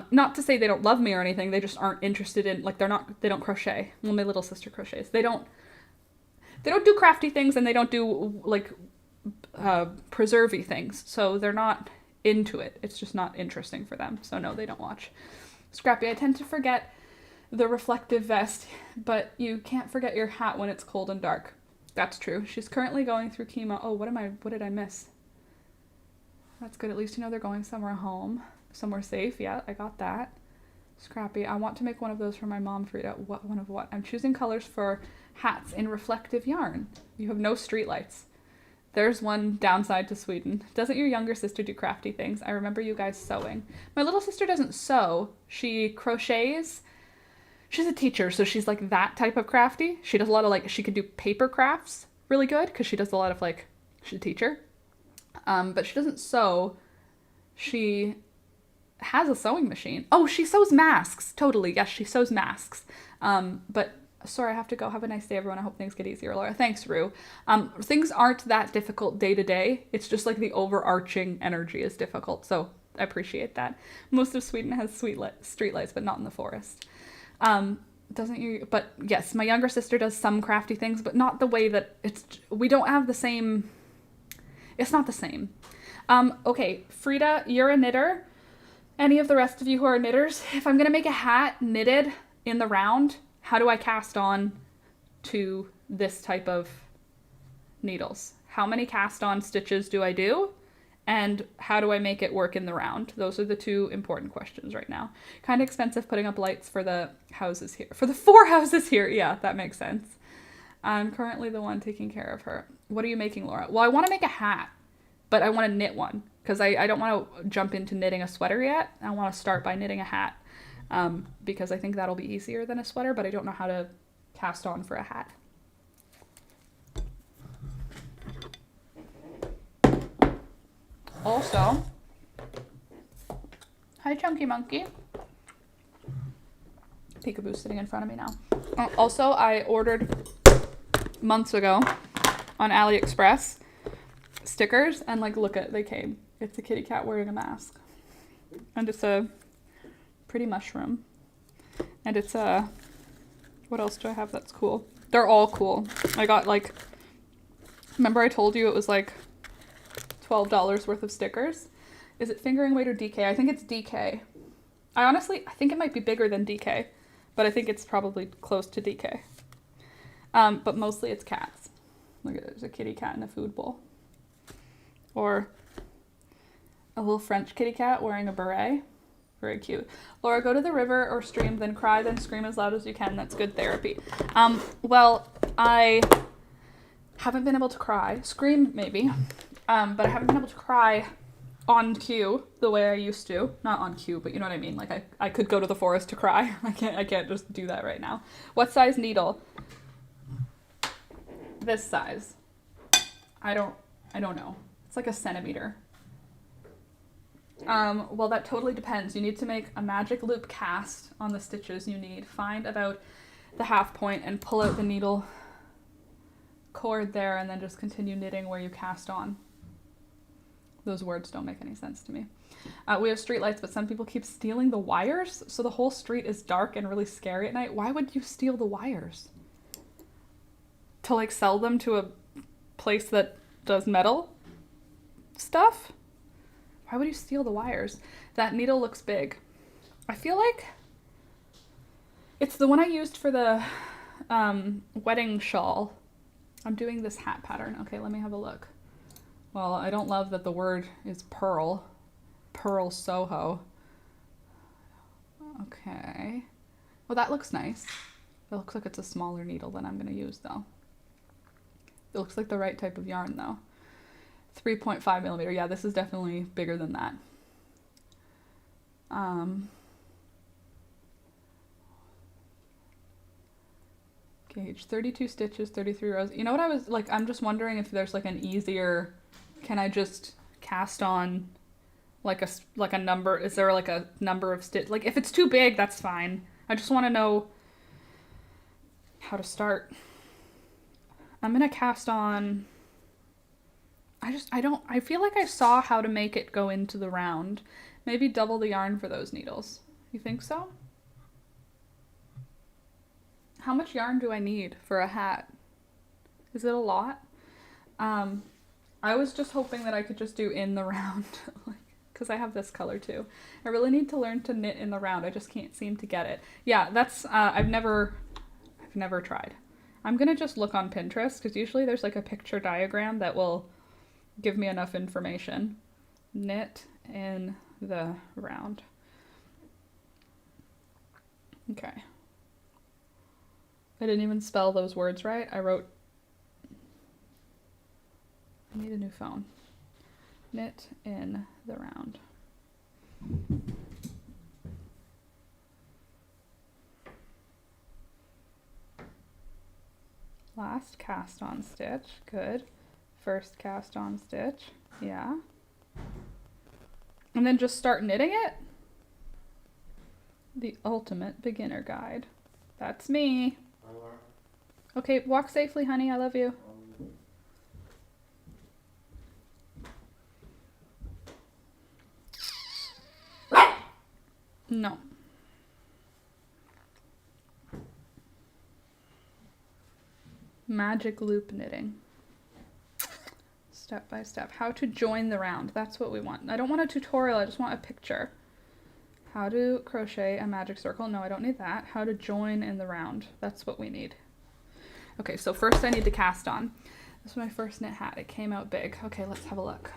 Not to say they don't love me or anything, they just aren't interested in, like they don't crochet. Well, my little sister crochets. They don't do crafty things, and they don't do like preservey things. So they're not into it. It's just not interesting for them. So no, they don't watch. Scrappy, I tend to forget the reflective vest, but you can't forget your hat when it's cold and dark. That's true. She's currently going through chemo. Oh, what did I miss? That's good. At least you know they're going somewhere home. Somewhere safe. Yeah, I got that. Scrappy, I want to make one of those for my mom, Frida. One of what? I'm choosing colors for hats in reflective yarn. You have no streetlights. There's one downside to Sweden. Doesn't your younger sister do crafty things? I remember you guys sewing. My little sister doesn't sew. She crochets. She's a teacher, so she's like that type of crafty. She does a lot of like, she could do paper crafts really good because she does a lot of like, she's a teacher. But she doesn't sew. She has a sewing machine. Oh, she sews masks. Totally. Yes, she sews masks. But sorry, I have to go. Have a nice day, everyone. I hope things get easier, Laura. Thanks, Rue. Things aren't that difficult day to day. It's just like the overarching energy is difficult. So I appreciate that. Most of Sweden has streetlights, but not in the forest. Doesn't you? But yes, my younger sister does some crafty things, but not the way that we don't have the same. It's not the same. Okay, Frida, you're a knitter. Any of the rest of you who are knitters, if I'm going to make a hat knitted in the round, how do I cast on to this type of needles? How many cast on stitches do I do? And how do I make it work in the round? Those are the 2 important questions right now. Kind of expensive putting up lights for the houses here. For the 4 houses here. Yeah, that makes sense. I'm currently the one taking care of her. What are you making, Laura? Well, I want to make a hat, but I want to knit one because I don't want to jump into knitting a sweater yet. I want to start by knitting a hat because I think that'll be easier than a sweater, but I don't know how to cast on for a hat. Also, hi, Chunky Monkey. Peekaboo's sitting in front of me now. Also, I ordered months ago on AliExpress stickers, and like, look at, they came. It's a kitty cat wearing a mask. And it's a pretty mushroom. And it's a... What else do I have that's cool? They're all cool. I got like... Remember I told you it was like $12 worth of stickers? Is it fingering weight or DK? I think it's DK. I think it might be bigger than DK. But I think it's probably close to DK. But mostly it's cats. Look at it, there's a kitty cat in a food bowl. Or a little French kitty cat wearing a beret. Very cute. Laura, go to the river or stream, then cry, then scream as loud as you can. That's good therapy. Well, I haven't been able to cry. Scream, maybe. But I haven't been able to cry on cue the way I used to. Not on cue, but you know what I mean. Like I could go to the forest to cry. I can't just do that right now. What size needle? This size. I don't know. It's like a centimeter. Well, that totally depends. You need to make a magic loop cast on the stitches you need. Find about the half point and pull out the needle cord there and then just continue knitting where you cast on. Those words don't make any sense to me. We have street lights, but some people keep stealing the wires, so the whole street is dark and really scary at night. Why would you steal the wires? To like sell them to a place that does metal stuff? Why would you steal the wires? That needle looks big. I feel like it's the one I used for the wedding shawl. I'm doing this hat pattern. Okay, let me have a look. Well, I don't love that the word is pearl. Pearl Soho. Okay. Well, that looks nice. It looks like it's a smaller needle than I'm going to use, though. It looks like the right type of yarn, though. 3.5 millimeter. Yeah, this is definitely bigger than that. Gauge 32 stitches, 33 rows. You know what I was like? I'm just wondering if there's like an easier. Can I just cast on like a number? Is there like a number of stitch? Like if it's too big, that's fine. I just want to know how to start. I'm gonna cast on. I feel like I saw how to make it go into the round. Maybe double the yarn for those needles. You think so? How much yarn do I need for a hat? Is it a lot? I was just hoping that I could just do in the round, because I have this color too. I really need to learn to knit in the round. I just can't seem to get it. Yeah, that's, I've never tried. I'm gonna just look on Pinterest, because usually there's like a picture diagram that will give me enough information. Knit in the round. Okay. I didn't even spell those words right. I need a new phone. Knit in the round. Last cast on stitch. Good. First cast on stitch. Yeah. And then just start knitting it. The ultimate beginner guide. That's me. Okay, walk safely, honey. I love you. No. Magic loop knitting. Step by step. How to join the round. That's what we want. I don't want a tutorial. I just want a picture. How to crochet a magic circle. No, I don't need that. How to join in the round. That's what we need. Okay, so first I need to cast on. This is my first knit hat. It came out big. Okay, let's have a look.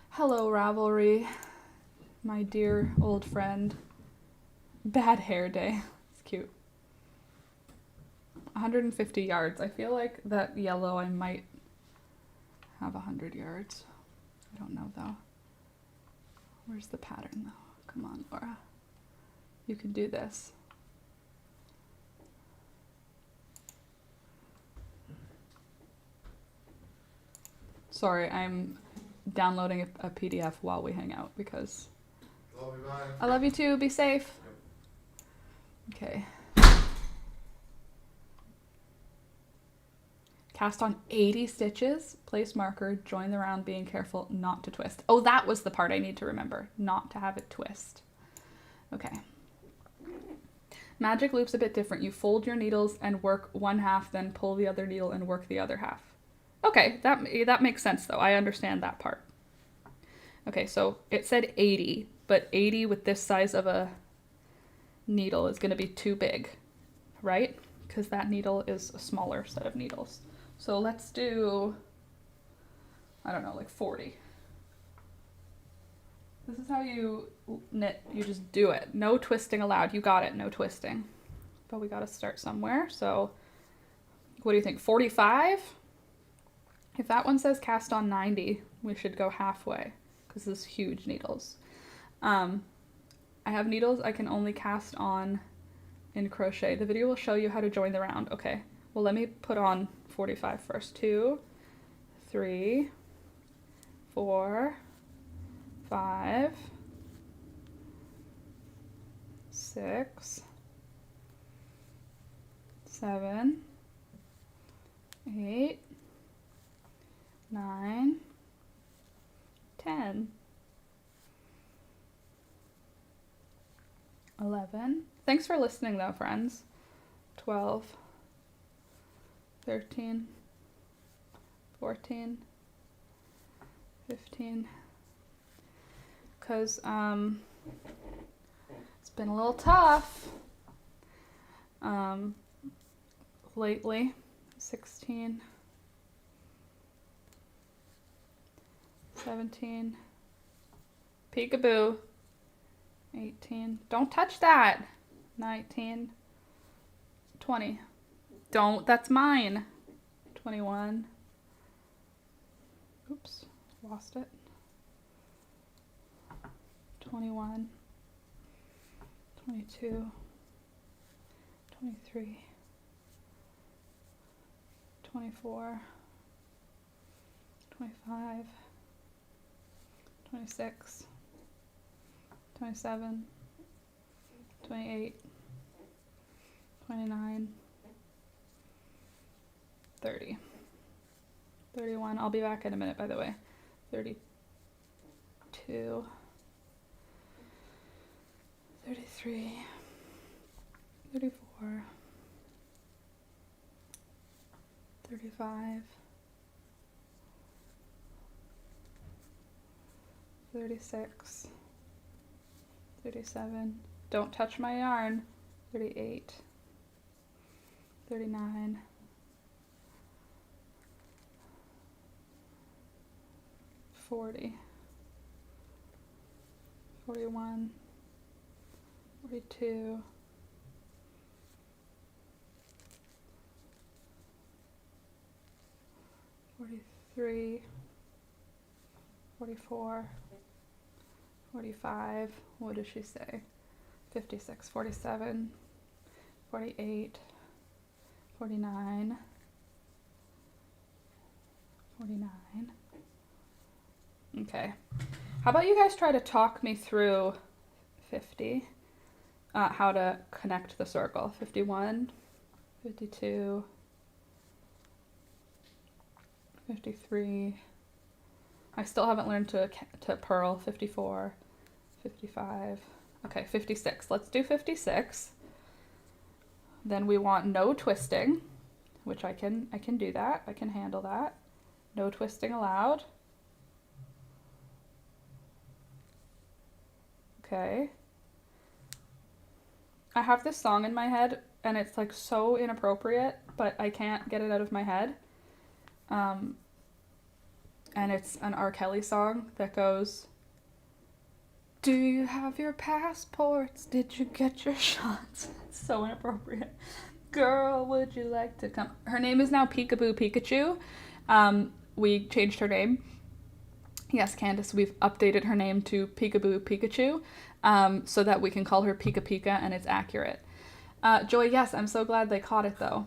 Hello, Ravelry. My dear old friend. Bad hair day. It's cute. 150 yards. I feel like that yellow I might have 100 yards. I don't know though. Where's the pattern though? Come on, Laura. You can do this. Sorry, I'm downloading a PDF while we hang out because Love you, bye. I love you too. Be safe. Okay. Cast on 80 stitches, place marker, join the round, being careful not to twist. Oh, that was the part I need to remember, not to have it twist. Okay. Magic loop's a bit different. You fold your needles and work one half, then pull the other needle and work the other half. Okay, that makes sense though. I understand that part. Okay, so it said 80, but 80 with this size of a needle is going to be too big, right? Because that needle is a smaller set of needles. So let's do, I don't know, like 40. This is how you knit. You just do it. No twisting allowed. You got it. No twisting. But we got to start somewhere. So what do you think? 45? If that one says cast on 90, we should go halfway because this is huge needles. I have needles I can only cast on in crochet. The video will show you how to join the round. Okay. Well, let me put on 45 first. 2, 3, 4, 5, 6, 7, 8, 9, 10, 11. Thanks for listening though, friends. 12, 13, 14, 15. Because it's been a little tough lately. 16, 17, peekaboo, 18, don't touch that, 19, 20, don't, that's mine, 21, oops, lost it, 21, 22, 23, 24, 25, 26, 27, 28, 29, 30, 31, I'll be back in a minute by the way, 32, 33, 34, 35, 36, 37, don't touch my yarn, 38, 39, 40, 41, 42, 43, 44, 45, what does she say? 56, 47, 48, 49, 49. Okay. How about you guys try to talk me through 50? How to connect the circle. 51, 52, 53. I still haven't learned to purl. 54, 55. Okay, 56. Let's do 56. Then we want no twisting, which I can do that. I can handle that. No twisting allowed. Okay. I have this song in my head and it's like so inappropriate, but I can't get it out of my head. And it's an R. Kelly song that goes, do you have your passports? Did you get your shots? It's so inappropriate. Girl, would you like to come? Her name is now Peekaboo Pikachu. We changed her name. Yes, Candace, we've updated her name to Peekaboo Pikachu, so that we can call her Pika Pika and it's accurate. Joy, yes, I'm so glad they caught it though.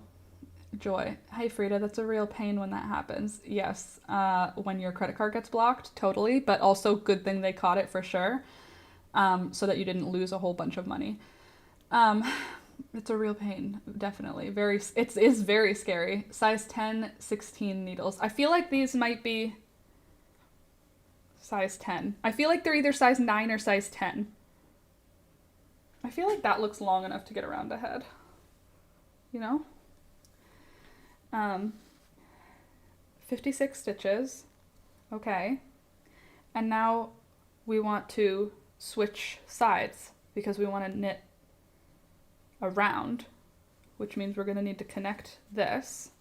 Joy, hey Frida, that's a real pain when that happens. Yes, when your credit card gets blocked, totally, but also good thing they caught it for sure, so that you didn't lose a whole bunch of money. It's a real pain, definitely. It is very scary. Size 10, 16 needles. I feel like these might be size 10. I feel like they're either size 9 or size 10. I feel like that looks long enough to get around a head. You know? 56 stitches. Okay. And now we want to switch sides because we want to knit around, which means we're going to need to connect this.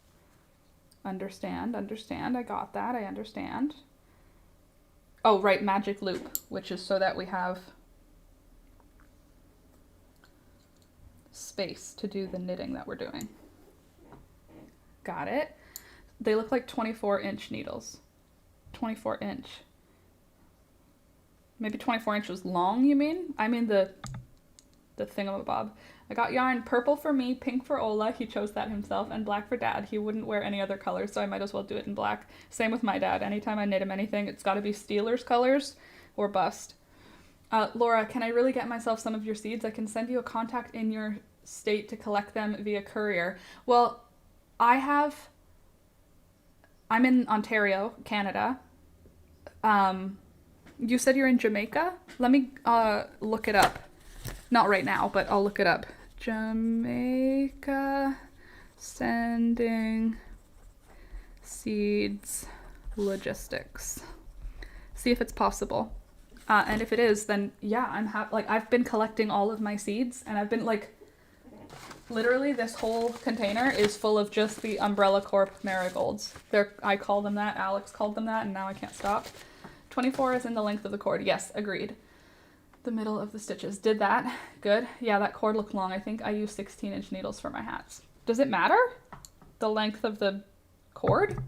Understand. I got that. I understand. Oh, right, magic loop, which is so that we have space to do the knitting that we're doing. Got it. They look like 24-inch needles. 24-inch. Maybe 24 inches long, you mean? I mean the thingamabob. I got yarn purple for me, pink for Ola, he chose that himself, and black for Dad. He wouldn't wear any other colors, so I might as well do it in black. Same with my dad. Anytime I knit him anything, it's got to be Steelers colors or bust. Laura, can I really get myself some of your seeds? I can send you a contact in your state to collect them via courier. Well, I'm in Ontario, Canada. You said you're in Jamaica? Let me look it up. Not right now, but I'll look it up. Jamaica sending seeds logistics. See if it's possible. And if it is, then yeah, I've been collecting all of my seeds, and I've been literally this whole container is full of just the Umbrella Corp marigolds. I call them that, Alex called them that, and now I can't stop. 24 is in the length of the cord. Yes, agreed. The middle of the stitches. Did that. Good. Yeah, that cord looked long. I think I used 16-inch needles for my hats. Does it matter? The length of the cord?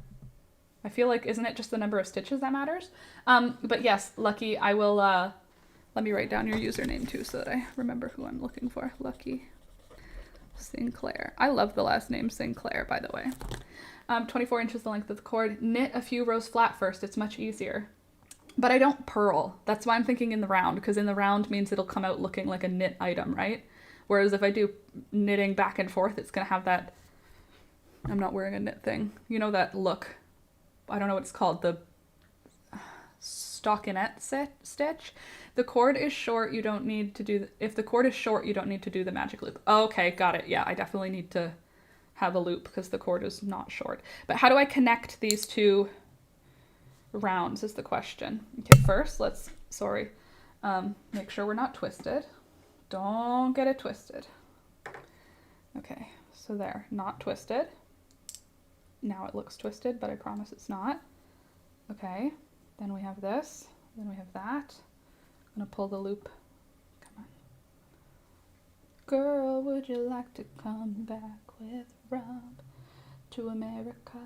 I feel like, isn't it just the number of stitches that matters? But yes, Lucky, I will, let me write down your username too so that I remember who I'm looking for. Lucky Sinclair. I love the last name Sinclair, by the way. 24 inches the length of the cord. Knit a few rows flat first. It's much easier. But I don't purl. That's why I'm thinking in the round, because in the round means it'll come out looking like a knit item, right? Whereas if I do knitting back and forth, it's going to have that, I'm not wearing a knit thing. You know that look. I don't know what it's called. The stockinette stitch. The cord is short. You don't need to do, if the cord is short, you don't need to do the magic loop. Okay, got it. Yeah, I definitely need to have a loop because the cord is not short. But how do I connect these two rounds is the question. Okay, first let's make sure we're not twisted. Don't get it twisted. Okay, so there, not twisted. Now it looks twisted, but I promise it's not. Okay, then we have this, then we have that. I'm gonna pull the loop. Come on. Girl, would you like to come back with Rob to America?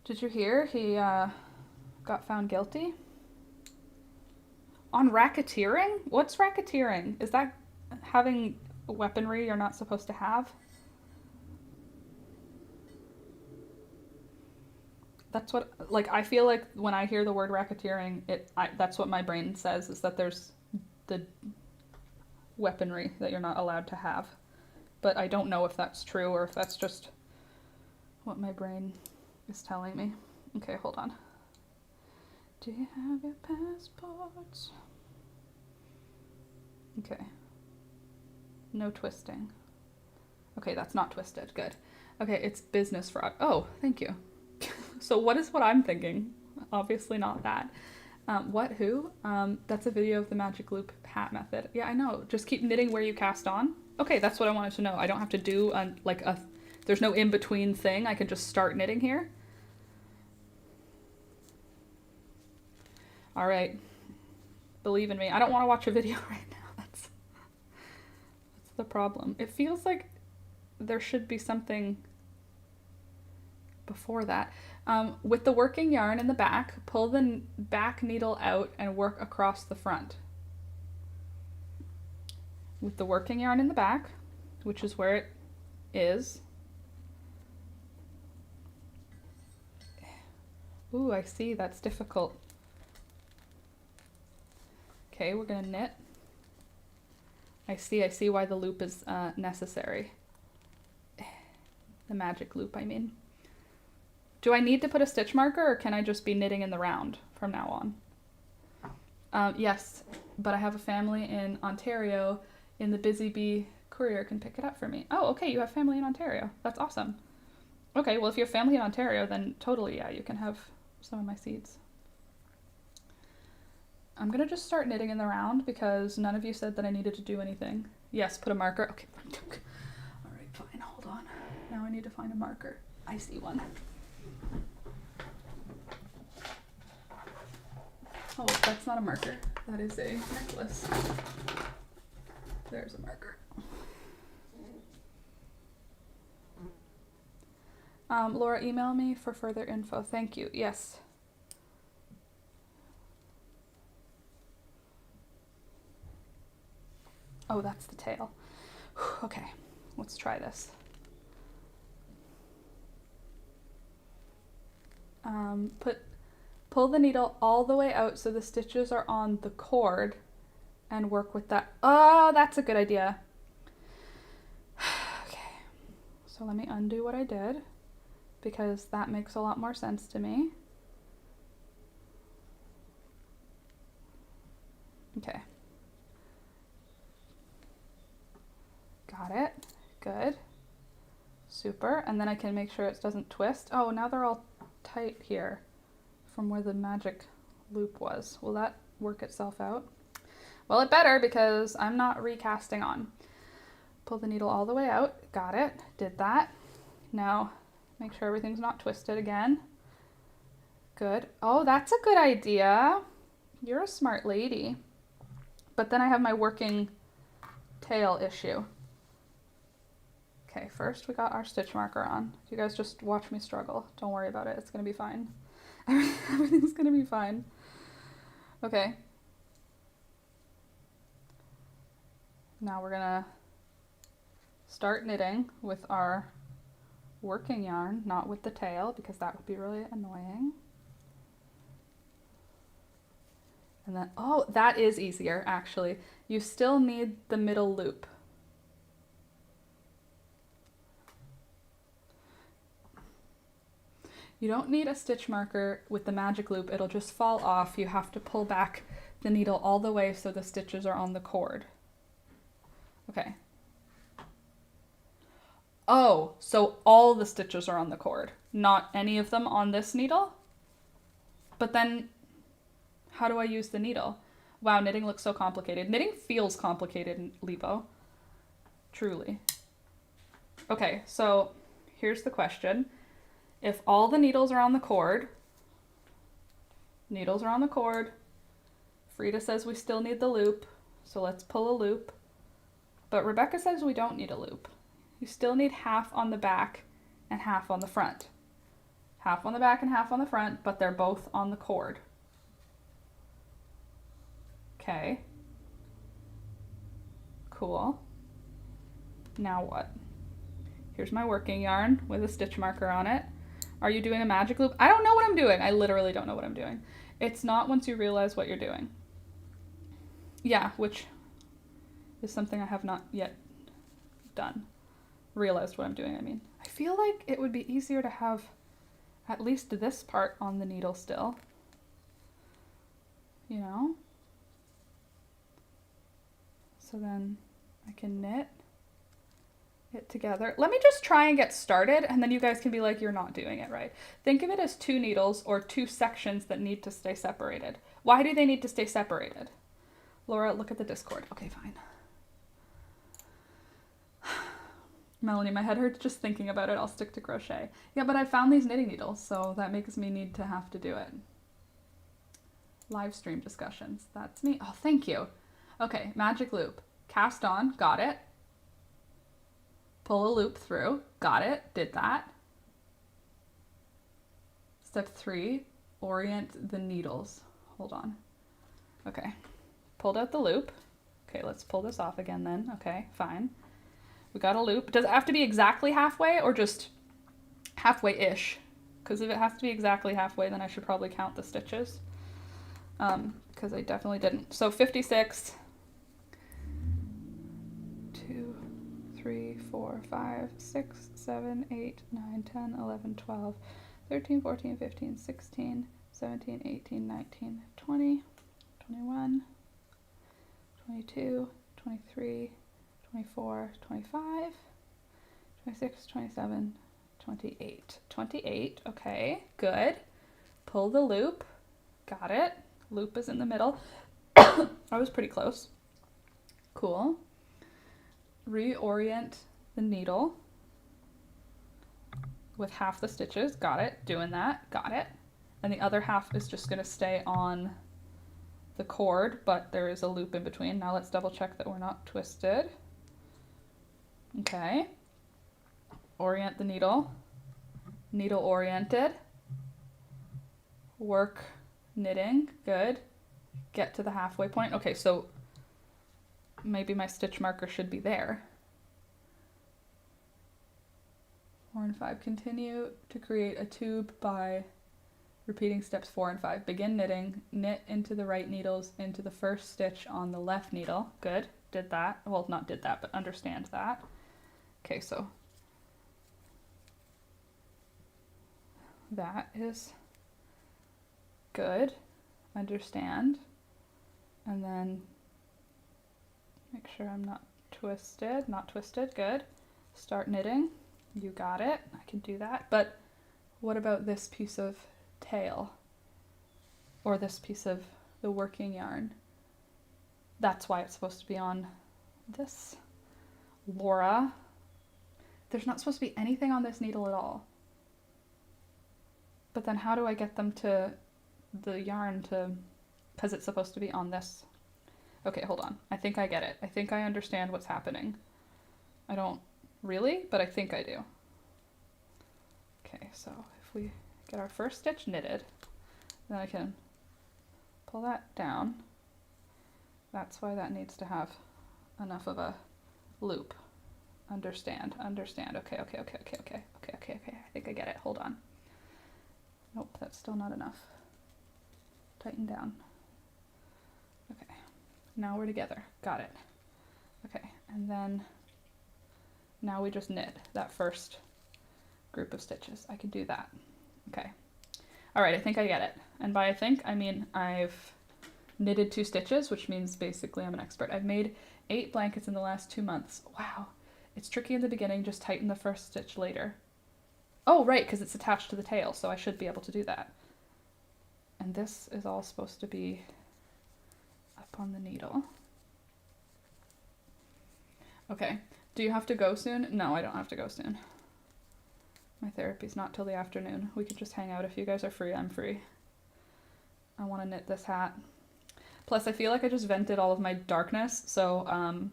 Did you hear he got found guilty? On racketeering? What's racketeering? Is that having weaponry you're not supposed to have? That's what, I feel like when I hear the word racketeering, that's what my brain says, is that there's the weaponry that you're not allowed to have. But I don't know if that's true or if that's just what my brain is telling me. Okay, hold on. Do you have your passports? Okay. No twisting. Okay, that's not twisted. Good. Okay, it's business fraud. Oh, thank you. So what is what I'm thinking? Obviously not that. Who? That's a video of the magic loop hat method. Yeah, I know. Just keep knitting where you cast on. Okay, that's what I wanted to know. I don't have to do there's no in-between thing. I can just start knitting here. All right. Believe in me. I don't want to watch a video right now. That's the problem. It feels like there should be something before that. With the working yarn in the back, pull the back needle out and work across the front. With the working yarn in the back, which is where it is. Ooh, I see, that's difficult. Okay, we're gonna knit I see why the loop is necessary. The magic loop, I mean. Do I need to put a stitch marker, or can I just be knitting in the round from now on? Yes, but I have a family in Ontario, in the Busy Bee courier can pick it up for me. Oh, okay, you have family in Ontario. That's awesome. Okay, well, if you have family in Ontario, then totally, yeah, you can have some of my seeds. I'm gonna just start knitting in the round because none of you said that I needed to do anything. Yes, put a marker. Okay. All right, fine, hold on. Now I need to find a marker. I see one. Oh, that's not a marker. That is a necklace. There's a marker. Laura, email me for further info. Thank you. Yes. Oh, that's the tail. Okay, let's try this. Pull the needle all the way out so the stitches are on the cord and work with that. Oh, that's a good idea. Okay, so let me undo what I did because that makes a lot more sense to me. Okay. Got it. Good. Super. And then I can make sure it doesn't twist. Oh, now they're all tight here from where the magic loop was. Will that work itself out? Well, it better because I'm not recasting on. Pull the needle all the way out. Got it. Did that. Now make sure everything's not twisted again. Good. Oh, that's a good idea. You're a smart lady. But then I have my working tail issue. Okay, first we got our stitch marker on. You guys just watch me struggle. Don't worry about it. It's gonna be fine. Everything's gonna be fine. Okay. Now we're gonna start knitting with our working yarn, not with the tail, because that would be really annoying. And then, oh, that is easier, actually. You still need the middle loop. You don't need a stitch marker with the magic loop. It'll just fall off. You have to pull back the needle all the way so the stitches are on the cord. Okay. Oh, so all the stitches are on the cord, not any of them on this needle? But then how do I use the needle? Wow, knitting looks so complicated. Knitting feels complicated, Lebo. Truly. Okay, so here's the question. If all the needles are on the cord, Frida says we still need the loop, so let's pull a loop. But Rebecca says we don't need a loop. You still need half on the back and half on the front. Half on the back and half on the front, but they're both on the cord. Okay. Cool. Now what? Here's my working yarn with a stitch marker on it. Are you doing a magic loop? I don't know what I'm doing. I literally don't know what I'm doing. It's not once you realize what you're doing. Yeah, which is something I have not yet done. Realized what I'm doing, I mean. I feel like it would be easier to have at least this part on the needle still. You know? So then I can knit it together. Let me just try and get started, and then you guys can be like, you're not doing it right. Think of it as two needles or two sections that need to stay separated. Why do they need to stay separated? Laura, look at the Discord. Okay, fine. Melanie, my head hurts just thinking about it. I'll stick to crochet. Yeah, but I found these knitting needles, so that makes me need to have to do it. Live stream discussions. That's me. Oh, thank you. Okay, magic loop. Cast on. Got it. Pull a loop through. Got it. Did that. Step 3, orient the needles. Hold on. Okay. Pulled out the loop. Okay, let's pull this off again then. Okay, fine. We got a loop. Does it have to be exactly halfway or just halfway-ish? Because if it has to be exactly halfway, then I should probably count the stitches. Because I definitely didn't. So 56. 3, 4, 5, 6, 7, 8, 9, 10, 11, 12, 13, 14, 15, 16, 17, 18, 19, 20, 21, 22, 23, 24, 25, 26, 27, 28. 28, okay, good. Pull the loop. Got it. Loop is in the middle. I was pretty close. Cool. Reorient the needle with half the stitches. Got it. Doing that. Got it. And the other half is just going to stay on the cord, but there is a loop in between. Now let's double check that we're not twisted. Okay. Orient the needle. Needle oriented. Work knitting. Good. Get to the halfway point. Okay, so maybe my stitch marker should be there. 4 and 5. Continue to create a tube by repeating steps 4 and 5. Begin knitting. Knit into the right needles into the first stitch on the left needle. Good. Did that. Well, not did that, but understand that. Okay, so that is good. Understand. And then make sure I'm not twisted. Not twisted. Good. Start knitting. You got it. I can do that. But what about this piece of tail? Or this piece of the working yarn? That's why it's supposed to be on this. Laura, there's not supposed to be anything on this needle at all. But then how do I get them to the yarn to, because it's supposed to be on this. Okay, hold on. I think I get it. I think I understand what's happening. I don't really, but I think I do. Okay, so if we get our first stitch knitted, then I can pull that down. That's why that needs to have enough of a loop. Understand. Okay. I think I get it. Hold on. Nope, that's still not enough. Tighten down. Okay, now we're together. Got it. Okay, and then now we just knit that first group of stitches. I can do that. Okay. All right, I think I get it. And by I think, I mean I've knitted 2 stitches, which means basically I'm an expert. I've made 8 blankets in the last 2 months. Wow. It's tricky in the beginning, just tighten the first stitch later. Oh, right, because it's attached to the tail, so I should be able to do that. And this is all supposed to be up on the needle. Okay, do you have to go soon? No, I don't have to go soon. My therapy's not till the afternoon. We could just hang out if you guys are free. I'm free. I want to knit this hat. Plus, I feel like I just vented all of my darkness, so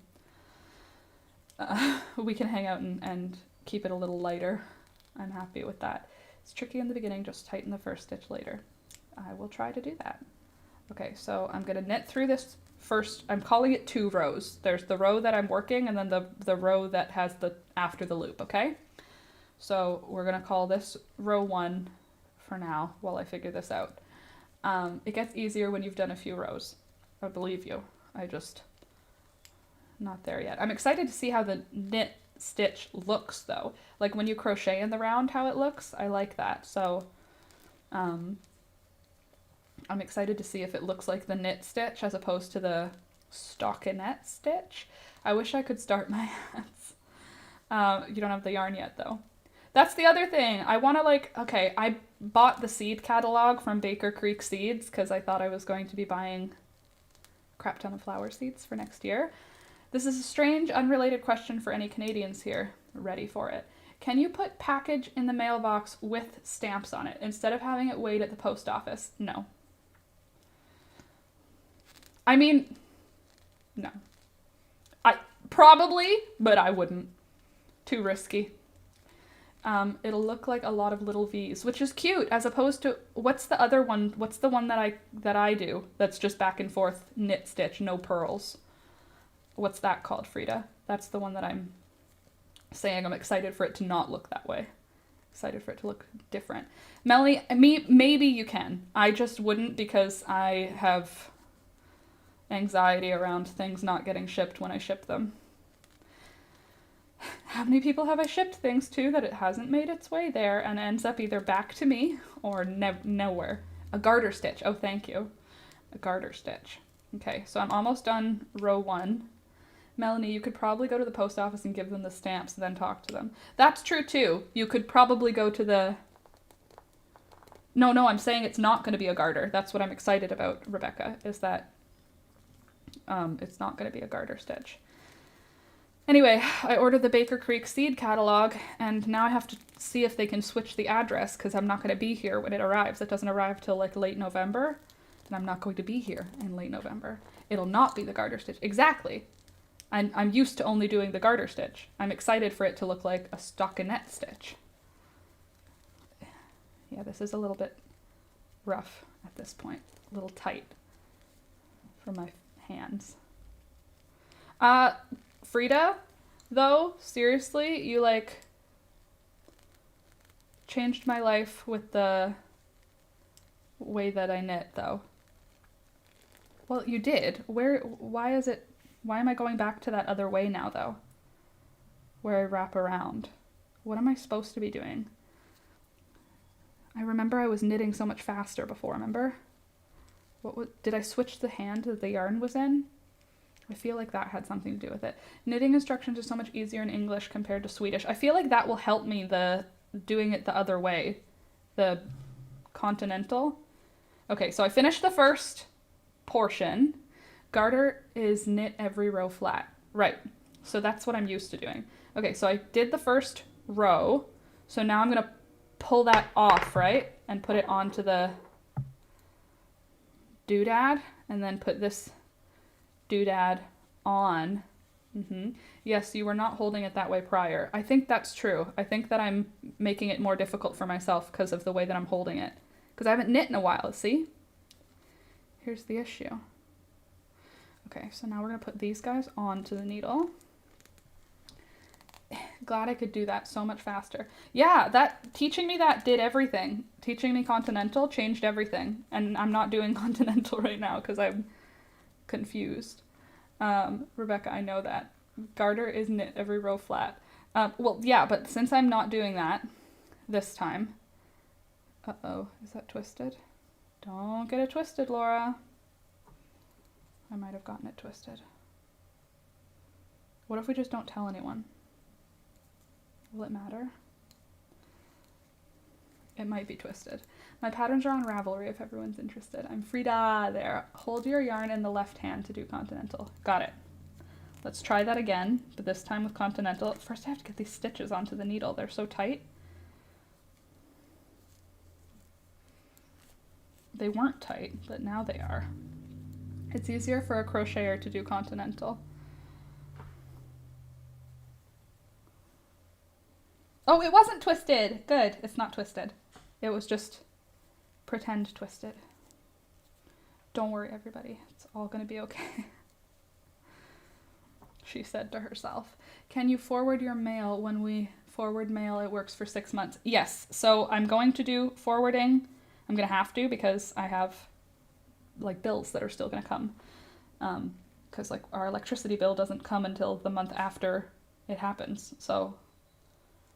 we can hang out and keep it a little lighter. I'm happy with that. It's tricky in the beginning, just tighten the first stitch later. I will try to do that. Okay, so I'm gonna knit through this first, I'm calling it 2 rows. There's the row that I'm working and then the row that has the after the loop, okay? So we're gonna call this row 1 for now while I figure this out. It gets easier when you've done a few rows. I believe you. I just not there yet. I'm excited to see how the knit stitch looks though. Like when you crochet in the round, how it looks. I like that. So I'm excited to see if it looks like the knit stitch as opposed to the stockinette stitch. I wish I could start my hats. You don't have the yarn yet though. That's the other thing. I want to okay, I bought the seed catalog from Baker Creek Seeds because I thought I was going to be buying a crap ton of flower seeds for next year. This is a strange, unrelated question for any Canadians here. Ready for it. Can you put package in the mailbox with stamps on it instead of having it wait at the post office? No. I mean, no. I probably, but I wouldn't. Too risky. It'll look like a lot of little V's, which is cute, as opposed to, what's the other one? What's the one that I do that's just back and forth knit stitch, no purls? What's that called, Frida? That's the one that I'm saying I'm excited for it to not look that way. Excited for it to look different. Melanie, maybe you can. I just wouldn't because I have anxiety around things not getting shipped when I ship them. How many people have I shipped things to that it hasn't made its way there and ends up either back to me or nowhere? A garter stitch. Oh, thank you. A garter stitch. Okay, so I'm almost done row 1. Melanie, you could probably go to the post office and give them the stamps and then talk to them. That's true too. You could probably go to the... No, I'm saying it's not going to be a garter. That's what I'm excited about, Rebecca, is that it's not going to be a garter stitch. Anyway, I ordered the Baker Creek seed catalog, and now I have to see if they can switch the address, because I'm not going to be here when it arrives. It doesn't arrive till like late November, and I'm not going to be here in late November. It'll not be the garter stitch. Exactly. I'm used to only doing the garter stitch. I'm excited for it to look like a stockinette stitch. Yeah, this is a little bit rough at this point. A little tight for my hands. Frida, though, seriously, you like changed my life with the way that I knit, though. Well, you did. Why am I going back to that other way now, though? Where I wrap around. What am I supposed to be doing? I remember I was knitting so much faster before, remember? Did I switch the hand that the yarn was in? I feel like that had something to do with it. Knitting instructions are so much easier in English compared to Swedish. I feel like that will help me, doing it the other way. The continental. Okay, so I finished the first portion. Garter is knit every row flat. Right, so that's what I'm used to doing. Okay, so I did the first row. So now I'm going to pull that off, right? And put it onto the doodad, and then put this doodad on. Yes, you were not holding it that way prior. I think that's true. I think that I'm making it more difficult for myself because of the way that I'm holding it. Because I haven't knit in a while, see? Here's the issue. Okay, so now we're going to put these guys onto the needle. Glad I could do that so much faster. Yeah, teaching me that did everything. Teaching me continental changed everything. And I'm not doing continental right now because I'm confused. Rebecca, I know that. Garter is knit every row flat. Well, yeah, but since I'm not doing that this time... Uh-oh, is that twisted? Don't get it twisted, Laura. I might have gotten it twisted. What if we just don't tell anyone? Will it matter? It might be twisted. My patterns are on Ravelry if everyone's interested. I'm Frida there. Hold your yarn in the left hand to do continental. Got it. Let's try that again, but this time with continental. First I have to get these stitches onto the needle. They're so tight. They weren't tight, but now they are. It's easier for a crocheter to do continental. Oh, it wasn't twisted. Good. It's not twisted. It was just pretend twisted. Don't worry, everybody. It's all going to be okay. She said to herself. Can you forward your mail? When we forward mail, it works for 6 months. Yes. So I'm going to do forwarding. I'm going to have to because I have like bills that are still going to come. Because like our electricity bill doesn't come until the month after it happens. So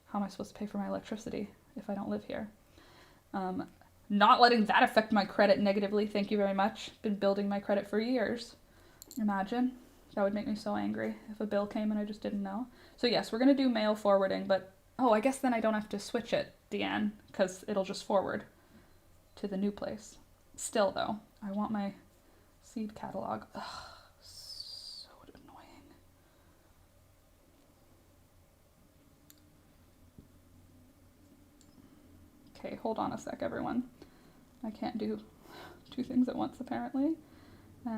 how am I supposed to pay for my electricity if I don't live here? Not letting that affect my credit negatively. Thank you very much. Been building my credit for years. Imagine. That would make me so angry if a bill came and I just didn't know. So yes, we're going to do mail forwarding, but oh, I guess then I don't have to switch it, Deanne, because it'll just forward to the new place. Still though, I want my seed catalog. Ugh, so annoying. Okay, hold on a sec, everyone. I can't do 2 things at once, apparently.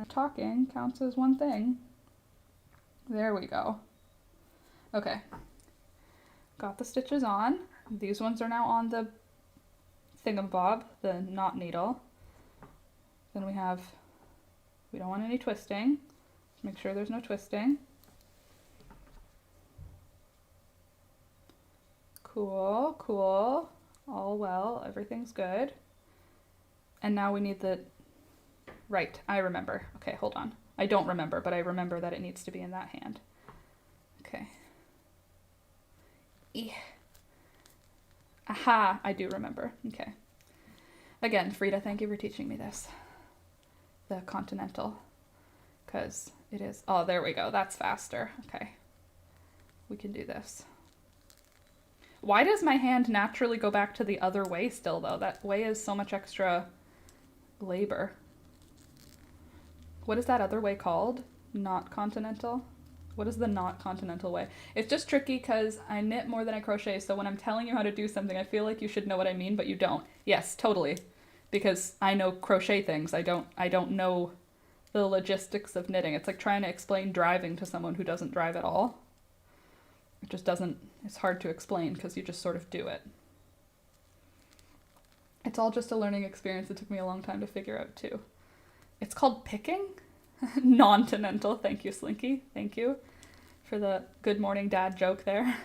Talking counts as one thing. There we go. Okay. Got the stitches on. These ones are now on the thingamabob, the knot needle. Then we don't want any twisting. Make sure there's no twisting. Cool, cool. All well, everything's good. And now we need right, I remember. Okay, hold on. I don't remember, but I remember that it needs to be in that hand. Okay. Aha, I do remember. Okay. Again, Frida, thank you for teaching me this. The continental. Because it is... Oh, there we go. That's faster. Okay. We can do this. Why does my hand naturally go back to the other way still, though? That way is so much extra labor. What is that other way called? Not continental? What is the not continental way? It's just tricky because I knit more than I crochet, so when I'm telling you how to do something, I feel like you should know what I mean, but you don't. Yes, totally. Because I know crochet things. I don't know the logistics of knitting. It's like trying to explain driving to someone who doesn't drive at all. It just doesn't, it's hard to explain because you just sort of do it. It's all just a learning experience. It took me a long time to figure out too. It's called picking? Non-continental. Thank you, Slinky. Thank you for the good morning dad joke there.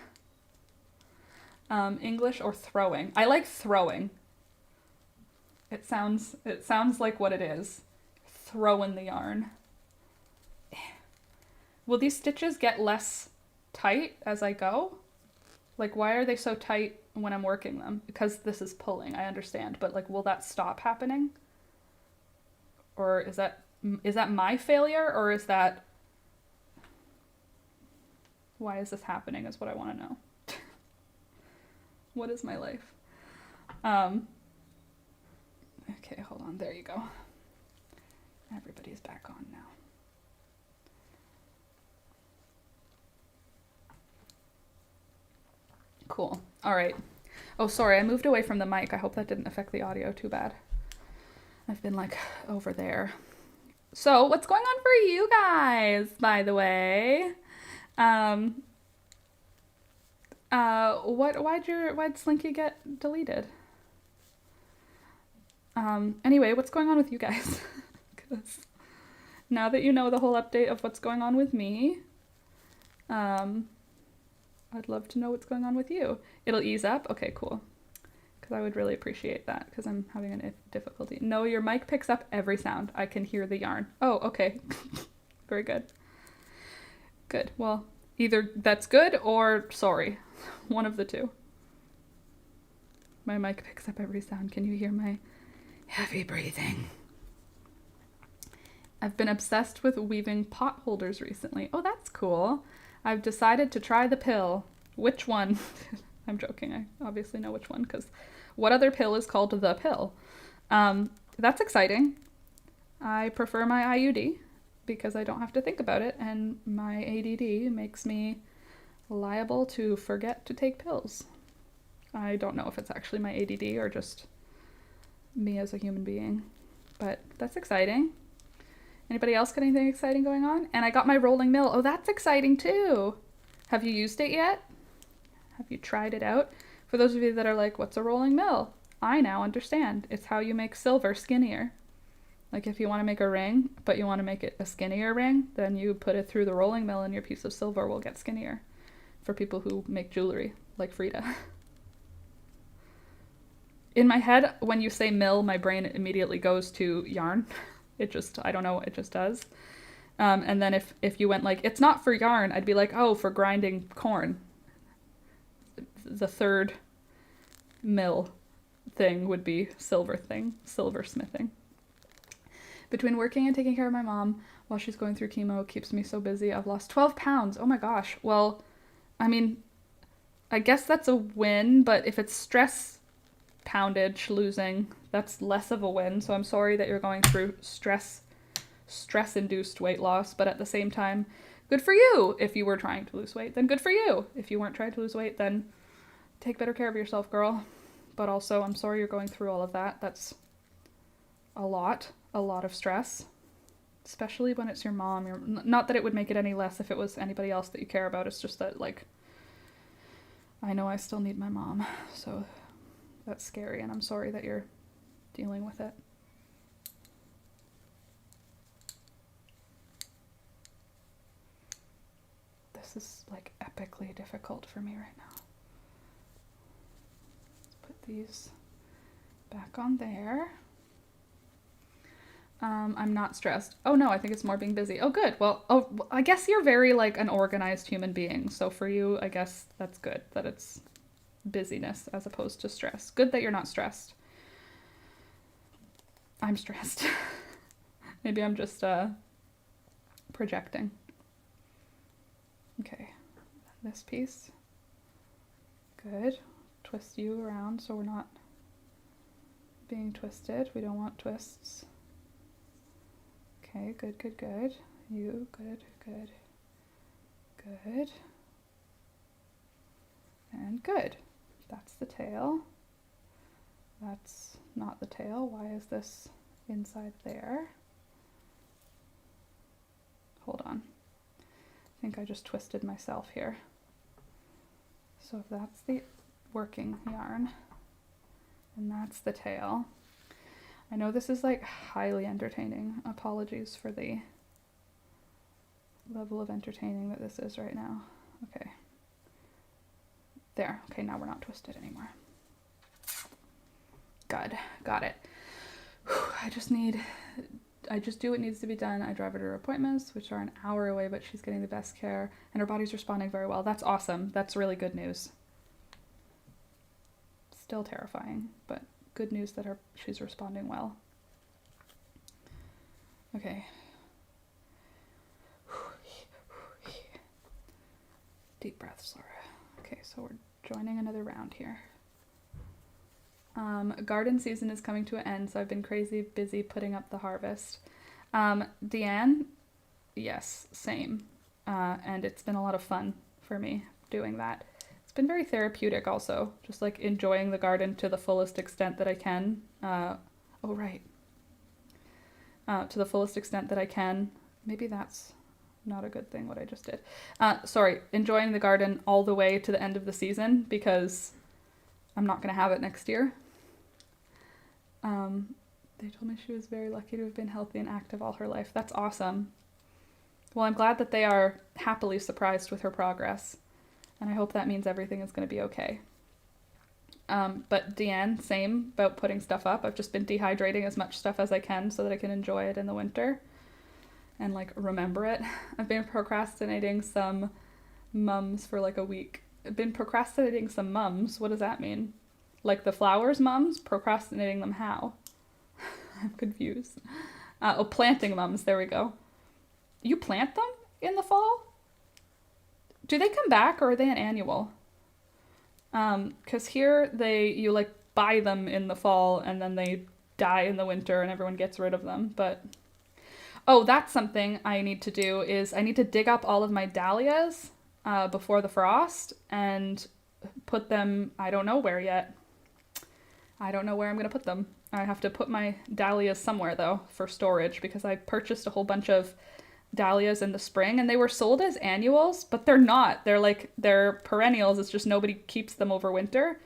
English or throwing? I like throwing. It sounds like what it is. Throwing the yarn. Will these stitches get less tight as I go? Like, why are they so tight when I'm working them? Because this is pulling, I understand, but like, will that stop happening? Or is that my failure, or is that... Why is this happening is what I want to know. What is my life? Okay, hold on, there you go. Everybody's back on now. Cool. All right. Oh, sorry, I moved away from the mic. I hope that didn't affect the audio too bad. I've been like over there. So what's going on for you guys, by the way? Why'd Slinky get deleted? Anyway, what's going on with you guys? Because now that you know the whole update of what's going on with me, I'd love to know what's going on with you. It'll ease up? Okay, cool. Because I would really appreciate that, because I'm having a difficulty. No, your mic picks up every sound. I can hear the yarn. Oh, okay. Very good. Good. Well, either that's good or sorry. One of the two. My mic picks up every sound. Can you hear my heavy breathing? I've been obsessed with weaving pot holders recently. Oh, that's cool. I've decided to try the pill. Which one? I'm joking. I obviously know which one, because what other pill is called the pill? That's exciting. I prefer my IUD because I don't have to think about it, and my ADD makes me liable to forget to take pills. I don't know if it's actually my ADD or just me as a human being, but that's exciting. Anybody else got anything exciting going on? And I got my rolling mill. Oh, that's exciting too. Have you used it yet? Have you tried it out? For those of you that are like, what's a rolling mill? I now understand. It's how you make silver skinnier. Like if you want to make a ring, but you want to make it a skinnier ring, then you put it through the rolling mill and your piece of silver will get skinnier. For people who make jewelry, like Frida. In my head, when you say mill, my brain immediately goes to yarn. It just, I don't know, it just does. And then if you went like, it's not for yarn, I'd be like, oh, for grinding corn. The third mill thing would be silversmithing. Between working and taking care of my mom while she's going through chemo, it keeps me so busy. I've lost 12 pounds. Oh my gosh. Well, I mean, I guess that's a win, but if it's stress poundage losing, that's less of a win. So I'm sorry that you're going through stress-induced weight loss, but at the same time, good for you. If you were trying to lose weight, then good for you. If you weren't trying to lose weight, then take better care of yourself, girl. But also, I'm sorry you're going through all of that. That's a lot of stress, especially when it's your mom. Not that it would make it any less if it was anybody else that you care about. It's just that, like, I know I still need my mom, so that's scary, and I'm sorry that you're dealing with it. This is, like, epically difficult for me right now. Let's put these back on there. I'm not stressed. Oh no, I think it's more being busy. Oh good. Well, I guess you're very like an organized human being. So for you, I guess that's good that it's busyness as opposed to stress. Good that you're not stressed. I'm stressed. Maybe I'm just projecting. Okay. This piece. Good. Twist you around so we're not being twisted. We don't want twists. Okay, good, good, good. You, good, good, good. And good. That's the tail. That's not the tail. Why is this inside there? Hold on. I think I just twisted myself here. So if that's the working yarn, and that's the tail. I know this is like highly entertaining. Apologies for the level of entertaining that this is right now. Okay. There. Okay, now we're not twisted anymore. Good. Got it. I just do what needs to be done. I drive her to her appointments, which are an hour away, but she's getting the best care and her body's responding very well. That's awesome. That's really good news. Still terrifying, but good news that she's responding well. Okay. Deep breaths, Laura. Okay, so we're joining another round here. Garden season is coming to an end, so I've been crazy busy putting up the harvest. Deanne, yes, same. And it's been a lot of fun for me doing that. It's been very therapeutic also, just like enjoying the garden to the fullest extent that I can. To the fullest extent that I can. Maybe that's not a good thing, what I just did. Enjoying the garden all the way to the end of the season because I'm not going to have it next year. They told me she was very lucky to have been healthy and active all her life. That's awesome. Well, I'm glad that they are happily surprised with her progress. And I hope that means everything is going to be okay. But Deanne, same about putting stuff up. I've just been dehydrating as much stuff as I can so that I can enjoy it in the winter and like remember it. I've been procrastinating some mums for like a week. I've been procrastinating some mums. What does that mean? Like the flowers mums? Procrastinating them how? I'm confused. Planting mums. There we go. You plant them in the fall? Do they come back or are they an annual? Because here you like buy them in the fall and then they die in the winter and everyone gets rid of them. But that's something I need to do is I need to dig up all of my dahlias before the frost and put them, I don't know where yet. I don't know where I'm going to put them. I have to put my dahlias somewhere though for storage because I purchased a whole bunch of dahlias in the spring and they were sold as annuals, but they're not. They're perennials. It's just nobody keeps them over winter.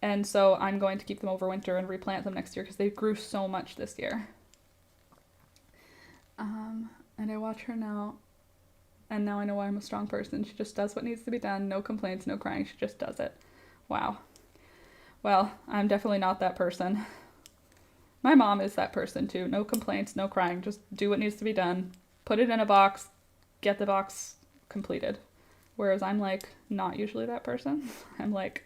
And so I'm going to keep them over winter and replant them next year because they grew so much this year. And I watch her now and now I know why I'm a strong person. She just does what needs to be done. No complaints, no crying. She just does it. Wow. Well, I'm definitely not that person. My mom is that person too. No complaints, no crying. Just do what needs to be done. Put it in a box, get the box completed. Whereas I'm like not usually that person. I'm like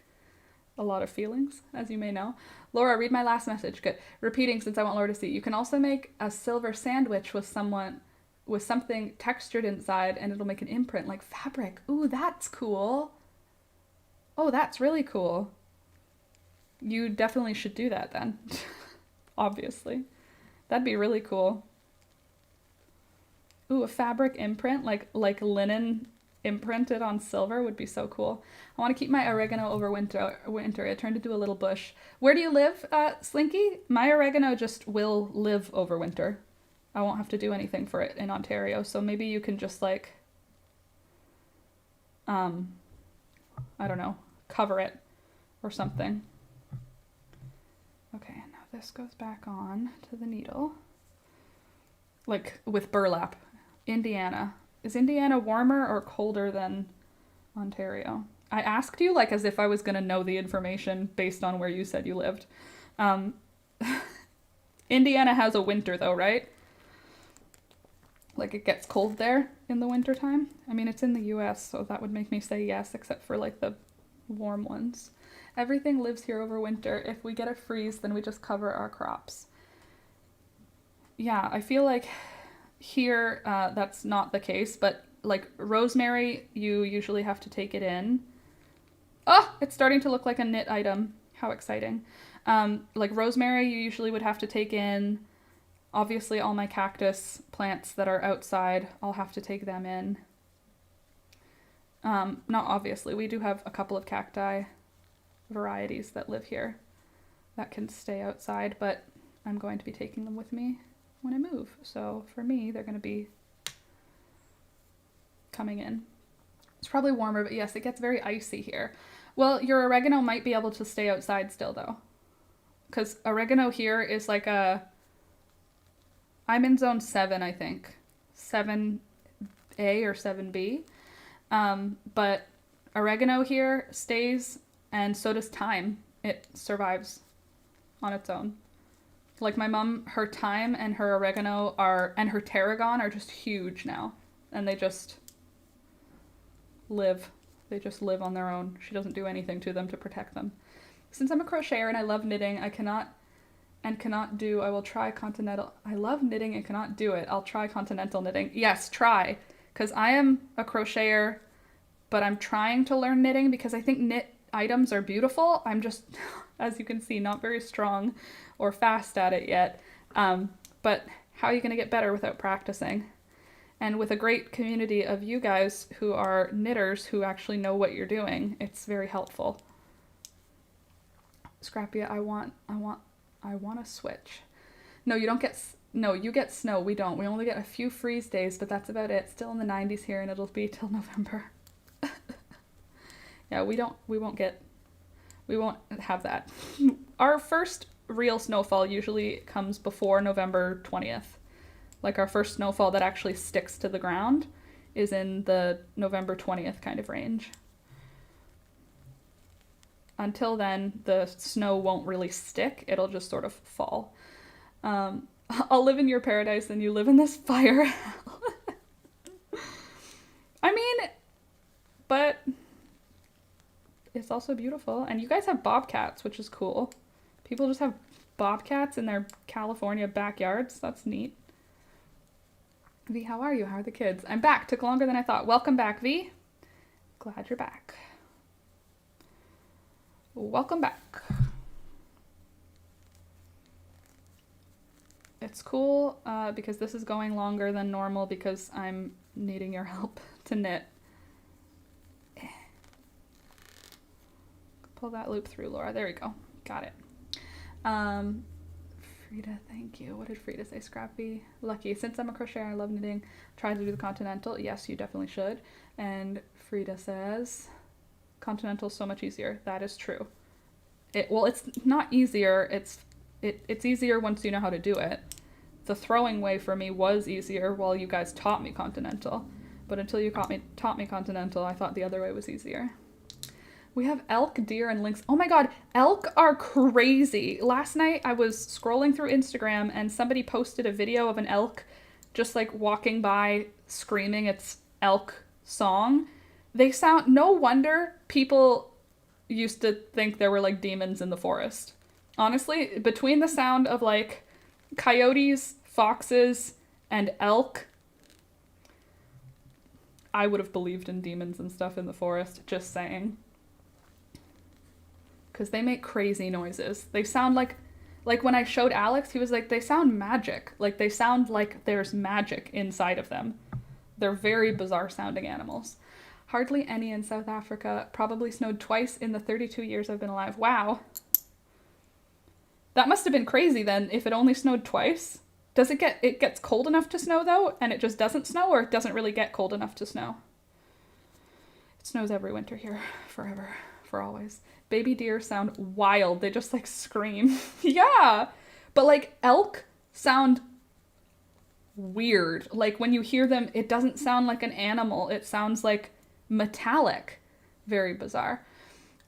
a lot of feelings, as you may know. Laura, read my last message. Good. Repeating since I want Laura to see. You can also make a silver sandwich with something textured inside and it'll make an imprint like fabric. Ooh, that's cool. Oh, that's really cool. You definitely should do that then. Obviously. That'd be really cool. Ooh, a fabric imprint, like linen imprinted on silver would be so cool. I want to keep my oregano over winter. It turned into a little bush. Where do you live, Slinky? My oregano just will live over winter. I won't have to do anything for it in Ontario, so maybe you can just like, I don't know, cover it or something. Okay, now this goes back on to the needle. Like with burlap. Indiana. Is Indiana warmer or colder than Ontario? I asked you like as if I was going to know the information based on where you said you lived. Indiana has a winter though, right? Like it gets cold there in the winter time. I mean, it's in the US, so that would make me say yes, except for like the warm ones. Everything lives here over winter. If we get a freeze, then we just cover our crops. Yeah, I feel like here that's not the case, but like rosemary, you usually have to take it in. Oh, it's starting to look like a knit item. How exciting. Like rosemary, you usually would have to take in. Obviously, all my cactus plants that are outside, I'll have to take them in. Not obviously, we do have a couple of cacti varieties that live here that can stay outside, but I'm going to be taking them with me when I move. So for me, they're going to be coming in. It's probably warmer, but yes, it gets very icy here. Well, your oregano might be able to stay outside still though, because oregano here is like I'm in zone 7, I think. 7A or 7B. But oregano here stays, and so does thyme. It survives on its own. Like my mom, her thyme and her oregano and her tarragon are just huge now. And they just live. They just live on their own. She doesn't do anything to them to protect them. Since I'm a crocheter and I love knitting, I will try continental. I love knitting and cannot do it. I'll try continental knitting. Yes, try. Because I am a crocheter, but I'm trying to learn knitting because I think knit items are beautiful. I'm just, as you can see, not very strong or fast at it yet. But how are you going to get better without practicing? And with a great community of you guys who are knitters who actually know what you're doing, it's very helpful. Scrappy, I want to switch. No, you don't get, no, you get snow. We don't. We only get a few freeze days, but that's about it. Still in the 90s here, and it'll be till November. Yeah, we won't have that. Our first real snowfall usually comes before November 20th. Like our first snowfall that actually sticks to the ground is in the November 20th kind of range. Until then, the snow won't really stick. It'll just sort of fall. I'll live in your paradise and you live in this fire hell. I mean, but it's also beautiful. And you guys have bobcats, which is cool. People just have bobcats in their California backyards. That's neat. V, how are you? How are the kids? I'm back. Took longer than I thought. Welcome back, V. Glad you're back. Welcome back. It's cool because this is going longer than normal because I'm needing your help to knit. Pull that loop through, Laura. There we go. Got it. Frida, thank you. What did Frida say? Scrappy. Lucky. Since I'm a crocheter, I love knitting. Try to do the continental. Yes, you definitely should. And Frida says, continental is so much easier. That is true. Well, it's not easier. It's easier once you know how to do it. The throwing way for me was easier while you guys taught me continental. But until you taught me continental, I thought the other way was easier. We have elk, deer, and lynx. Oh my god, elk are crazy. Last night I was scrolling through Instagram and somebody posted a video of an elk just like walking by screaming its elk song. They sound, no wonder people used to think there were like demons in the forest. Honestly, between the sound of like coyotes, foxes, and elk, I would have believed in demons and stuff in the forest, just saying. Because they make crazy noises. They sound like when I showed Alex, he was like, they sound magic. Like they sound like there's magic inside of them. They're very bizarre sounding animals. Hardly any in South Africa. Probably snowed twice in the 32 years I've been alive. Wow. That must have been crazy then if it only snowed twice. It gets cold enough to snow though, and it just doesn't snow, or it doesn't really get cold enough to snow? It snows every winter here, forever, for always. Baby deer sound wild. They just like scream. Yeah, but like elk sound weird. Like when you hear them, it doesn't sound like an animal. It sounds like metallic. Very bizarre.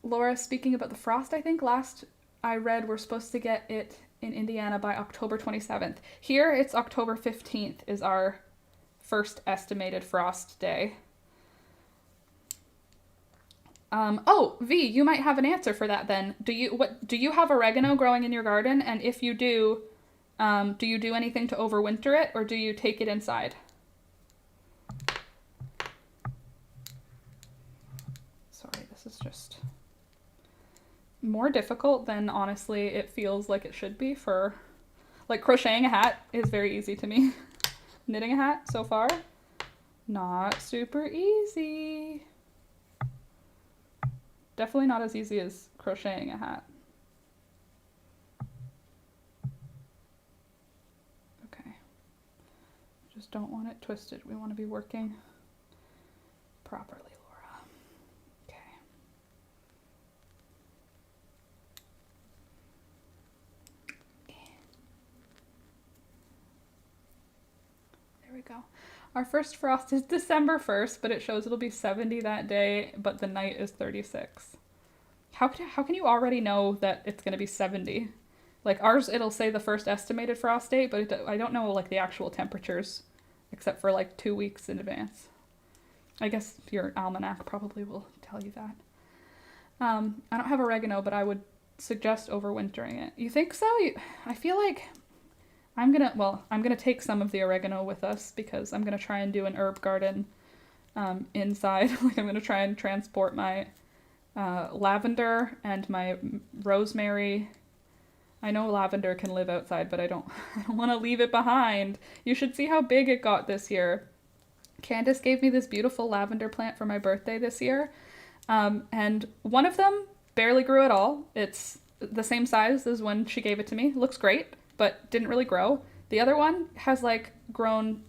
Laura, speaking about the frost, I think last I read we're supposed to get it in Indiana by October 27th. Here it's October 15th is our first estimated frost day. Oh, V, you might have an answer for that then. Do you have oregano growing in your garden? And if you do you do anything to overwinter it, or do you take it inside? Sorry, this is just more difficult than honestly it feels like it should be for, like, crocheting a hat is very easy to me. Knitting a hat so far, not super easy. Definitely not as easy as crocheting a hat. Okay. Just don't want it twisted. We want to be working properly, Laura. Okay. There we go. Our first frost is December 1st, but it shows it'll be 70 that day, but the night is 36. How can you already know that it's going to be 70? Like ours, it'll say the first estimated frost date, but I don't know like the actual temperatures, except for like 2 weeks in advance. I guess your almanac probably will tell you that. I don't have oregano, but I would suggest overwintering it. You think so? I feel like I'm gonna take some of the oregano with us because I'm gonna try and do an herb garden inside. Like I'm gonna try and transport my lavender and my rosemary. I know lavender can live outside, but I don't want to leave it behind. You should see how big it got this year. Candace gave me this beautiful lavender plant for my birthday this year, and one of them barely grew at all. It's the same size as when she gave it to me. Looks great, but didn't really grow. The other one has like grown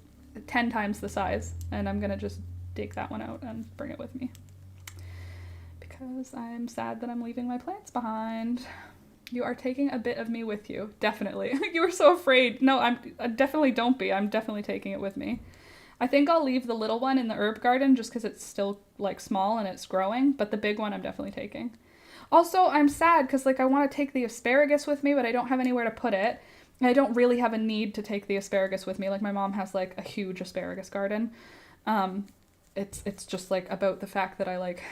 10 times the size, and I'm gonna just dig that one out and bring it with me because I'm sad that I'm leaving my plants behind. You are taking a bit of me with you. Definitely. You were so afraid. No, definitely don't be. I'm definitely taking it with me. I think I'll leave the little one in the herb garden just because it's still like small and it's growing, but the big one I'm definitely taking. Also, I'm sad because like I want to take the asparagus with me, but I don't have anywhere to put it. And I don't really have a need to take the asparagus with me. Like my mom has like a huge asparagus garden. It's just like about the fact that I like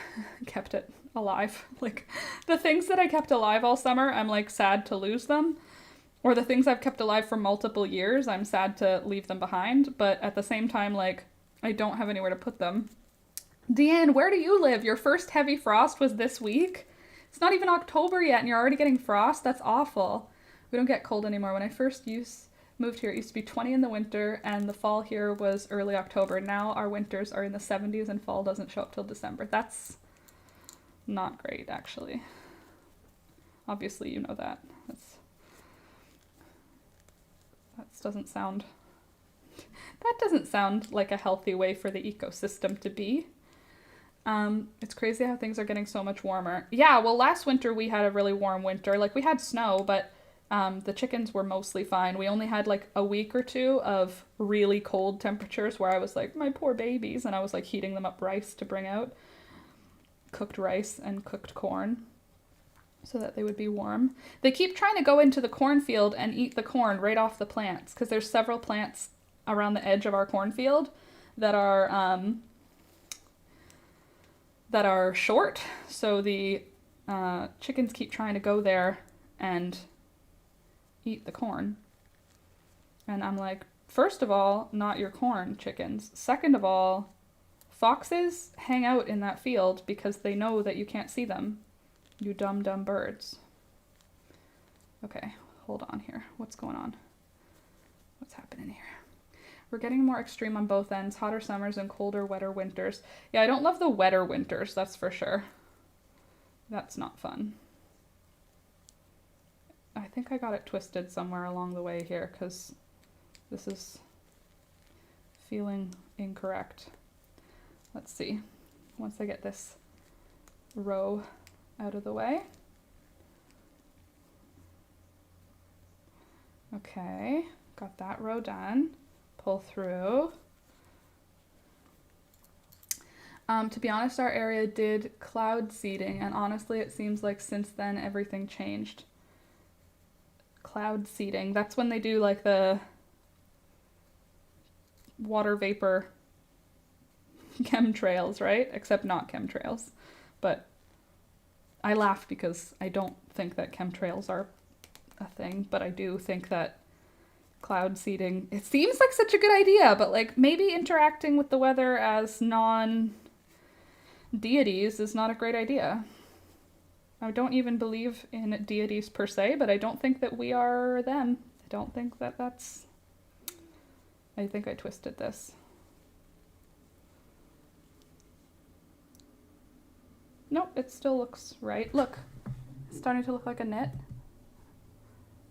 kept it alive. Like the things that I kept alive all summer, I'm like sad to lose them. Or the things I've kept alive for multiple years, I'm sad to leave them behind. But at the same time, like I don't have anywhere to put them. Deanne, where do you live? Your first heavy frost was this week? It's not even October yet and you're already getting frost? That's awful. We don't get cold anymore. When I first moved here, it used to be 20 in the winter and the fall here was early October. Now our winters are in the 70s and fall doesn't show up till December. That's not great, actually. Obviously, you know that. That doesn't sound like a healthy way for the ecosystem to be. It's crazy how things are getting so much warmer. Yeah, well, last winter we had a really warm winter. Like we had snow, but the chickens were mostly fine. We only had like a week or two of really cold temperatures where I was like, my poor babies, and I was like heating them up rice to bring out. Cooked rice and cooked corn so that they would be warm. They keep trying to go into the cornfield and eat the corn right off the plants because there's several plants around the edge of our cornfield that are short. So the chickens keep trying to go there and eat the corn. And I'm like, first of all, not your corn, chickens. Second of all, foxes hang out in that field because they know that you can't see them. You dumb birds. Okay, hold on here. What's going on? What's happening here? We're getting more extreme on both ends. Hotter summers and colder, wetter winters. Yeah, I don't love the wetter winters, that's for sure. That's not fun. I think I got it twisted somewhere along the way here because this is feeling incorrect. Let's see. Once I get this row out of the way. Okay, got that row done. Pull through. To be honest, our area did cloud seeding, and honestly, it seems like since then everything changed. Cloud seeding. That's when they do like the water vapor chemtrails, right? Except not chemtrails. But I laugh because I don't think that chemtrails are a thing, but I do think that cloud seeding, it seems like such a good idea, but like maybe interacting with the weather as non-deities is not a great idea. I don't even believe in deities per se, but I don't think that we are them. I don't think that that's... I think I twisted this. Nope, it still looks right. Look, it's starting to look like a knit.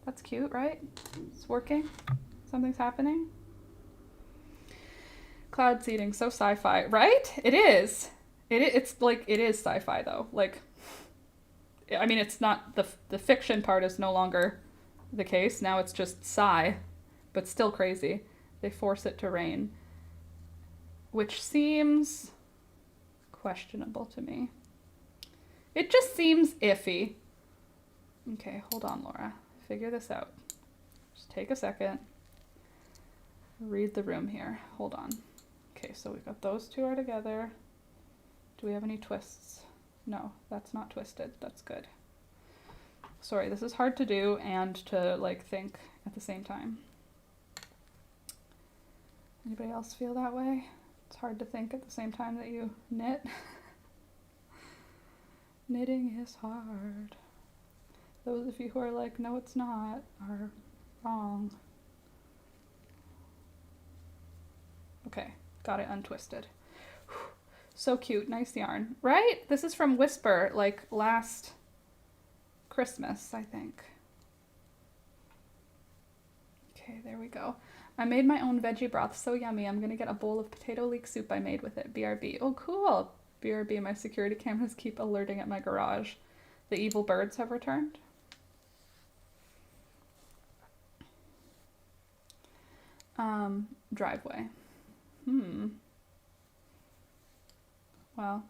That's cute, right? It's working. Something's happening. Cloud seeding, so sci-fi, right? It is. It's like, it is sci-fi though. Like, I mean, it's not, the fiction part is no longer the case. Now it's just sci, but still crazy. They force it to rain, which seems questionable to me. It just seems iffy. Okay, hold on, Laura. Figure this out. Just take a second. Read the room here. Hold on. Okay, so we've got those two are together. Do we have any twists? No, that's not twisted. That's good. Sorry, this is hard to do and to like think at the same time. Anybody else feel that way? It's hard to think at the same time that you knit. Knitting is hard. Those of you who are like, no, it's not, are wrong. Okay, got it untwisted. So cute, nice yarn, right? This is from Whisper, like last Christmas, I think. Okay, there we go. I made my own veggie broth, so yummy. I'm gonna get a bowl of potato leek soup I made with it. BRB. Oh, cool. BRB, my security cameras keep alerting at my garage. The evil birds have returned. Driveway. Well,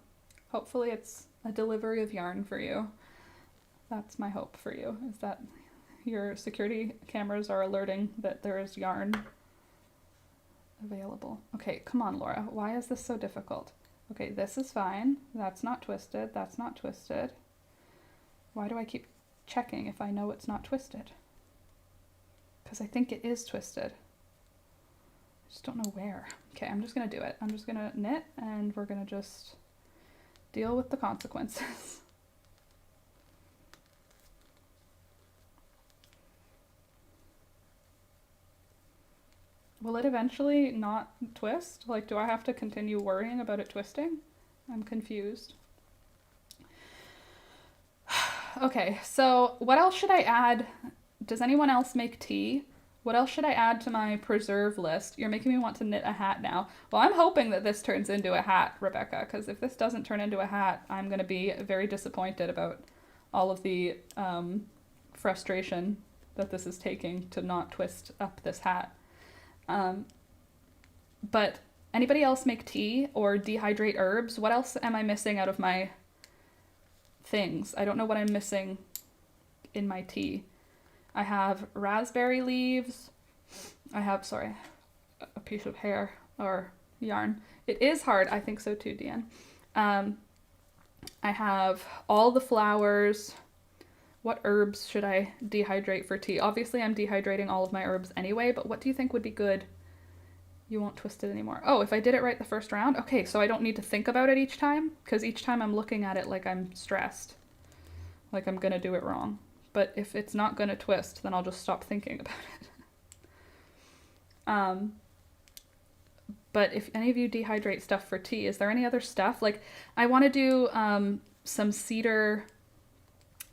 hopefully it's a delivery of yarn for you. That's my hope for you, is that your security cameras are alerting that there is yarn available. Okay, come on, Laura. Why is this so difficult? Okay, this is fine. That's not twisted. That's not twisted. Why do I keep checking if I know it's not twisted? Because I think it is twisted. I just don't know where. Okay, I'm just going to do it. I'm just going to knit and we're going to just deal with the consequences. Will it eventually not twist? Like, do I have to continue worrying about it twisting? I'm confused. Okay, so what else should I add? Does anyone else make tea? What else should I add to my preserve list? You're making me want to knit a hat now. Well, I'm hoping that this turns into a hat, Rebecca, because if this doesn't turn into a hat, I'm going to be very disappointed about all of the frustration that this is taking to not twist up this hat. But anybody else make tea or dehydrate herbs? What else am I missing out of my things? I don't know what I'm missing in my tea. I have raspberry leaves. I have, sorry, a piece of hair or yarn. It is hard. I think so too, Deanne. I have all the flowers. What herbs should I dehydrate for tea? Obviously, I'm dehydrating all of my herbs anyway, but what do you think would be good? You won't twist it anymore. Oh, if I did it right the first round? Okay, so I don't need to think about it each time? Because each time I'm looking at it like I'm stressed. Like I'm going to do it wrong. But if it's not going to twist, then I'll just stop thinking about it. But if any of you dehydrate stuff for tea, is there any other stuff? Like, I want to do some cedar...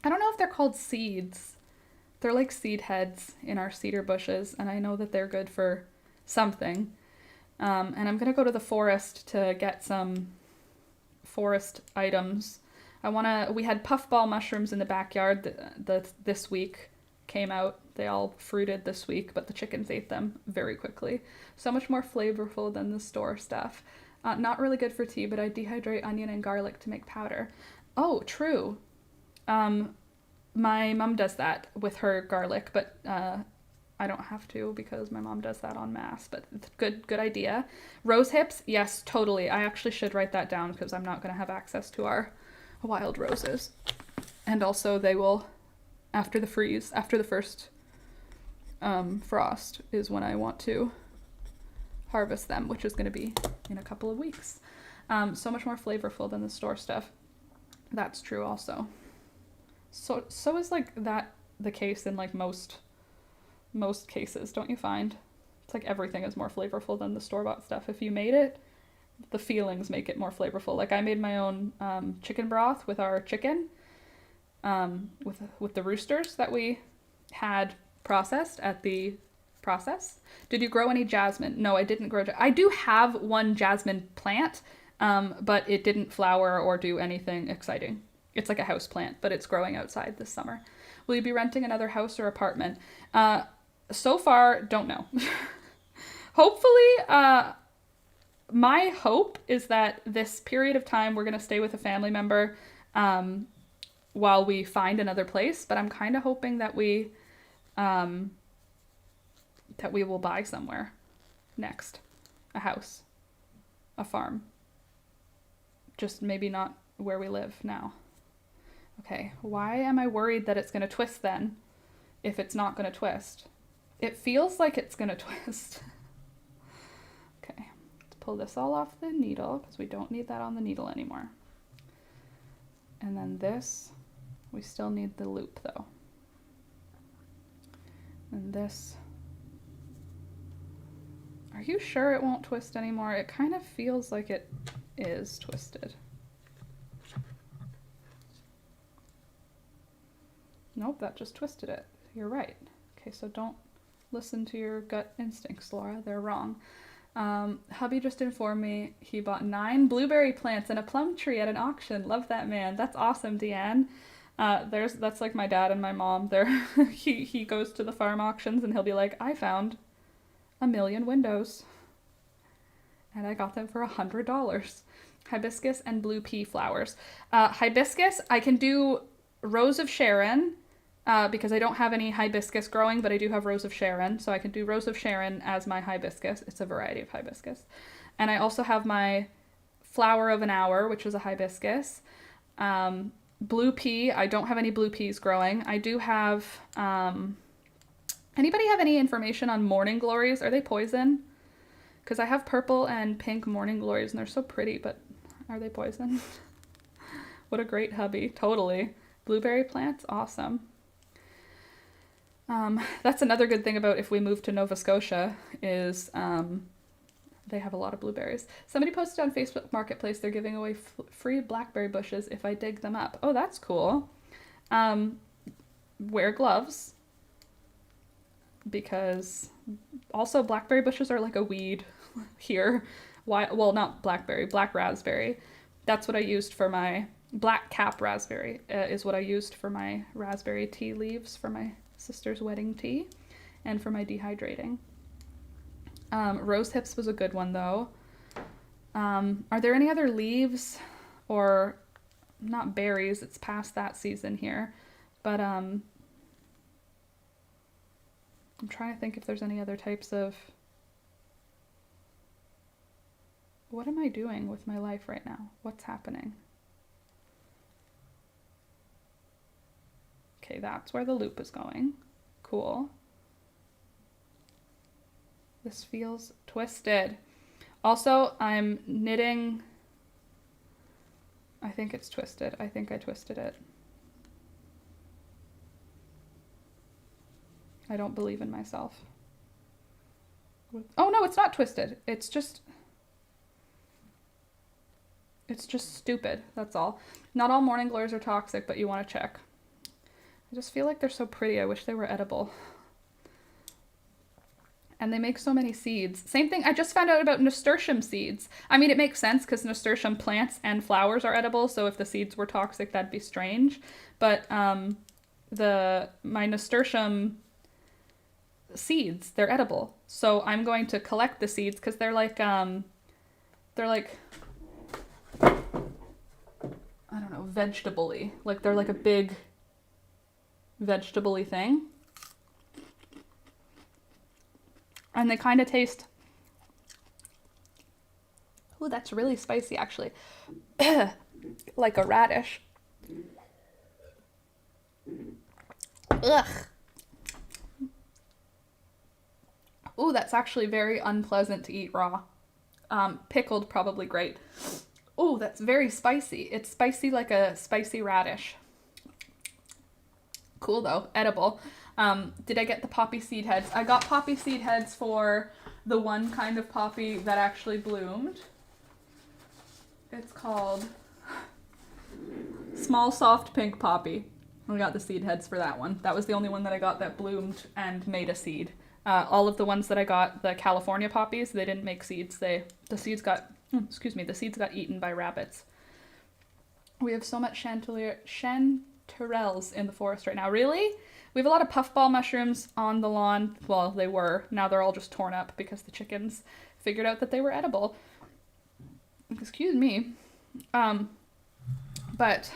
I don't know if they're called seeds. They're like seed heads in our cedar bushes, and I know that they're good for something. And I'm going to go to the forest to get some forest items. We had puffball mushrooms in the backyard this week came out. They all fruited this week, but the chickens ate them very quickly. So much more flavorful than the store stuff. Not really good for tea, but I dehydrate onion and garlic to make powder. Oh, true. My mom does that with her garlic, but I don't have to because my mom does that en masse. But it's good idea. Rose hips, yes, totally. I actually should write that down because I'm not going to have access to our wild roses. And also they will, after the freeze, after the first frost is when I want to harvest them, which is going to be in a couple of weeks. So much more flavorful than the store stuff. That's true also. So is like that the case in like most cases, don't you find? It's like everything is more flavorful than the store-bought stuff. If you made it, the feelings make it more flavorful. Like I made my own chicken broth with our chicken, with the roosters that we had processed at the process. Did you grow any jasmine? No, I didn't grow. I do have one jasmine plant, but it didn't flower or do anything exciting. It's like a house plant, but it's growing outside this summer. Will you be renting another house or apartment? So far, don't know. Hopefully, my hope is that this period of time we're going to stay with a family member while we find another place, but I'm kind of hoping that we will buy somewhere next. A house. A farm. Just maybe not where we live now. Okay, why am I worried that it's going to twist then if it's not going to twist? It feels like it's going to twist. Okay, let's pull this all off the needle because we don't need that on the needle anymore. And then this, we still need the loop though. And this, are you sure it won't twist anymore? It kind of feels like it is twisted. Nope, that just twisted it. You're right. Okay, so don't listen to your gut instincts, Laura. They're wrong. Hubby just informed me he bought 9 blueberry plants and a plum tree at an auction. Love that man. That's awesome, Deanne. That's like my dad and my mom. He goes to the farm auctions and he'll be like, I found 1,000,000 windows. And I got them for $100. Hibiscus and blue pea flowers. Hibiscus, I can do Rose of Sharon, because I don't have any hibiscus growing, but I do have Rose of Sharon, so I can do Rose of Sharon as my hibiscus. It's a variety of hibiscus. And I also have my Flower of an Hour, which is a hibiscus. Blue pea, I don't have any blue peas growing. I do have, anybody have any information on morning glories? Are they poison? Because I have purple and pink morning glories, and they're so pretty, but are they poison? What a great hubby. Totally. Blueberry plants, awesome. That's another good thing about if we move to Nova Scotia is they have a lot of blueberries. Somebody posted on Facebook Marketplace they're giving away free blackberry bushes if I dig them up. Oh, that's cool. Wear gloves because also blackberry bushes are like a weed here. Well, not blackberry, black raspberry. That's what I used for my black cap raspberry is what I used for my raspberry tea leaves for my sister's wedding tea and for my dehydrating. Rose hips was a good one though. Are there any other leaves or not berries? It's past that season here, but I'm trying to think if there's any other types of. What am I doing with my life right now? What's happening? Okay, that's where the loop is going. Cool. This feels twisted. Also, I'm knitting. I think it's twisted. I think I twisted it. I don't believe in myself. Oh no, it's not twisted. It's just stupid. That's all. Not all morning glories are toxic, but you want to check. I just feel like they're so pretty. I wish they were edible. And they make so many seeds. Same thing, I just found out about nasturtium seeds. I mean, it makes sense because nasturtium plants and flowers are edible, so if the seeds were toxic, that'd be strange. But my nasturtium seeds, they're edible. So I'm going to collect the seeds because they're like, I don't know, vegetable-y. Like they're like a big vegetable-y thing. And they kind of taste... Ooh, that's really spicy, actually. Like a radish. Ugh. Ooh, that's actually very unpleasant to eat raw. Pickled, probably great. Ooh, that's very spicy. It's spicy like a spicy radish. Cool though, edible. Did I get the poppy seed heads? I got poppy seed heads for the one kind of poppy that actually bloomed. It's called Small Soft Pink Poppy. I got the seed heads for that one. That was the only one that I got that bloomed and made a seed. All of the ones that I got, the California poppies, they didn't make seeds. The seeds got eaten by rabbits. We have so much chanterelles in the forest right now. Really? We have a lot of puffball mushrooms on the lawn. Well, they were. Now they're all just torn up because the chickens figured out that they were edible. Excuse me. But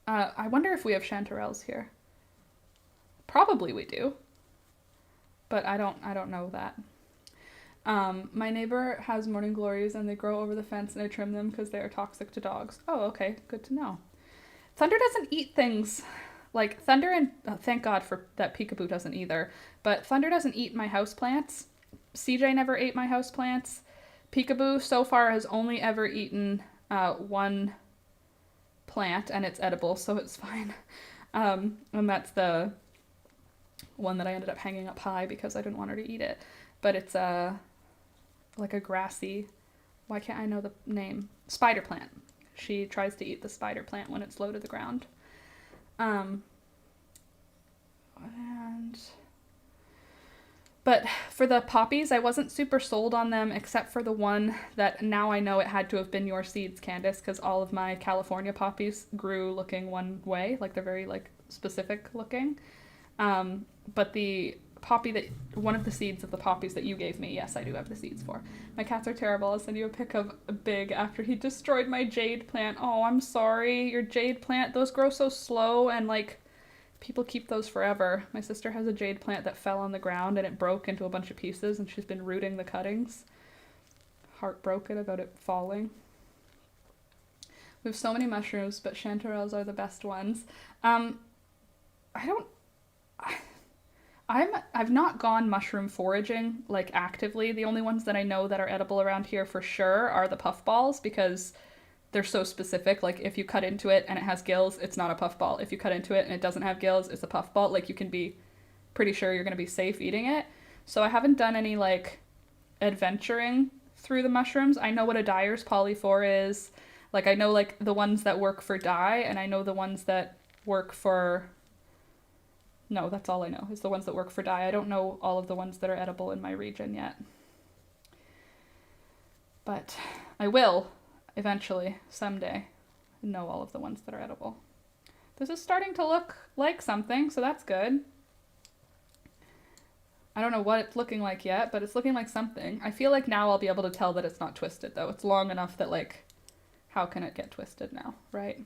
I wonder if we have chanterelles here. Probably we do. But I don't know that. My neighbor has morning glories and they grow over the fence and I trim them because they are toxic to dogs. Oh, okay. Good to know. Thunder doesn't eat things like Thunder, and thank God for that. Peekaboo doesn't either. But Thunder doesn't eat my houseplants. CJ never ate my houseplants. Peekaboo so far has only ever eaten one plant and it's edible, so it's fine. And that's the one that I ended up hanging up high because I didn't want her to eat it. But it's like a grassy, why can't I know the name? Spider plant. She tries to eat the spider plant when it's low to the ground. But for the poppies, I wasn't super sold on them except for the one that now I know it had to have been your seeds, Candace, because all of my California poppies grew looking one way, like they're very like specific looking. But the poppy that, one of the seeds of the poppies that you gave me, yes, I do have the seeds for. My cats are terrible. I'll send you a pic of Big after he destroyed my jade plant. Oh, I'm sorry. Your jade plant, those grow so slow and like people keep those forever. My sister has a jade plant that fell on the ground and it broke into a bunch of pieces and she's been rooting the cuttings. Heartbroken about it falling. We have so many mushrooms, but chanterelles are the best ones. I've not gone mushroom foraging like actively. The only ones that I know that are edible around here for sure are the puffballs because they're so specific. Like if you cut into it and it has gills, it's not a puffball. If you cut into it and it doesn't have gills, it's a puffball. Like you can be pretty sure you're going to be safe eating it. So I haven't done any like adventuring through the mushrooms. I know what a dyer's polyphore is. Like I know like the ones that work for dye and I know the ones that work for... No, that's all I know, is the ones that work for dye. I don't know all of the ones that are edible in my region yet. But I will, eventually, someday, know all of the ones that are edible. This is starting to look like something, so that's good. I don't know what it's looking like yet, but it's looking like something. I feel like now I'll be able to tell that it's not twisted, though. It's long enough that, like, how can it get twisted now, right?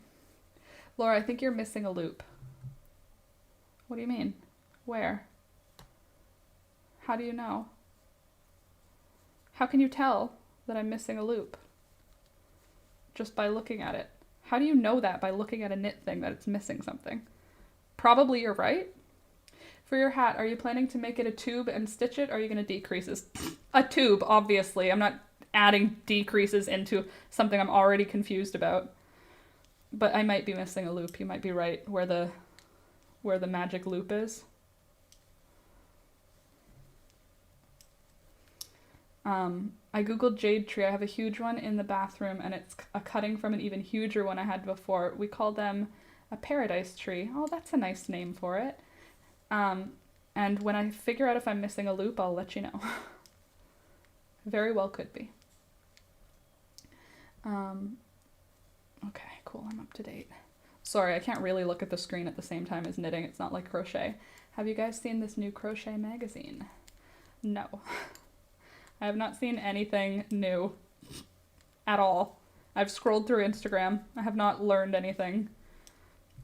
Laura, I think you're missing a loop. What do you mean? Where? How do you know? How can you tell that I'm missing a loop? Just by looking at it. How do you know that by looking at a knit thing that it's missing something? Probably you're right. For your hat, are you planning to make it a tube and stitch it, or are you going to decreases? A tube, obviously. I'm not adding decreases into something I'm already confused about. But I might be missing a loop. You might be right where the magic loop is. I googled jade tree. I have a huge one in the bathroom and it's a cutting from an even huger one I had before. We call them a paradise tree. Oh, that's a nice name for it. And when I figure out if I'm missing a loop, I'll let you know. Very well could be. Okay, cool. I'm up to date. Sorry, I can't really look at the screen at the same time as knitting. It's not like crochet. Have you guys seen this new crochet magazine? No. I have not seen anything new at all. I've scrolled through Instagram. I have not learned anything.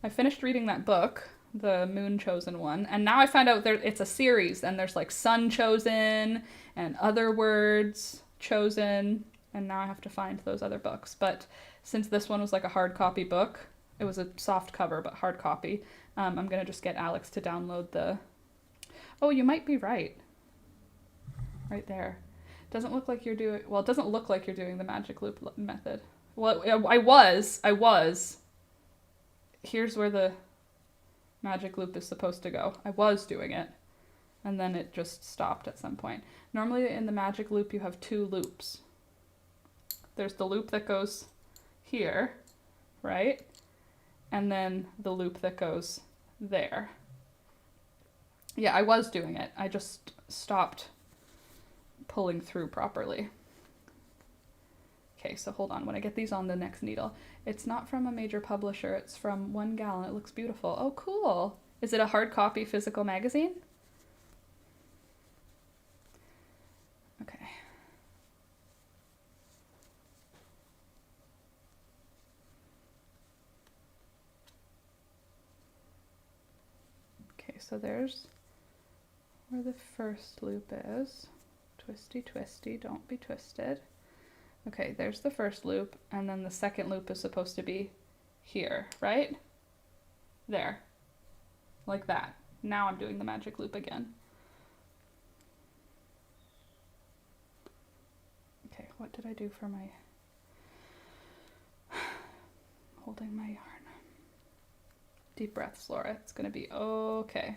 I finished reading that book. the moon chosen one. And now I found out it's a series, and there's like sun chosen and other words chosen. And now I have to find those other books. But since this one was like a hard copy book, it was a soft cover but hard copy, I'm gonna just get Alex to download the. Oh, you might be right. Right there. Doesn't look like you're doing. Well, it doesn't look like you're doing the magic loop method. Well, I was. Here's where the magic loop is supposed to go. I was doing it, and then it just stopped at some point. Normally in the magic loop you have 2 loops. There's the loop that goes here, right? And then the loop that goes there. Yeah, I was doing it. I just stopped pulling through properly. Okay, so hold on. When I get these on the next needle, it's not from a major publisher. It's from One Gal, and it looks beautiful. Oh, cool. Is it a hard copy physical magazine? Okay. Okay, so there's where the first loop is. Twisty, twisty, don't be twisted. Okay, there's the first loop, and then the second loop is supposed to be here, right? There. Like that. Now I'm doing the magic loop again. Okay, what did I do for my... holding my yarn. Deep breaths, Laura. It's gonna be okay.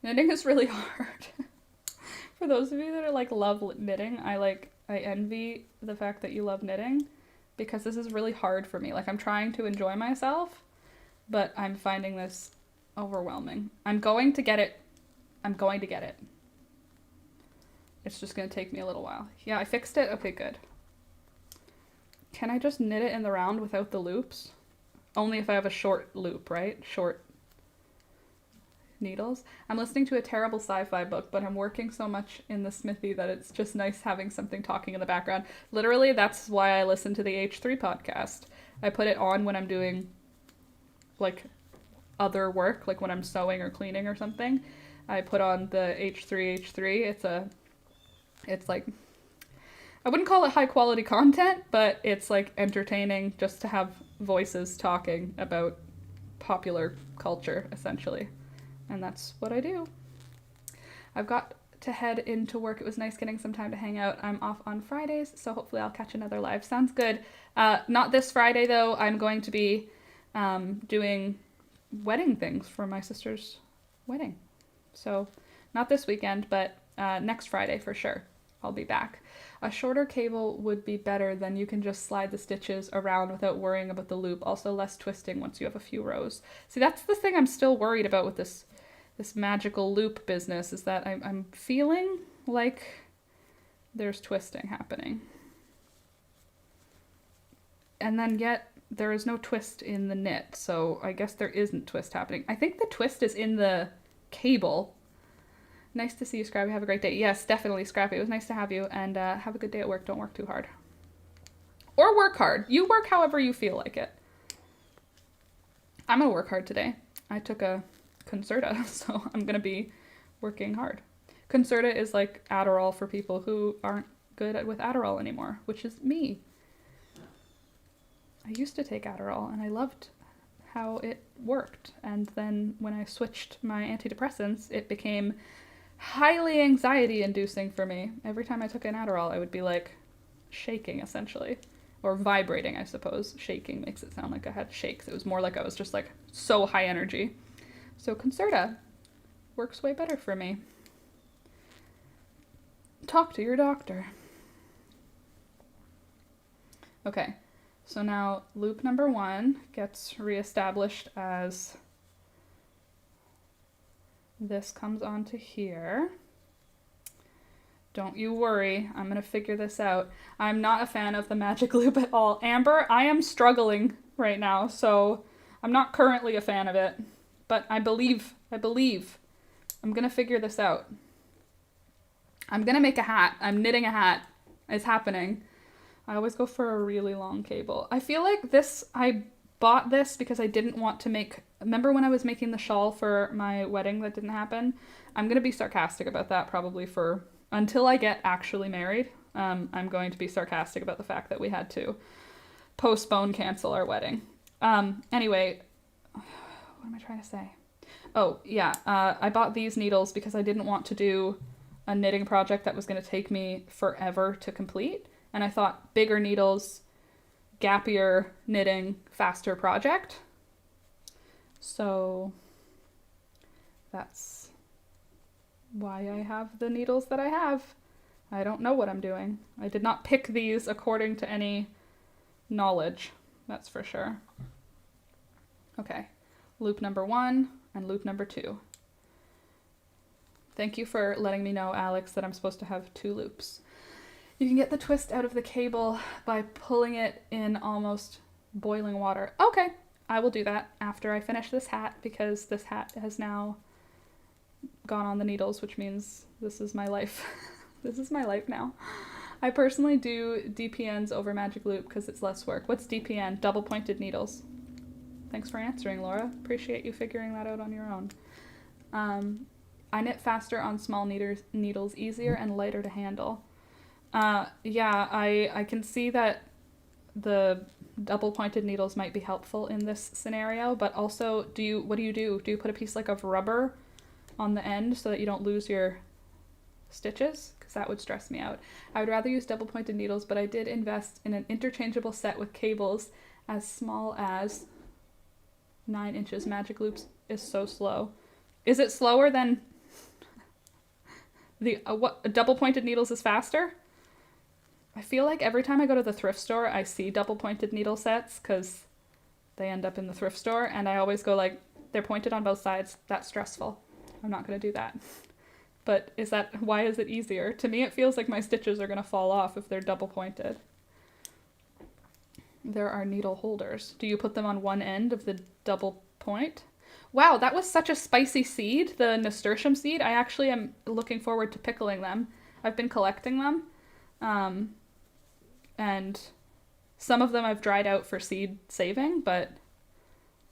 Knitting is really hard. For those of you that are like love knitting, I envy the fact that you love knitting, because this is really hard for me. Like, I'm trying to enjoy myself, but I'm finding this overwhelming. I'm going to get it. It's just going to take me a little while. Yeah, I fixed it. Okay, good. Can I just knit it in the round without the loops? Only if I have a short loop, right? Short needles. I'm listening to a terrible sci-fi book, but I'm working so much in the smithy that it's just nice having something talking in the background. Literally, that's why I listen to the H3 podcast. I put it on when I'm doing like other work, like when I'm sewing or cleaning or something. I put on the H3. It's like, I wouldn't call it high quality content, but it's like entertaining just to have voices talking about popular culture, essentially. And that's what I do. I've got to head into work. It was nice getting some time to hang out. I'm off on Fridays, so hopefully I'll catch another live. Sounds good. Not this Friday, though. I'm going to be doing wedding things for my sister's wedding. So not this weekend, but next Friday for sure. I'll be back. A shorter cable would be better, then you can just slide the stitches around without worrying about the loop. Also less twisting once you have a few rows. See, that's the thing I'm still worried about with this magical loop business, is that I'm feeling like there's twisting happening. And then yet there is no twist in the knit, so I guess there isn't twist happening. I think the twist is in the cable. Nice to see you, Scrappy. Have a great day. Yes, definitely, Scrappy. It was nice to have you, and have a good day at work. Don't work too hard. Or work hard. You work however you feel like it. I'm going to work hard today. I took a Concerta, so I'm going to be working hard. Concerta is like Adderall for people who aren't good with Adderall anymore, which is me. I used to take Adderall, and I loved how it worked. And then when I switched my antidepressants, it became highly anxiety-inducing for me. Every time I took an Adderall, I would be like shaking, essentially. Or vibrating, I suppose. Shaking makes it sound like I had shakes. It was more like I was just like so high energy. So Concerta works way better for me. Talk to your doctor. Okay, so now loop number 1 gets reestablished as this comes onto here. Don't you worry, I'm gonna figure this out. I'm not a fan of the magic loop at all. Amber, I am struggling right now, so I'm not currently a fan of it, but I believe. I'm gonna figure this out. I'm gonna make a hat. I'm knitting a hat. It's happening. I always go for a really long cable. I feel like I bought this because I didn't want to make, remember when I was making the shawl for my wedding that didn't happen? I'm gonna be sarcastic about that probably for, until I get actually married. I'm going to be sarcastic about the fact that we had to cancel our wedding. Anyway, what am I trying to say? Oh, yeah, I bought these needles because I didn't want to do a knitting project that was going to take me forever to complete. And I thought bigger needles, gappier knitting, faster project. So that's why I have the needles that I have. I don't know what I'm doing. I did not pick these according to any knowledge, that's for sure. Okay, loop number 1 and loop number 2. Thank you for letting me know, Alex, that I'm supposed to have 2 loops. You can get the twist out of the cable by pulling it in almost boiling water. Okay, I will do that after I finish this hat, because this hat has now gone on the needles, which means this is my life. This is my life now. I personally do DPNs over magic loop because it's less work. What's DPN? Double pointed needles. Thanks for answering, Laura. Appreciate you figuring that out on your own. I knit faster on small needles, easier and lighter to handle. Yeah, I can see that the double pointed needles might be helpful in this scenario, but also what do you do? Do you put a piece like of rubber on the end so that you don't lose your stitches? Because that would stress me out. I would rather use double pointed needles, but I did invest in an interchangeable set with cables as small as 9 inches. Magic loops is so slow. Is it slower than the what double pointed needles is faster? I feel like every time I go to the thrift store, I see double pointed needle sets because they end up in the thrift store, and I always go like, they're pointed on both sides. That's stressful. I'm not going to do that. But why is it easier? To me, it feels like my stitches are going to fall off if they're double pointed. There are needle holders. Do you put them on one end of the double point? Wow, that was such a spicy seed, the nasturtium seed. I actually am looking forward to pickling them. I've been collecting them. And some of them I've dried out for seed saving, but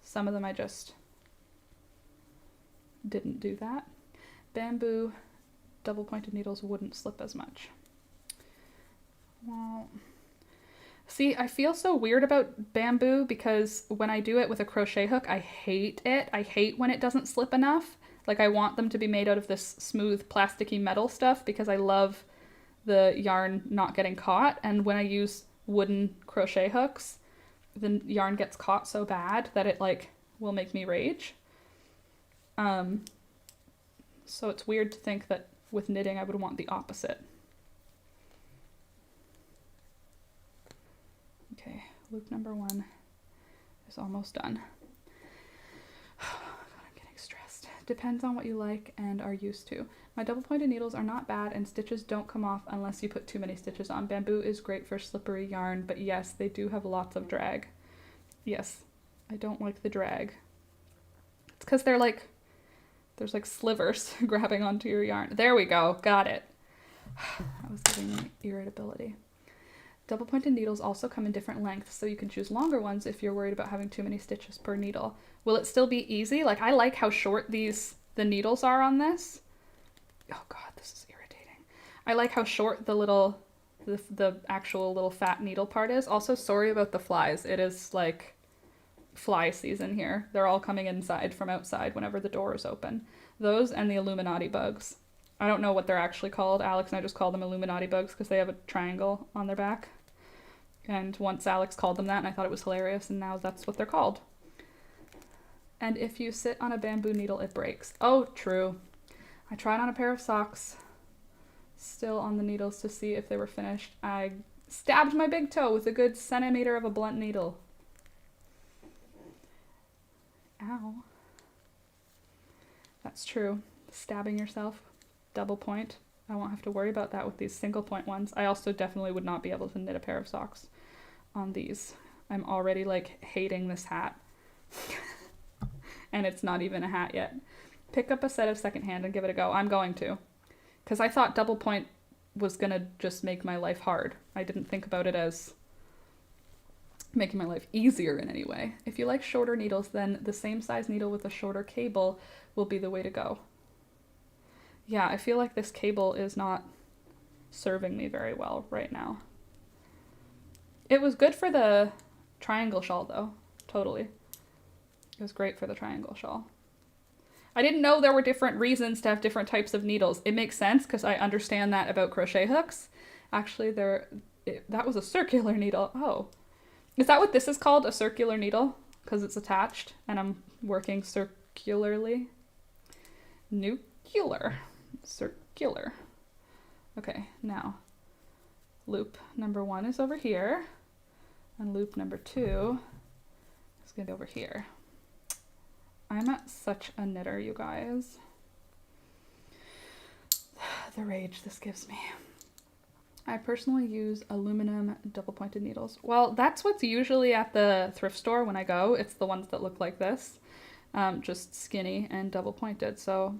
some of them I just didn't do that. Bamboo double pointed needles wouldn't slip as much. Well, see, I feel so weird about bamboo because when I do it with a crochet hook, I hate it. I hate when it doesn't slip enough. Like, I want them to be made out of this smooth plasticky metal stuff because I love the yarn not getting caught. And when I use wooden crochet hooks, the yarn gets caught so bad that it like will make me rage. So it's weird to think that with knitting I would want the opposite. Okay, loop number 1 is almost done. God, I'm getting stressed. Depends on what you like and are used to. My double pointed needles are not bad and stitches don't come off unless you put too many stitches on. Bamboo is great for slippery yarn, but yes, they do have lots of drag. Yes, I don't like the drag. It's because there's like slivers grabbing onto your yarn. There we go, got it. That was giving me irritability. Double pointed needles also come in different lengths, so you can choose longer ones if you're worried about having too many stitches per needle. Will it still be easy? Like, I like how short the needles are on this. Oh god, this is irritating. I like how short the actual little fat needle part is. Also, sorry about the flies. It is like fly season here. They're all coming inside from outside whenever the door is open. Those and the Illuminati bugs. I don't know what they're actually called. Alex and I just call them Illuminati bugs because they have a triangle on their back. And once Alex called them that and I thought it was hilarious, and now that's what they're called. And if you sit on a bamboo needle, it breaks. Oh, true. I tried on a pair of socks, still on the needles to see if they were finished. I stabbed my big toe with a good centimeter of a blunt needle. Ow. That's true. Stabbing yourself, double point. I won't have to worry about that with these single point ones. I also definitely would not be able to knit a pair of socks on these. I'm already like hating this hat. And it's not even a hat yet. Pick up a set of secondhand and give it a go. I'm going to. Because I thought double point was gonna just make my life hard. I didn't think about it as making my life easier in any way. If you like shorter needles, then the same size needle with a shorter cable will be the way to go. Yeah, I feel like this cable is not serving me very well right now. It was good for the triangle shawl though, totally. It was great for the triangle shawl. I didn't know there were different reasons to have different types of needles. It makes sense because I understand that about crochet hooks. Actually, that was a circular needle. Oh, is that what this is called? A circular needle? Because it's attached and I'm working circularly. Nuclear. Circular. Okay, now loop number 1 is over here and loop number 2 is gonna be over here. I'm such a knitter, you guys. The rage this gives me. I personally use aluminum double-pointed needles. Well, that's what's usually at the thrift store when I go. It's the ones that look like this, just skinny and double-pointed. So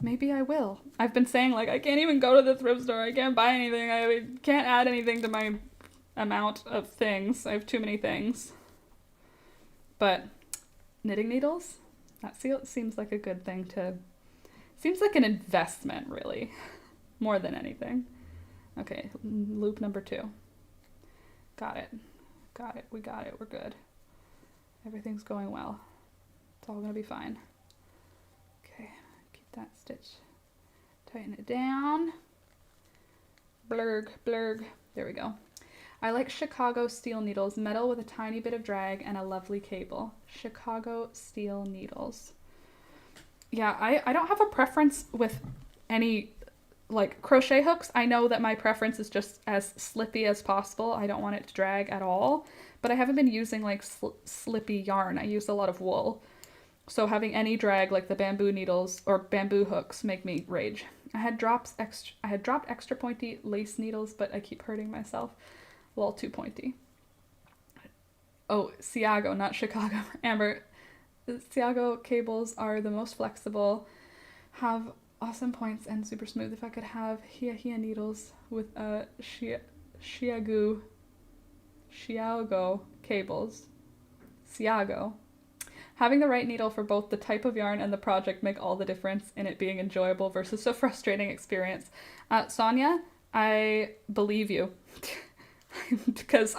maybe I will. I've been saying, like, I can't even go to the thrift store. I can't buy anything. I can't add anything to my amount of things. I have too many things. But knitting needles, that seems like a good thing to... Seems like an investment, really, more than anything. Okay, loop number 2. Got it. Got it. We got it. We're good. Everything's going well. It's all gonna be fine. Okay, keep that stitch. Tighten it down. Blurg, blurg. There we go. I like Chicago steel needles, metal with a tiny bit of drag and a lovely cable. Chicago steel needles. Yeah, I don't have a preference with any, like, crochet hooks. I know that my preference is just as slippy as possible. I don't want it to drag at all, but I haven't been using, like, slippy yarn. I use a lot of wool. So having any drag, like the bamboo needles or bamboo hooks, make me rage. I had dropped extra pointy lace needles, but I keep hurting myself. Well, too pointy. Oh, Siago, not Chicago. Amber, Siago cables are the most flexible, have awesome points, and super smooth. If I could have Hia needles with a Xiago cables. Siago. Having the right needle for both the type of yarn and the project make all the difference in it being enjoyable versus a frustrating experience. Sonia, I believe you. Because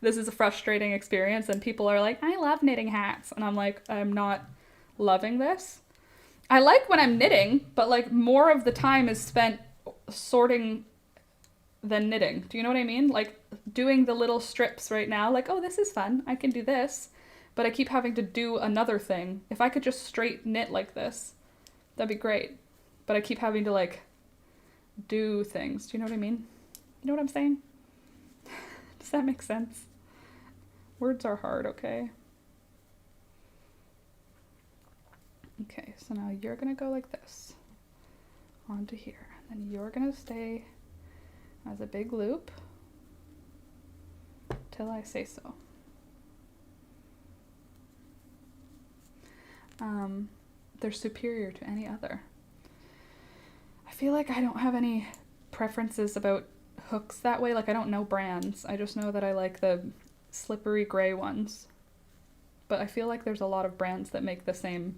this is a frustrating experience and people are like, I love knitting hats. And I'm like, I'm not loving this. I like when I'm knitting, but like more of the time is spent sorting than knitting. Do you know what I mean? Like doing the little strips right now, like, oh, this is fun. I can do this. But I keep having to do another thing. If I could just straight knit like this, that'd be great. But I keep having to like do things. Do you know what I mean? You know what I'm saying? Does that make sense? Words are hard, okay? Okay, so now you're gonna go like this onto here. And then you're gonna stay as a big loop till I say so. They're superior to any other. I feel like I don't have any preferences about hooks that way. Like I don't know brands. I just know that I like the slippery gray ones. But I feel like there's a lot of brands that make the same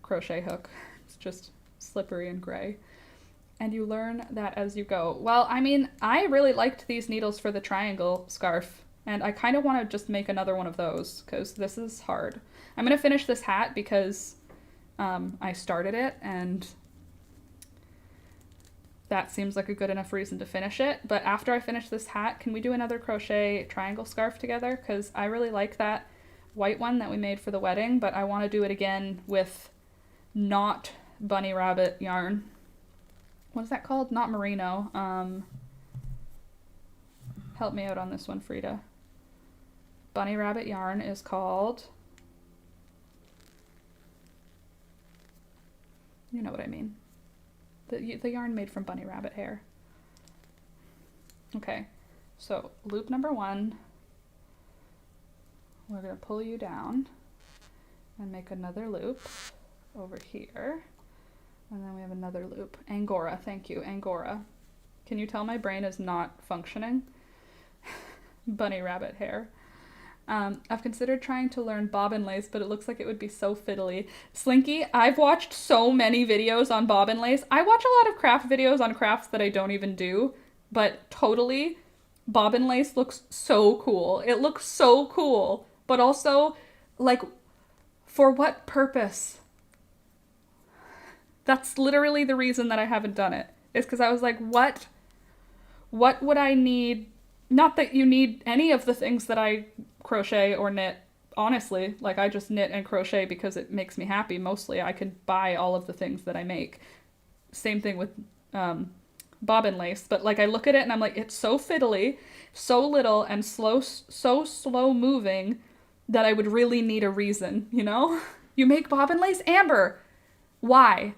crochet hook. It's just slippery and gray. And you learn that as you go. Well, I mean, I really liked these needles for the triangle scarf. And I kind of want to just make another one of those because this is hard. I'm going to finish this hat because I started it and that seems like a good enough reason to finish it. But after I finish this hat, can we do another crochet triangle scarf together? Because I really like that white one that we made for the wedding, but I want to do it again with not bunny rabbit yarn. What is that called? Not merino. Help me out on this one, Frida. Bunny rabbit yarn is called... You know what I mean. The yarn made from bunny rabbit hair. Okay, so loop number 1. We're going to pull you down and make another loop over here. And then we have another loop. Angora, thank you, Angora. Can you tell my brain is not functioning? Bunny rabbit hair. I've considered trying to learn bobbin lace, but it looks like it would be so fiddly. Slinky, I've watched so many videos on bobbin lace. I watch a lot of craft videos on crafts that I don't even do, but totally, bobbin lace looks so cool. It looks so cool, but also, like, for what purpose? That's literally the reason that I haven't done it. Is because I was like, what would I need? Not that you need any of the things that I crochet or knit, honestly. Like, I just knit and crochet because it makes me happy. Mostly, I could buy all of the things that I make. Same thing with bobbin lace. But, like, I look at it and I'm like, it's so fiddly, so little, and so slow moving that I would really need a reason, you know? You make bobbin lace? Amber! Why?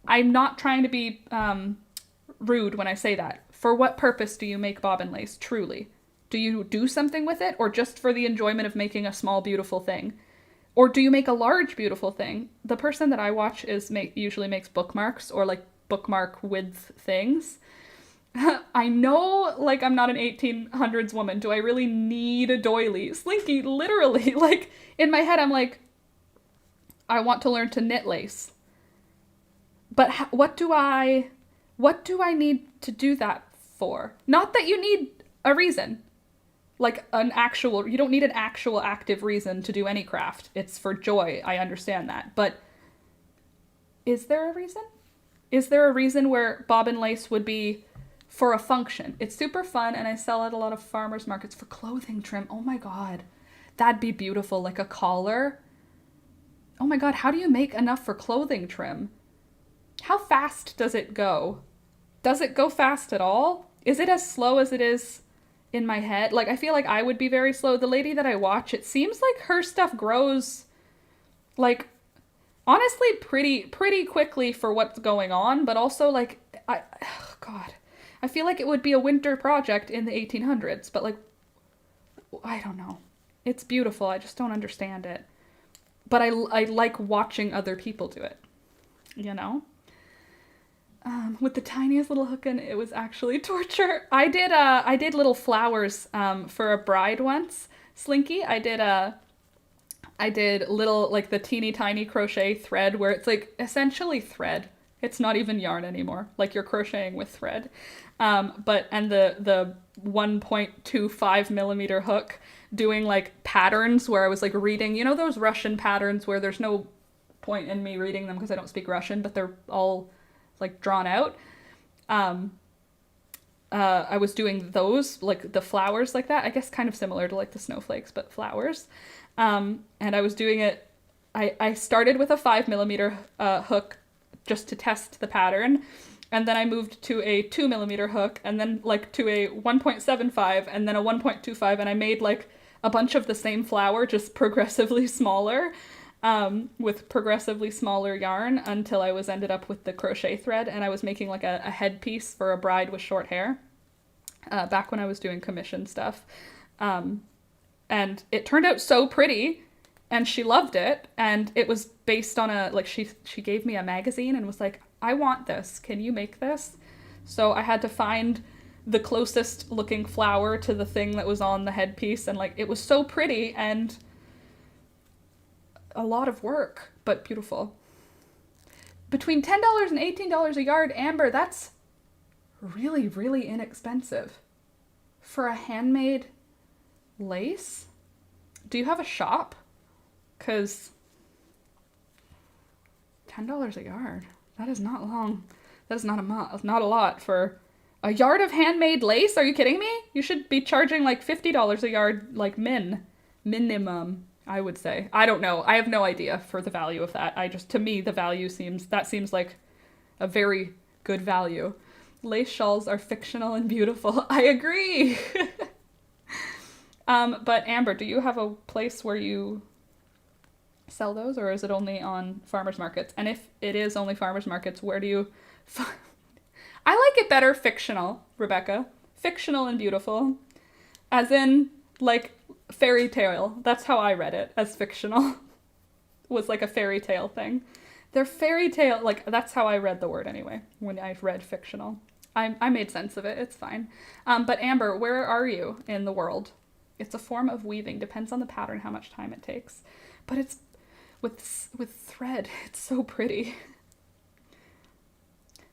I'm not trying to be rude when I say that. For what purpose do you make bobbin lace, truly? Do you do something with it, or just for the enjoyment of making a small, beautiful thing? Or do you make a large, beautiful thing? The person that I watch usually makes bookmarks, or like bookmark width things. I know, like, I'm not an 1800s woman. Do I really need a doily? Slinky, literally, like, in my head, I'm like, I want to learn to knit lace. But what do I need to do that for? Not that you need a reason. Like, you don't need an actual active reason to do any craft. It's for joy. I understand that. But is there a reason? Is there a reason where bobbin lace would be for a function? It's super fun, and I sell at a lot of farmers markets for clothing trim. Oh my God. That'd be beautiful. Like a collar. Oh my God, how do you make enough for clothing trim? How fast does it go? Does it go fast at all? Is it as slow as it is in my head? Like, I feel like I would be very slow. The lady that I watch, it seems like her stuff grows, like, honestly, pretty quickly for what's going on, but also, like, God, I feel like it would be a winter project in the 1800s, but, like, I don't know. It's beautiful. I just don't understand it. But I like watching other people do it, you know? With the tiniest little hook in, it was actually torture. I did little flowers for a bride once. Slinky, I did little, like, the teeny tiny crochet thread where it's like essentially thread. It's not even yarn anymore. Like, you're crocheting with thread. And the 1.25 millimeter hook doing like patterns where I was like reading, you know, those Russian patterns where there's no point in me reading them because I don't speak Russian, but they're all like drawn out. I was doing those, like the flowers like that, I guess kind of similar to like the snowflakes, but flowers. And I was doing it, I started with a 5 millimeter hook just to test the pattern. And then I moved to a 2 millimeter hook, and then like to a 1.75, and then a 1.25, and I made like a bunch of the same flower, just progressively smaller, with progressively smaller yarn until I ended up with the crochet thread, and I was making like a headpiece for a bride with short hair, back when I was doing commission stuff. And it turned out so pretty, and she loved it, and it was based on she gave me a magazine and was like, I want this. Can you make this? So I had to find the closest looking flower to the thing that was on the headpiece, and like it was so pretty and a lot of work, but beautiful. Between $10 and $18 a yard, Amber, that's really, really inexpensive for a handmade lace. Do you have a shop? 'Cause $10 a yard. That is not long. That is not a lot for a yard of handmade lace. Are you kidding me? You should be charging like $50 a yard, like minimum, I would say. I don't know. I have no idea for the value of that. To me, the value seems like a very good value. Lace shawls are fictional and beautiful. I agree. But Amber, do you have a place where you sell those, or is it only on farmers markets? And if it is only farmers markets, where do you I like it better fictional, Rebecca. Fictional and beautiful. As in, like, fairy tale. That's how I read it, as fictional. Was like a fairy tale thing. They're fairy tale, like, that's how I read the word anyway, when I read fictional. I made sense of it, it's fine. But Amber, where are you in the world? It's a form of weaving, depends on the pattern, how much time it takes. But it's with thread, it's so pretty.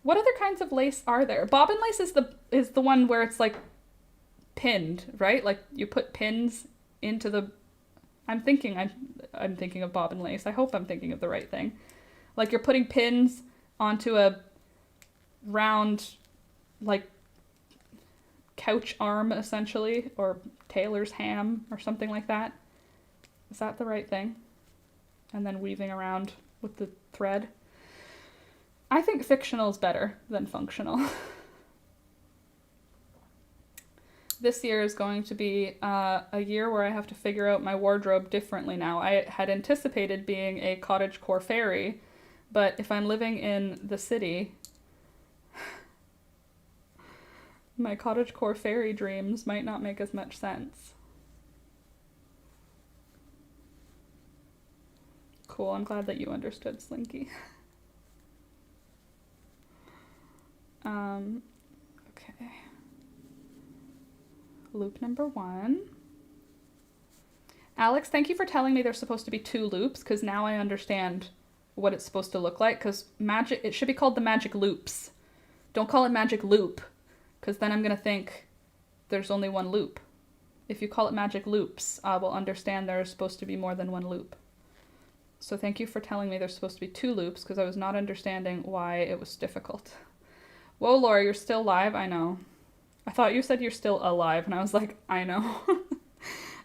What other kinds of lace are there? Bobbin lace is the one where it's like pinned, right? Like you put pins into the. I'm thinking of bobbin lace. I hope I'm thinking of the right thing. Like you're putting pins onto a round, like couch arm essentially, or tailor's ham or something like that. Is that the right thing? And then weaving around with the thread. I think fictional is better than functional. This year is going to be a year where I have to figure out my wardrobe differently now. I had anticipated being a cottagecore fairy, but if I'm living in the city, my cottagecore fairy dreams might not make as much sense. Cool, I'm glad that you understood, Slinky. Okay. Loop number 1. Alex, thank you for telling me there's supposed to be 2 loops, because now I understand what it's supposed to look like, because it should be called the magic loops. Don't call it magic loop, because then I'm going to think there's only 1 loop. If you call it magic loops, I will understand there's supposed to be more than 1 loop. So thank you for telling me there's supposed to be 2 loops, because I was not understanding why it was difficult. Whoa, Laura, you're still live? I know. I thought you said you're still alive, and I was like, I know.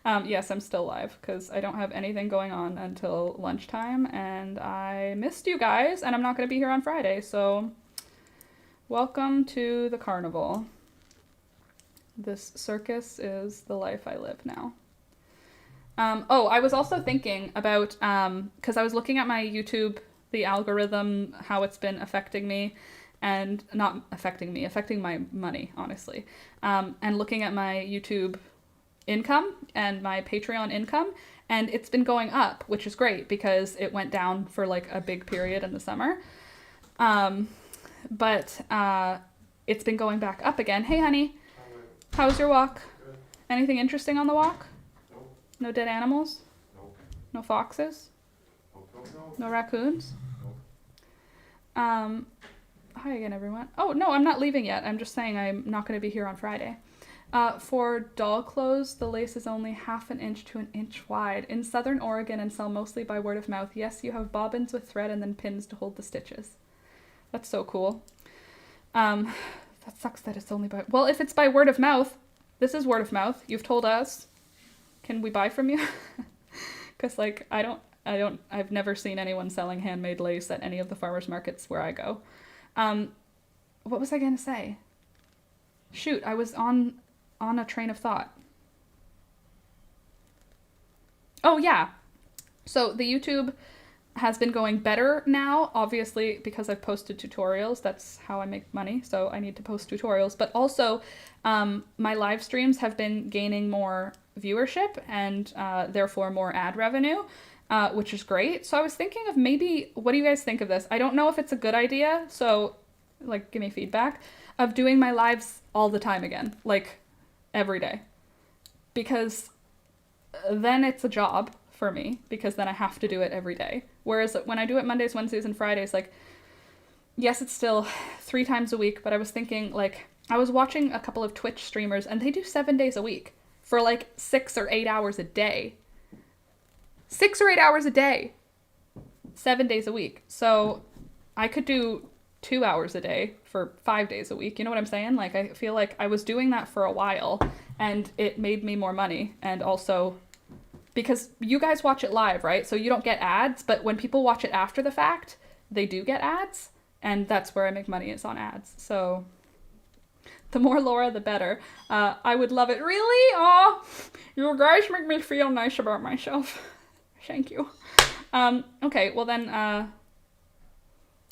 Yes, I'm still live, because I don't have anything going on until lunchtime, and I missed you guys, and I'm not going to be here on Friday, so welcome to the carnival. This circus is the life I live now. I was also thinking about, because I was looking at my YouTube, the algorithm, how it's been affecting me, and not affecting me, affecting my money, honestly. And looking at my YouTube income and my Patreon income, and it's been going up, which is great because it went down for like a big period in the summer. But it's been going back up again. Hey, honey. How was your walk? Good. Anything interesting on the walk? Nope. No dead animals? Nope. No foxes? Nope. No raccoons? Nope. Hi again, everyone. Oh, no, I'm not leaving yet. I'm just saying I'm not going to be here on Friday. For doll clothes, the lace is only 1/2 inch to 1 inch wide. In southern Oregon and sell mostly by word of mouth. Yes, you have bobbins with thread and then pins to hold the stitches. That's so cool. That sucks that it's only by... Well, if it's by word of mouth, this is word of mouth. You've told us. Can we buy from you? Because, like, I've never seen anyone selling handmade lace at any of the farmers markets where I go. What was I going to say? Shoot, I was on a train of thought. Oh, yeah. So the YouTube has been going better now, obviously, because I've posted tutorials. That's how I make money, so I need to post tutorials. But also, my live streams have been gaining more viewership and therefore more ad revenue, which is great. So I was thinking of maybe, what do you guys think of this? I don't know if it's a good idea, so like give me feedback, of doing my lives all the time again, like every day. Because then it's a job for me, because then I have to do it every day. Whereas when I do it Mondays, Wednesdays, and Fridays, like, yes, it's still 3 times a week, but I was thinking, like, I was watching a couple of Twitch streamers, and they do 7 days a week for like 6 or 8 hours a day. 6 or 8 hours a day. 7 days a week. So I could do 2 hours a day for 5 days a week. You know what I'm saying? Like, I feel like I was doing that for a while, and it made me more money. And also, because you guys watch it live, right? So you don't get ads, but when people watch it after the fact, they do get ads, and that's where I make money, is on ads. So the more Laura, the better. I would love it. Really? Aw, you guys make me feel nice about myself. Thank you. Okay, well then,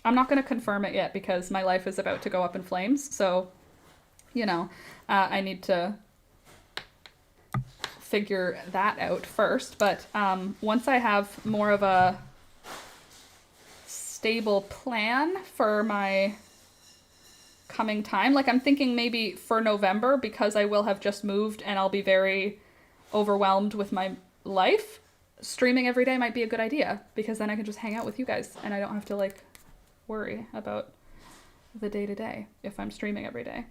I'm not going to confirm it yet because my life is about to go up in flames. So, you know, I need to figure that out first. But once I have more of a stable plan for my coming time. Like, I'm thinking maybe for November, because I will have just moved and I'll be very overwhelmed with my life, streaming every day might be a good idea, because then I can just hang out with you guys and I don't have to like worry about the day-to-day if I'm streaming every day.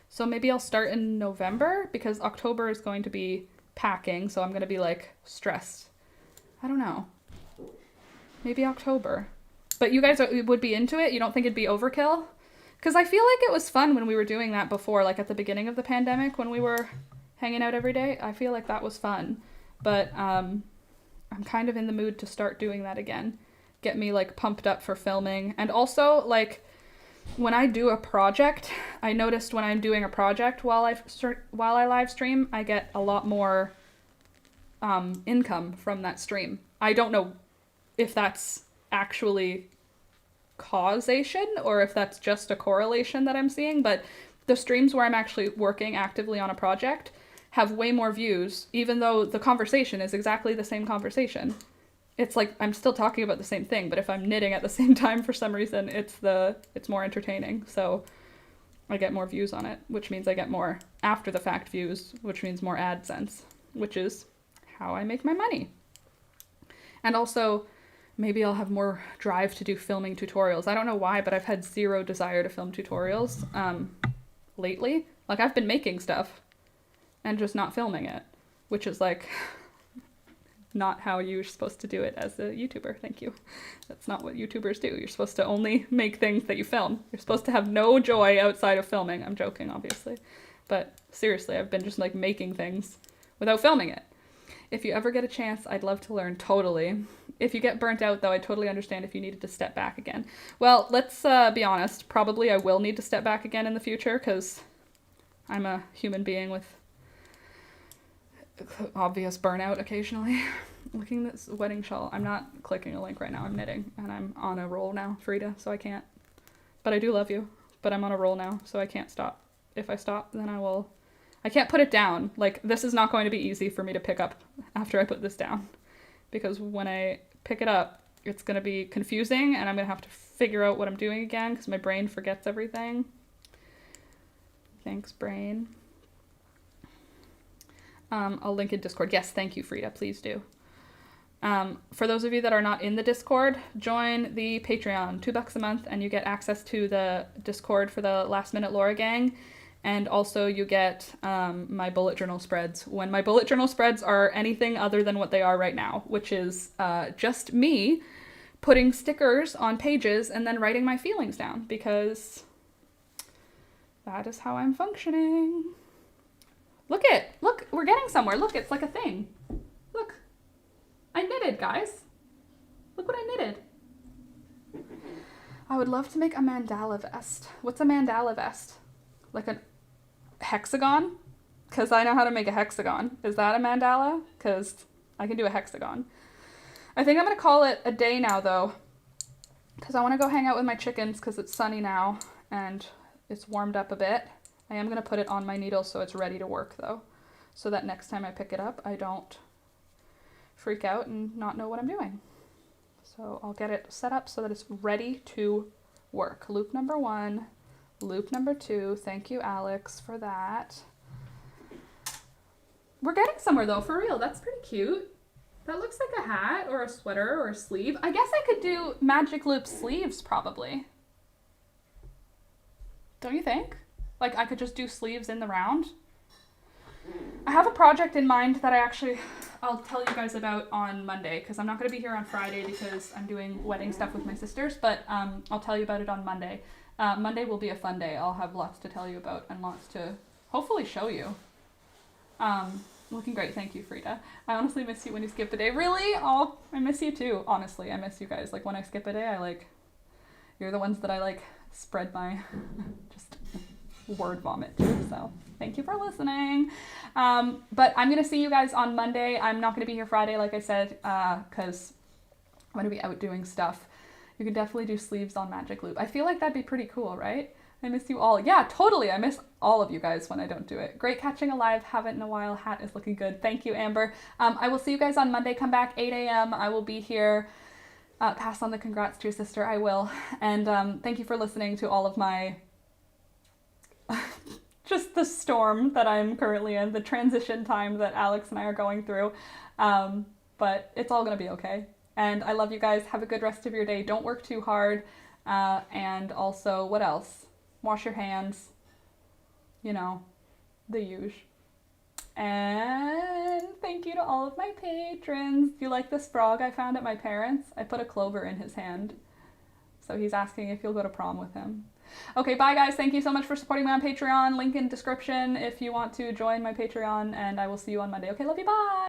So maybe I'll start in November, because October is going to be packing, so I'm going to be like stressed. I don't know. Maybe October. But you guys would be into it? You don't think it'd be overkill? Because I feel like it was fun when we were doing that before, like at the beginning of the pandemic when we were hanging out every day. I feel like that was fun. But I'm kind of in the mood to start doing that again. Get me like pumped up for filming. And also like when I do a project, I noticed when I'm doing a project while I live stream, I get a lot more income from that stream. I don't know if that's actually causation or if that's just a correlation that I'm seeing, but the streams where I'm actually working actively on a project have way more views, even though the conversation is exactly the same conversation. It's like I'm still talking about the same thing, but if I'm knitting at the same time for some reason, it's more entertaining. So I get more views on it, which means I get more after the fact views, which means more AdSense, which is how I make my money. And also maybe I'll have more drive to do filming tutorials. I don't know why, but I've had zero desire to film tutorials lately. Like, I've been making stuff and just not filming it, which is like not how you're supposed to do it as a YouTuber. Thank you. That's not what YouTubers do. You're supposed to only make things that you film. You're supposed to have no joy outside of filming. I'm joking, obviously. But seriously, I've been just like making things without filming it. If you ever get a chance, I'd love to learn, totally. If you get burnt out, though, I totally understand if you needed to step back again. Well, let's be honest. Probably I will need to step back again in the future, because I'm a human being with obvious burnout occasionally. Looking at this wedding shawl. I'm not clicking a link right now. I'm knitting, and I'm on a roll now, Frida, so I can't. But I do love you. But I'm on a roll now, so I can't stop. If I stop, then I can't put it down. Like, this is not going to be easy for me to pick up after I put this down. Because when I pick it up, it's going to be confusing, and I'm going to have to figure out what I'm doing again, because my brain forgets everything. Thanks, brain. I'll link in Discord. Yes, thank you, Frida. Please do. For those of you that are not in the Discord, join the Patreon. $2 a month, and you get access to the Discord for the Last Minute Laura gang. And also you get my bullet journal spreads, when my bullet journal spreads are anything other than what they are right now, which is just me putting stickers on pages and then writing my feelings down, because that is how I'm functioning. Look, we're getting somewhere. Look, it's like a thing. Look, I knitted, guys. Look what I knitted. I would love to make a mandala vest. What's a mandala vest? Like a hexagon? Because I know how to make a hexagon. Is that a mandala? Because I can do a hexagon. I think I'm going to call it a day now, though. Because I want to go hang out with my chickens, because it's sunny now and it's warmed up a bit. I am going to put it on my needle so it's ready to work, though. So that next time I pick it up, I don't freak out and not know what I'm doing. So I'll get it set up so that it's ready to work. Loop number 1. Loop number 2. Thank you, Alex, for that. We're getting somewhere, though, for real. That's pretty cute. That looks like a hat or a sweater or a sleeve. I guess I could do magic loop sleeves, probably. Don't you think? Like, I could just do sleeves in the round. I have a project in mind that I'll tell you guys about on Monday, because I'm not going to be here on Friday because I'm doing wedding stuff with my sisters, but I'll tell you about it on Monday. Monday will be a fun day. I'll have lots to tell you about and lots to hopefully show you. Looking great. Thank you, Frida. I honestly miss you when you skip a day. Really? Oh, I miss you too. Honestly, I miss you guys. Like, when I skip a day, you're the ones that I spread my just word vomit to. So thank you for listening. But I'm going to see you guys on Monday. I'm not going to be here Friday, like I said, because I'm going to be out doing stuff. You can definitely do sleeves on magic loop. I feel like that'd be pretty cool, right? I miss you all. Yeah, totally. I miss all of you guys when I don't do it. Great catching a live. Haven't in a while. Hat is looking good. Thank you, Amber. I will see you guys on Monday. Come back 8 a.m. I will be here pass on the congrats to your sister. I will. And thank you for listening to all of my just the storm that I'm currently in, the transition time that Alex and I are going through. But it's all going to be okay. And I love you guys. Have a good rest of your day. Don't work too hard. And also, what else? Wash your hands. You know, the usual. And thank you to all of my patrons. Do you like this frog I found at my parents'? I put a clover in his hand. So he's asking if you'll go to prom with him. Okay, bye guys. Thank you so much for supporting me on Patreon. Link in description if you want to join my Patreon, and I will see you on Monday. Okay, love you. Bye.